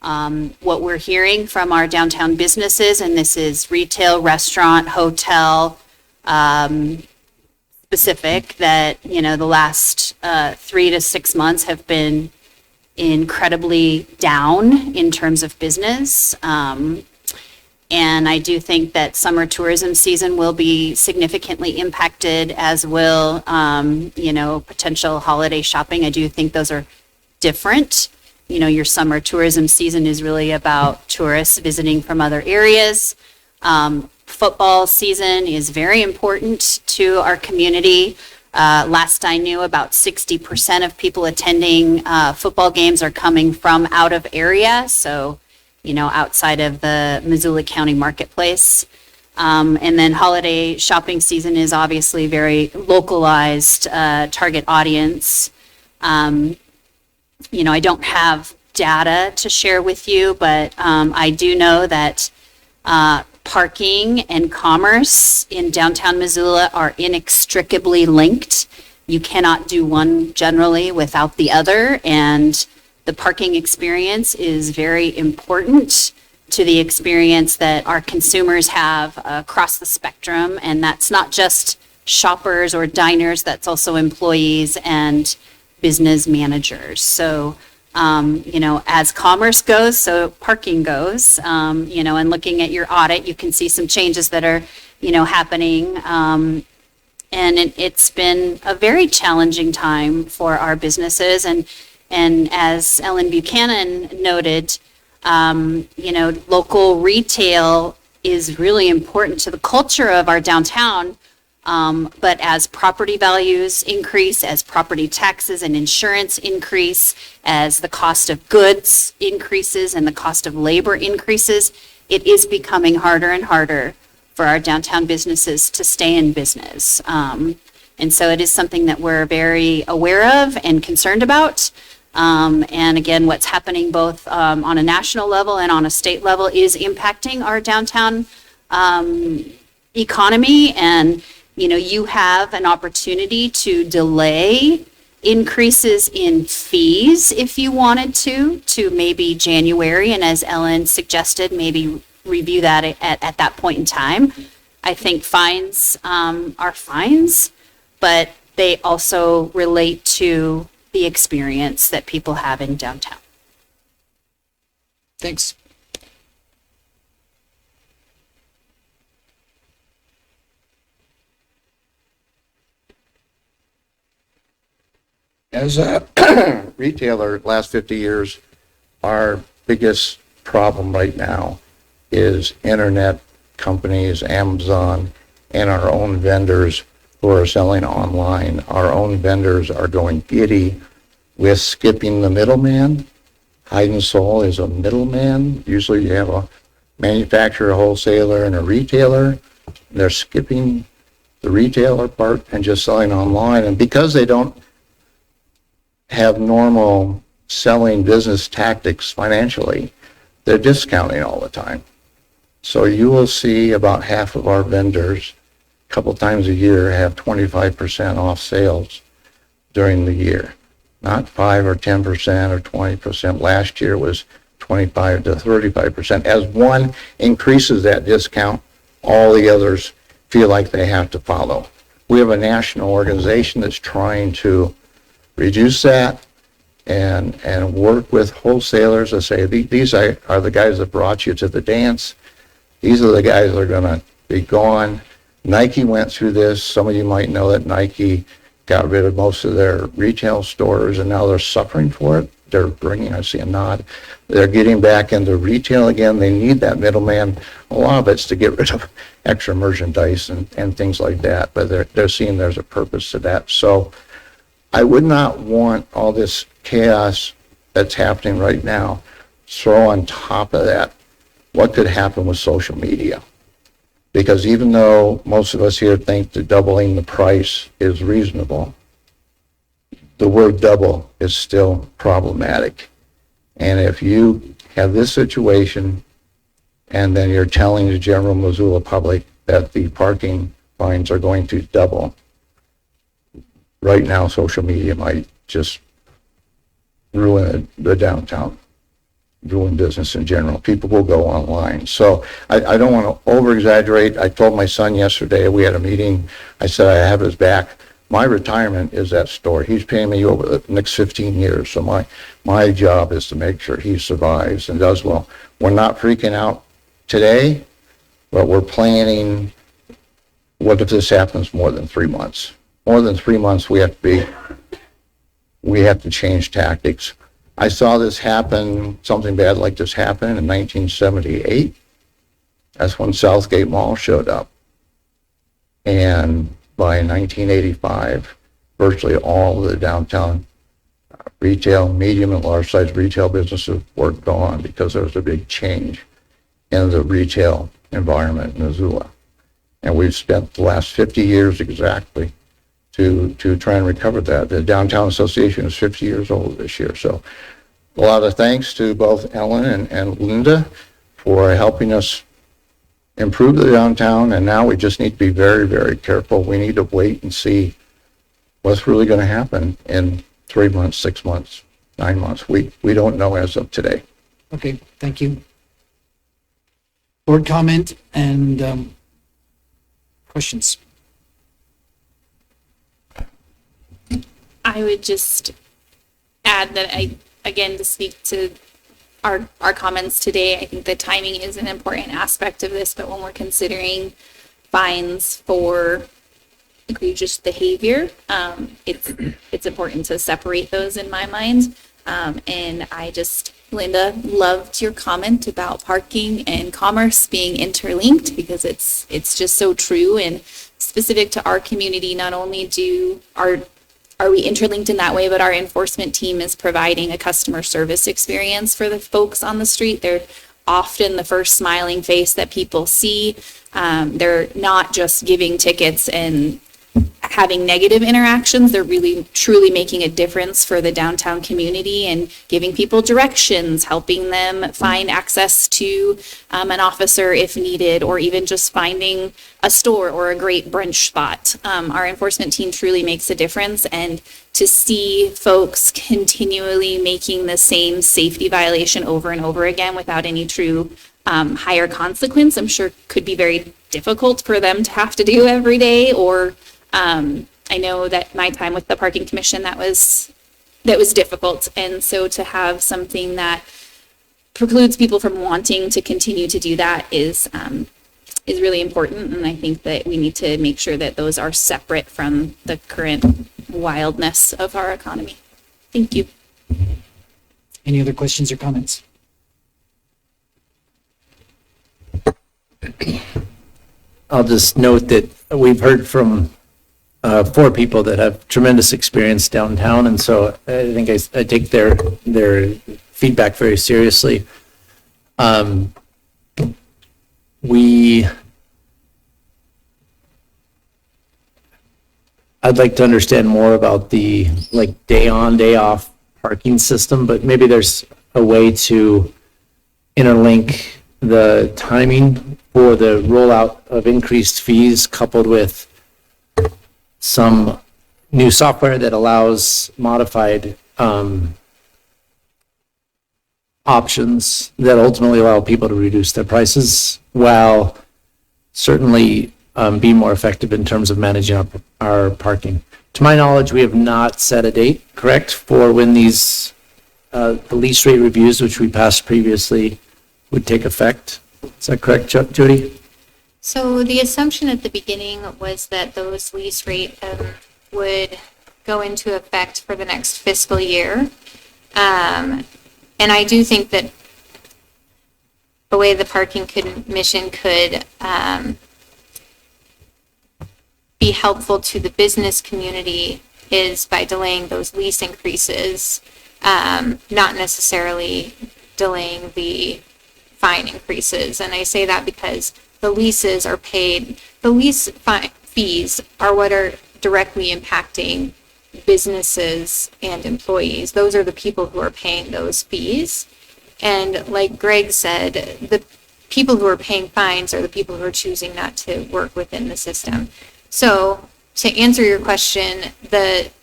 What we're hearing from our downtown businesses, and this is retail, restaurant, hotel, specific that, you know, the last 3 to 6 months have been incredibly down in terms of business. And I do think that summer tourism season will be significantly impacted, as will, you know, potential holiday shopping. I do think those are different. You know, your summer tourism season is really about tourists visiting from other areas. Football season is very important to our community. Last I knew, about 60% of people attending football games are coming from out of area, so, you know, outside of the Missoula County marketplace. And then holiday shopping season is obviously very localized target audience. You know, I don't have data to share with you, but I do know that parking and commerce in downtown Missoula are inextricably linked. You cannot do one generally without the other, and the parking experience is very important to the experience that our consumers have across the spectrum, and that's not just shoppers or diners, that's also employees and business managers. So you know, as commerce goes, so parking goes, you know, and looking at your audit, you can see some changes that are, you know, happening. And it's been a very challenging time for our businesses. And as Ellen Buchanan noted, you know, local retail is really important to the culture of our downtown. But as property values increase, as property taxes and insurance increase, as the cost of goods increases and the cost of labor increases, it is becoming harder and harder for our downtown businesses to stay in business. And so it is something that we're very aware of and concerned about. And again, what's happening both on a national level and on a state level is impacting our downtown economy. And you know, you have an opportunity to delay increases in fees if you wanted to maybe January. And as Ellen suggested, maybe review that at that point in time. I think fines are fines, but they also relate to the experience that people have in downtown. Thanks. As a retailer, last 50 years, our biggest problem right now is internet companies, Amazon, and our own vendors who are selling online. Our own vendors are going giddy with skipping the middleman. Hide and Soul is a middleman. Usually you have a manufacturer, a wholesaler, and a retailer. They're skipping the retailer part and just selling online. And because they don't have normal selling business tactics financially, they're discounting all the time. So you will see about half of our vendors a couple times a year have 25% off sales during the year. Not 5 or 10% or 20%. Last year was 25 to 35%. As one increases that discount, all the others feel like they have to follow. We have a national organization that's trying to reduce that and work with wholesalers to say, these are the guys that brought you to the dance. These are the guys that are going to be gone. Nike went through this. Some of you might know that Nike got rid of most of their retail stores, and now they're suffering for it. They're bringing, I see a nod, they're getting back into retail again. They need that middleman. A lot of it's to get rid of extra merchandise and things like that, but they're seeing there's a purpose to that. So I would not want all this chaos that's happening right now throw on top of that what could happen with social media. Because even though most of us here think that doubling the price is reasonable, the word double is still problematic. And if you have this situation and then you're telling the general Missoula public that the parking fines are going to double, right now social media might just ruin the downtown. doing business in general. People will go online. So I don't want to over exaggerate. I told my son yesterday, we had a meeting, I said I have his back. My retirement is that store. He's paying me over the next 15 years. So my job is to make sure he survives and does well. We're not freaking out today, but we're planning, what if this happens more than 3 months? More than 3 months, we have to change tactics. I saw this happen, something bad like this happen in 1978. That's when Southgate Mall showed up. And by 1985, virtually all of the downtown retail, medium and large size retail businesses were gone because there was a big change in the retail environment in Missoula. And we've spent the last 50 years exactly to try and recover that. The Downtown Association is 50 years old this year. So a lot of thanks to both Ellen and Linda for helping us improve the downtown. And now we just need to be very, very careful. We need to wait and see what's really going to happen in 3 months, 6 months, 9 months. We don't know as of today. Okay, thank you. Board comment and questions? I would just add that again, to speak to our comments today, I think the timing is an important aspect of this, but when we're considering fines for egregious behavior, it's important to separate those in my mind. And Linda, loved your comment about parking and commerce being interlinked, because it's just so true and specific to our community. Not only are we interlinked in that way, but our enforcement team is providing a customer service experience for the folks on the street. They're often the first smiling face that people see. They're not just giving tickets and having negative interactions. They're really truly making a difference for the downtown community and giving people directions, helping them find access to an officer if needed, or even just finding a store or a great brunch spot. Our enforcement team truly makes a difference, and to see folks continually making the same safety violation over and over again without any true higher consequence, I'm sure could be very difficult for them to have to do every day. Or I know that my time with the Parking Commission, that was difficult. And so to have something that precludes people from wanting to continue to do that is really important. And I think that we need to make sure that those are separate from the current wildness of our economy. Thank you. Any other questions or comments? I'll just note that we've heard from 4 people that have tremendous experience downtown, and so I think I take their feedback very seriously. I'd like to understand more about the day on, day off parking system, but maybe there's a way to interlink the timing for the rollout of increased fees coupled with some new software that allows modified options that ultimately allow people to reduce their prices while certainly be more effective in terms of managing our parking. To my knowledge, we have not set a date, correct, for when these the lease rate reviews, which we passed previously, would take effect. Is that correct, Jody? So the assumption at the beginning was that those lease rate would go into effect for the next fiscal year. And I do think that the way the Parking Commission could be helpful to the business community is by delaying those lease increases, not necessarily delaying the fine increases. And I say that because the leases are paid, the lease fees are what are directly impacting businesses and employees. Those are the people who are paying those fees. And like Greg said, the people who are paying fines are the people who are choosing not to work within the system. So to answer your question, it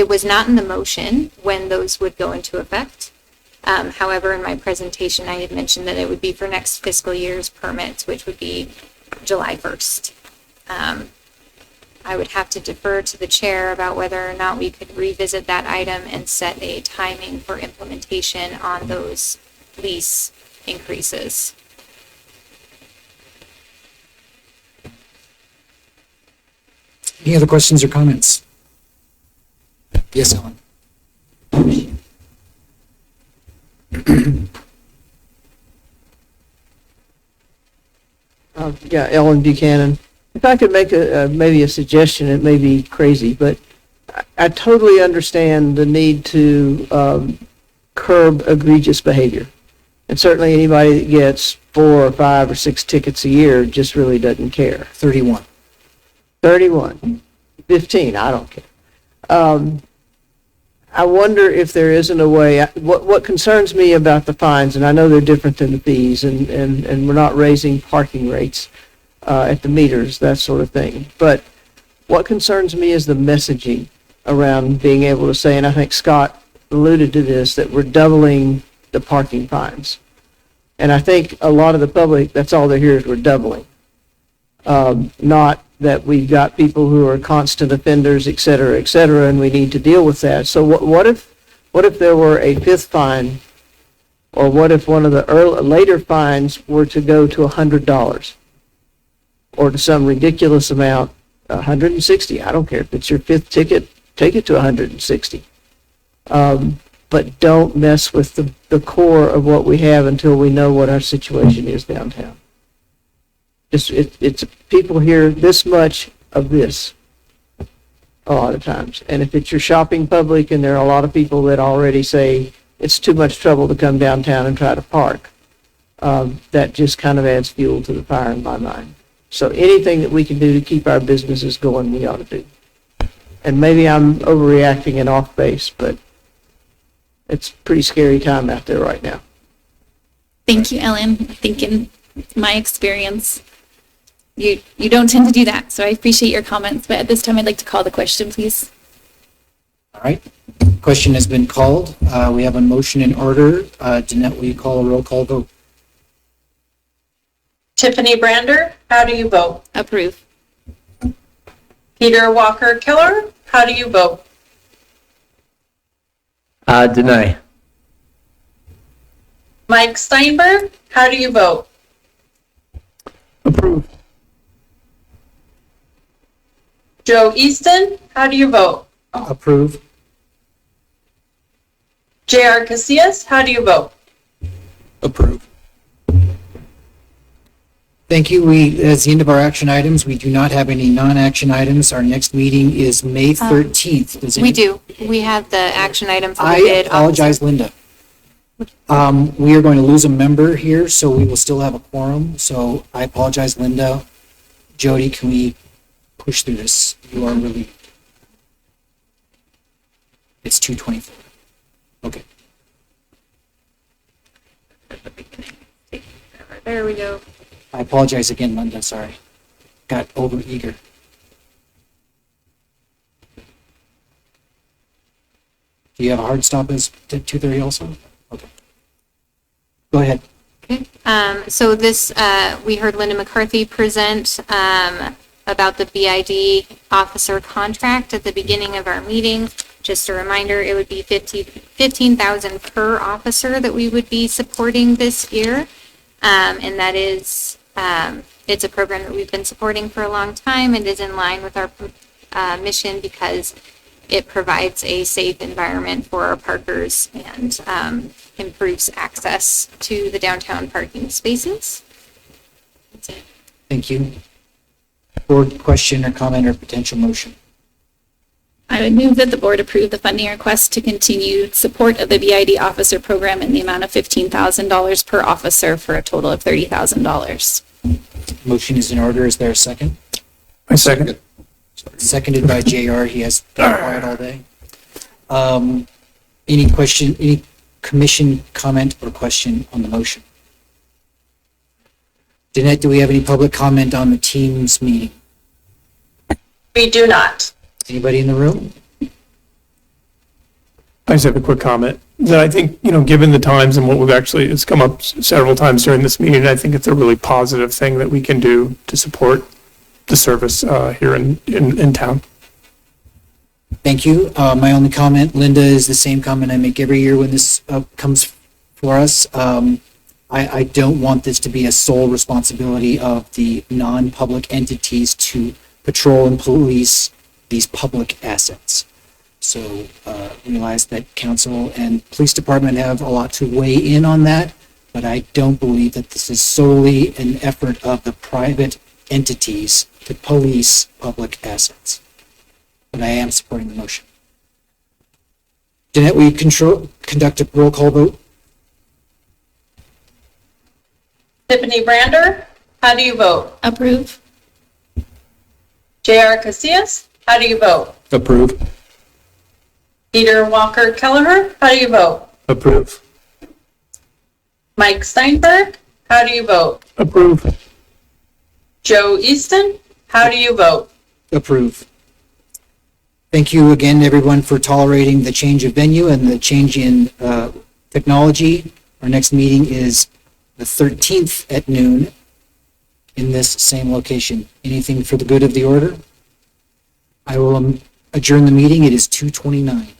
was not in the motion when those would go into effect. However, in my presentation, I had mentioned that it would be for next fiscal year's permits, which would be July 1st. I would have to defer to the chair about whether or not we could revisit that item and set a timing for implementation on those lease increases. Any other questions or comments? Yes, Ellen. Yeah, Ellen Buchanan. If I could make maybe a suggestion, it may be crazy, but I totally understand the need to curb egregious behavior. And certainly anybody that gets 4 or 5 or 6 tickets a year just really doesn't care. 31. 31, 15, I don't care. I wonder if there isn't a way, what concerns me about the fines, and I know they're different than the fees, and we're not raising parking rates at the meters, that sort of thing. But what concerns me is the messaging around being able to say, and I think Scott alluded to this, that we're doubling the parking fines. And I think a lot of the public, that's all they hear is we're doubling. Not that we've got people who are constant offenders, et cetera, and we need to deal with that. So what if there were a 5th fine, or what if one of the later fines were to go to $100, or to some ridiculous amount, 160? I don't care if it's your 5th ticket, take it to 160. But don't mess with the core of what we have until we know what our situation is downtown. It's people hear this much of this a lot of times. And if it's your shopping public, and there are a lot of people that already say it's too much trouble to come downtown and try to park, that just kind of adds fuel to the fire in my mind. So anything that we can do to keep our businesses going, we ought to do. And maybe I'm overreacting and off base, but it's a pretty scary time out there right now. Thank you, Ellen. I think in my experience, you don't tend to do that, so I appreciate your comments, but at this time I'd like to call the question, please. All right. Question has been called. We have a motion in order. Danette, will you call a roll call vote? Tiffany Brander, how do you vote? Approve. Peter Walker Keller, how do you vote? Deny. Mike Steinberg, how do you vote? Approve. Joe Easton, how do you vote? Approve. J.R. Casillas, how do you vote? Approve. Thank you. That's the end of our action items. We do not have any non-action items. Our next meeting is May 13th. We do. We have the action item for the I bid. apologize, Linda. We are going to lose a member here, so we will still have a quorum. So I apologize, Linda. Jody, can we push through this? You are really... It's 2:24. Okay. There we go. I apologize again, Linda. Sorry. Got over eager. Do you have a hard stop as 2:30 also? Okay. Go ahead. Okay. So this, we heard Linda McCarthy present about the BID officer contract at the beginning of our meeting. Just a reminder, it would be $15,000 per officer that we would be supporting this year. And that is, it's a program that we've been supporting for a long time and is in line with our mission because it provides a safe environment for our parkers and improves access to the downtown parking spaces. That's it. Thank you. Board question or comment or potential motion? I would move that the board approve the funding request to continue support of the BID officer program in the amount of $15,000 per officer for a total of $30,000. Motion is in order. Is there a second? I second it. Seconded by JR. He has been quiet all day. Any question, any commission comment or question on the motion? Danette, do we have any public comment on the Teams meeting? We do not. Anybody in the room? I just have a quick comment that I think, given the times and what we've actually, it's come up several times during this meeting, I think it's a really positive thing that we can do to support the service here in town. Thank you. My only comment, Linda, is the same comment I make every year when this comes for us. I don't want this to be a sole responsibility of the non-public entities to patrol and police these public assets. So realize that council and police department have a lot to weigh in on that, but I don't believe that this is solely an effort of the private entities to police public assets. But I am supporting the motion. Jeanette, will you conduct a roll call vote? Tiffany Brander, how do you vote? Approve. J.R. Casillas, how do you vote? Approve. Peter Walker Kelleher, how do you vote? Approve. Mike Steinberg, how do you vote? Approve. Joe Easton, how do you vote? Approve. Thank you again, everyone, for tolerating the change of venue and the change in technology. Our next meeting is the 13th at noon in this same location. Anything for the good of the order? I will adjourn the meeting. It is 2:29.